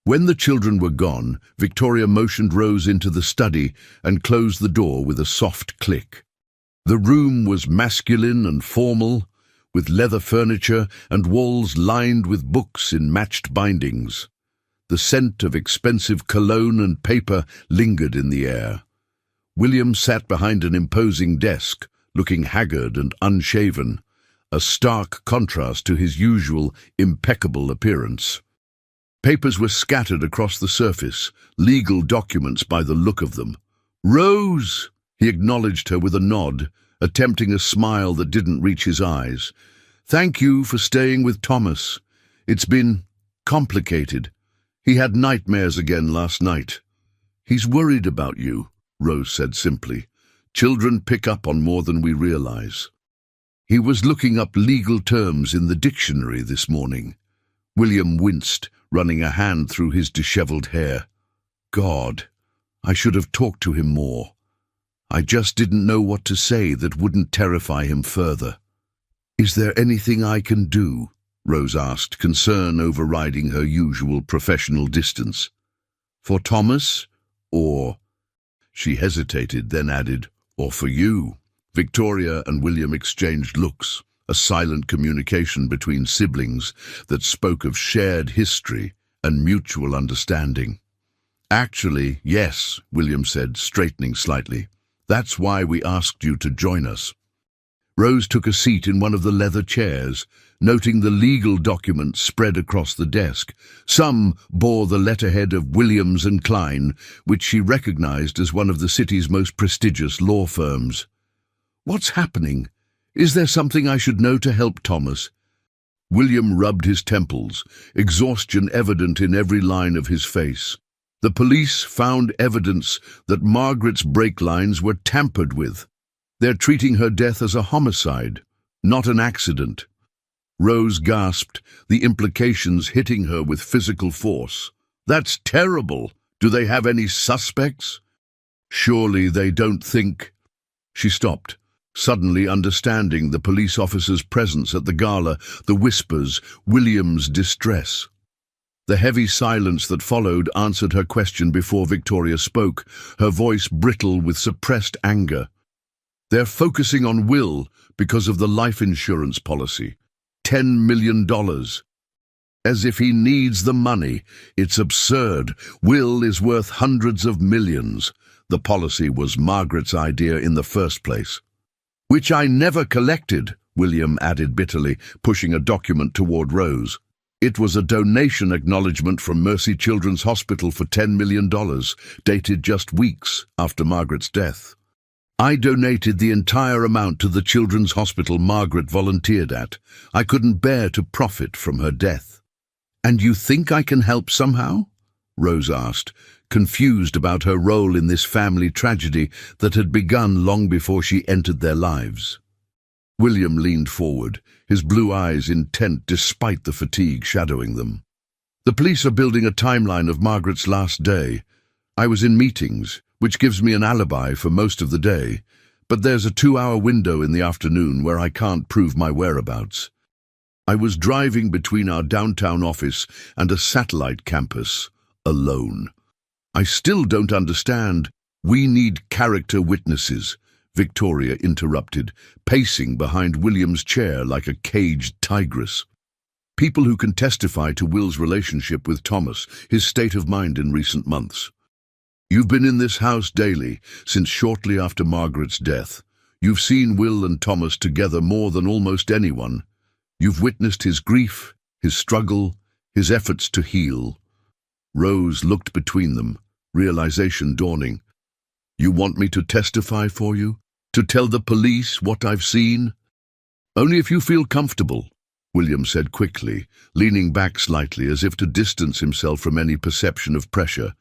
When the children were gone, Victoria motioned Rose into the study and closed the door with a soft click. The room was masculine and formal, with leather furniture and walls lined with books in matched bindings. The scent of expensive cologne and paper lingered in the air. William sat behind an imposing desk, looking haggard and unshaven, a stark contrast to his usual impeccable appearance. Papers were scattered across the surface, legal documents by the look of them. "Rose!" He acknowledged her with a nod, attempting a smile that didn't reach his eyes. "Thank you for staying with Thomas. It's been complicated. He had nightmares again last night." "He's worried about you," Rose said simply. "Children pick up on more than we realize." He was looking up legal terms in the dictionary this morning. William winced, running a hand through his disheveled hair. "God, I should have talked to him more. I just didn't know what to say that wouldn't terrify him further." "Is there anything I can do?" Rose asked, concern overriding her usual professional distance. "For Thomas? Or—" She hesitated, then added, "or for you?" Victoria and William exchanged looks, a silent communication between siblings that spoke of shared history and mutual understanding. "Actually, yes," William said, straightening slightly. "That's why we asked you to join us." Rose took a seat in one of the leather chairs, noting the legal documents spread across the desk. Some bore the letterhead of Williams and Klein, which she recognized as one of the city's most prestigious law firms. "What's happening? Is there something I should know to help Thomas?" William rubbed his temples, exhaustion evident in every line of his face. "The police found evidence that Margaret's brake lines were tampered with. They're treating her death as a homicide, not an accident." Rose gasped, the implications hitting her with physical force. "That's terrible. Do they have any suspects?" "Surely they don't think—" She stopped, suddenly understanding the police officer's presence at the gala, the whispers, William's distress. The heavy silence that followed answered her question before Victoria spoke, her voice brittle with suppressed anger. "They're focusing on Will because of the life insurance policy. $10 million. As if he needs the money. It's absurd. Will is worth hundreds of millions. The policy was Margaret's idea in the first place." "Which I never collected," William added bitterly, pushing a document toward Rose. "It was a donation acknowledgement from Mercy Children's Hospital for $10 million, dated just weeks after Margaret's death. I donated the entire amount to the children's hospital Margaret volunteered at. I couldn't bear to profit from her death." "And you think I can help somehow?" Rose asked, confused about her role in this family tragedy that had begun long before she entered their lives. William leaned forward, his blue eyes intent despite the fatigue shadowing them. "The police are building a timeline of Margaret's last day. I was in meetings, which gives me an alibi for most of the day, but there's a 2-hour window in the afternoon where I can't prove my whereabouts. I was driving between our downtown office and a satellite campus, alone. I still don't understand." "We need character witnesses," Victoria interrupted, pacing behind William's chair like a caged tigress. "People who can testify to Will's relationship with Thomas, his state of mind in recent months. You've been in this house daily since shortly after Margaret's death. You've seen Will and Thomas together more than almost anyone. You've witnessed his grief, his struggle, his efforts to heal." Rose looked between them, realization dawning. "You want me to testify for you? To tell the police what I've seen?" "Only if you feel comfortable," William said quickly, leaning back slightly as if to distance himself from any perception of pressure.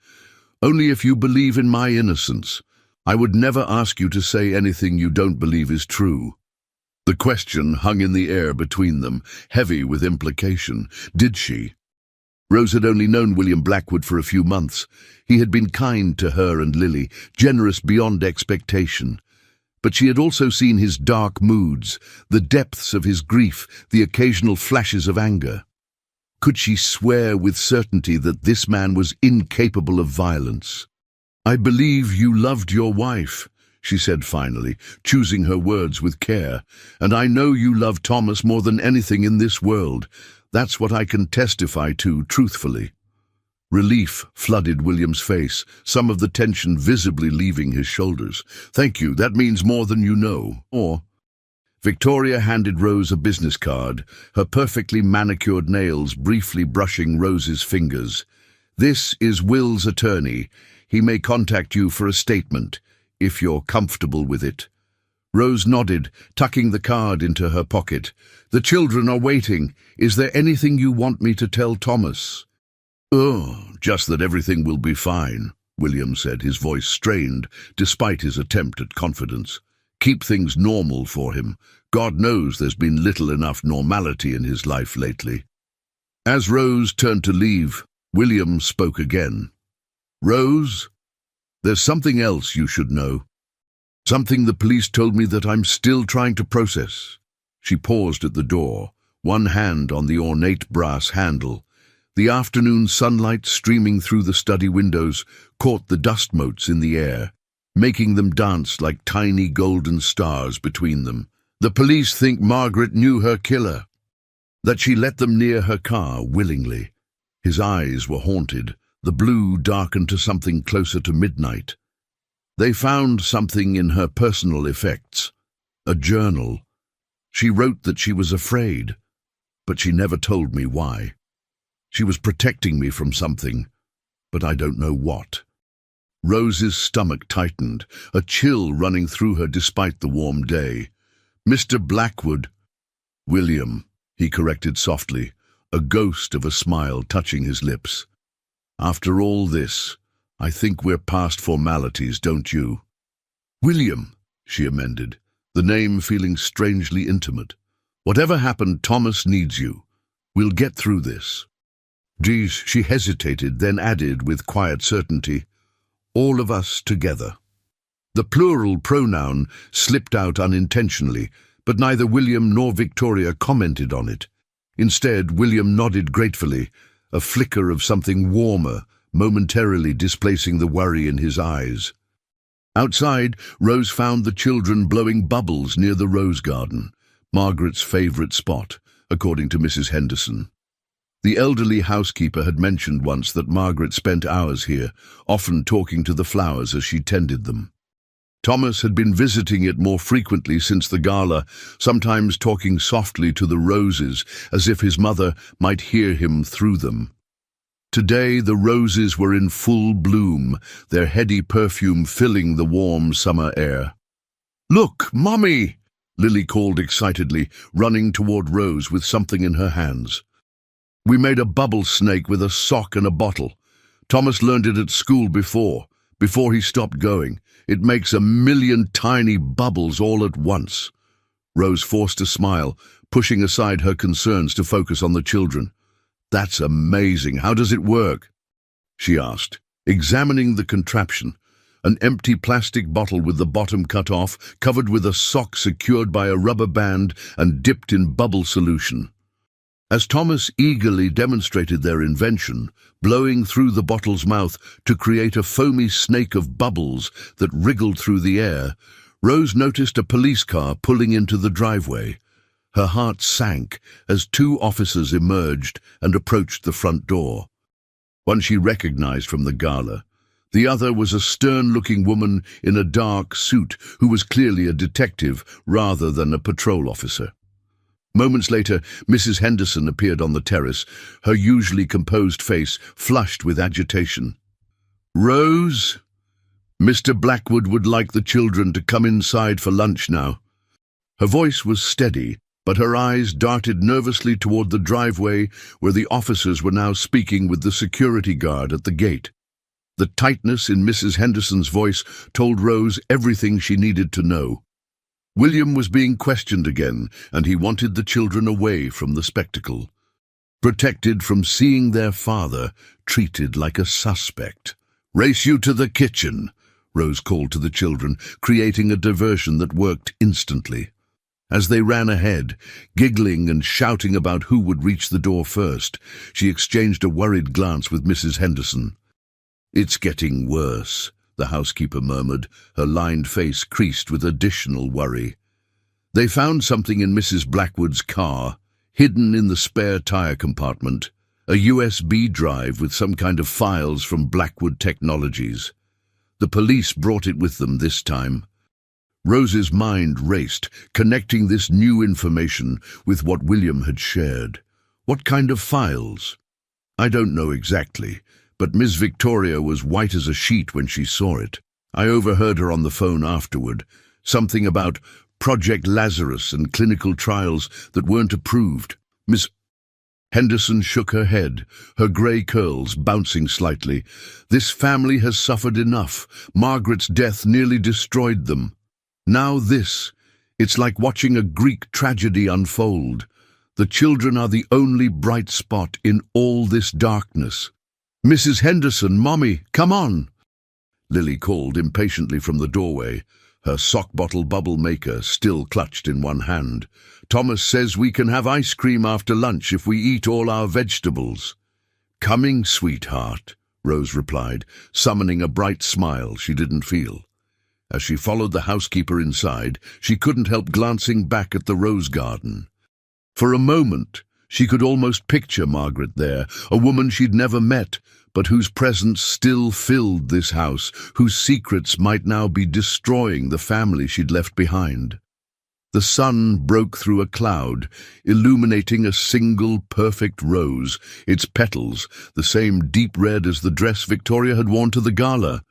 Only if you believe in my innocence. I would never ask you to say anything you don't believe is true." The question hung in the air between them, heavy with implication. Did she? Rose had only known William Blackwood for a few months. He had been kind to her and Lily, generous beyond expectation. But she had also seen his dark moods, the depths of his grief, the occasional flashes of anger. Could she swear with certainty that this man was incapable of violence? "I believe you loved your wife," she said finally, choosing her words with care. "And I know you love Thomas more than anything in this world. That's what I can testify to, truthfully." Relief flooded William's face, some of the tension visibly leaving his shoulders. "Thank you, that means more than you know." Or Victoria handed Rose a business card, her perfectly manicured nails briefly brushing Rose's fingers. "This is Will's attorney. He may contact you for a statement, if you're comfortable with it." Rose nodded, tucking the card into her pocket. "The children are waiting. Is there anything you want me to tell Thomas?" "Oh, just that everything will be fine," William said, his voice strained, despite his attempt at confidence. "Keep things normal for him. God knows there's been little enough normality in his life lately." As Rose turned to leave, William spoke again. "Rose, there's something else you should know. Something the police told me that I'm still trying to process." She paused at the door, one hand on the ornate brass handle. The afternoon sunlight streaming through the study windows caught the dust motes in the air, making them dance like tiny golden stars between them. "The police think Margaret knew her killer, that she let them near her car willingly." His eyes were haunted, the blue darkened to something closer to midnight. "They found something in her personal effects, a journal. She wrote that she was afraid, but she never told me why. She was protecting me from something, but I don't know what." Rose's stomach tightened, a chill running through her despite the warm day. "Mr. Blackwood—" "William," he corrected softly, a ghost of a smile touching his lips. "After all this, I think we're past formalities, don't you?" "William," she amended, the name feeling strangely intimate. "Whatever happened, Thomas needs you. We'll get through this." "Geez," she hesitated, then added with quiet certainty, "all of us together." The plural pronoun slipped out unintentionally, but neither William nor Victoria commented on it. Instead, William nodded gratefully, a flicker of something warmer, momentarily displacing the worry in his eyes. Outside, Rose found the children blowing bubbles near the rose garden, Margaret's favourite spot, according to Mrs. Henderson. The elderly housekeeper had mentioned once that Margaret spent hours here, often talking to the flowers as she tended them. Thomas had been visiting it more frequently since the gala, sometimes talking softly to the roses, as if his mother might hear him through them. Today the roses were in full bloom, their heady perfume filling the warm summer air. "Look, Mummy!" Lily called excitedly, running toward Rose with something in her hands. "We made a bubble snake with a sock and a bottle. Thomas learned it at school before he stopped going. It makes 1,000,000 tiny bubbles all at once." Rose forced a smile, pushing aside her concerns to focus on the children. "That's amazing. How does it work?" she asked, examining the contraption. An empty plastic bottle with the bottom cut off, covered with a sock secured by a rubber band and dipped in bubble solution. As Thomas eagerly demonstrated their invention, blowing through the bottle's mouth to create a foamy snake of bubbles that wriggled through the air, Rose noticed a police car pulling into the driveway. Her heart sank as 2 officers emerged and approached the front door. One she recognized from the gala. The other was a stern-looking woman in a dark suit who was clearly a detective rather than a patrol officer. Moments later, Mrs. Henderson appeared on the terrace, her usually composed face flushed with agitation. "Rose, Mr. Blackwood would like the children to come inside for lunch now." Her voice was steady, but her eyes darted nervously toward the driveway where the officers were now speaking with the security guard at the gate. The tightness in Mrs. Henderson's voice told Rose everything she needed to know. William was being questioned again, and he wanted the children away from the spectacle, protected from seeing their father treated like a suspect. "Race you to the kitchen," Rose called to the children, creating a diversion that worked instantly. As they ran ahead, giggling and shouting about who would reach the door first, she exchanged a worried glance with Mrs. Henderson. "It's getting worse," the housekeeper murmured, her lined face creased with additional worry. They found something in Mrs. Blackwood's car, hidden in the spare tire compartment, a USB drive with some kind of files from Blackwood Technologies. The police brought it with them this time. Rose's mind raced, connecting this new information with what William had shared. What kind of files? "I don't know exactly, but Miss Victoria was white as a sheet when she saw it. I overheard her on the phone afterward. Something about Project Lazarus and clinical trials that weren't approved." Miss Henderson shook her head, her grey curls bouncing slightly. "This family has suffered enough. Margaret's death nearly destroyed them. Now this. It's like watching a Greek tragedy unfold. The children are the only bright spot in all this darkness." "Mrs. Henderson, Mommy, come on!" Lily called impatiently from the doorway, her sock bottle bubble maker still clutched in one hand. "Thomas says we can have ice cream after lunch if we eat all our vegetables." "Coming, sweetheart," Rose replied, summoning a bright smile she didn't feel. As she followed the housekeeper inside, she couldn't help glancing back at the rose garden. For a moment, she could almost picture Margaret there, a woman she'd never met, but whose presence still filled this house, whose secrets might now be destroying the family she'd left behind. The sun broke through a cloud, illuminating a single perfect rose, its petals the same deep red as the dress Victoria had worn to the gala.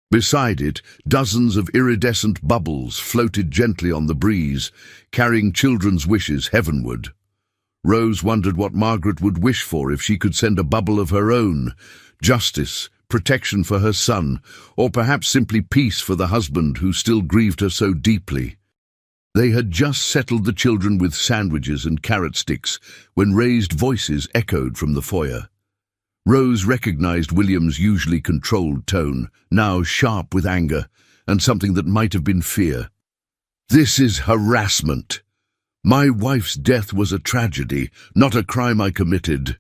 Beside it, dozens of iridescent bubbles floated gently on the breeze, carrying children's wishes heavenward. Rose wondered what Margaret would wish for if she could send a bubble of her own: justice, protection for her son, or perhaps simply peace for the husband who still grieved her so deeply. They had just settled the children with sandwiches and carrot sticks when raised voices echoed from the foyer. Rose recognized William's usually controlled tone, now sharp with anger, and something that might have been fear. "This is harassment. My wife's death was a tragedy, not a crime I committed.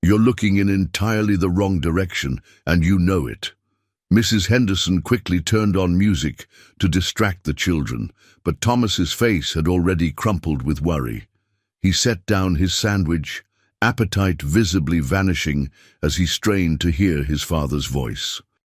You're looking in entirely the wrong direction, and you know it." Mrs. Henderson quickly turned on music to distract the children, but Thomas's face had already crumpled with worry. He set down his sandwich, appetite visibly vanishing as he strained to hear his father's voice.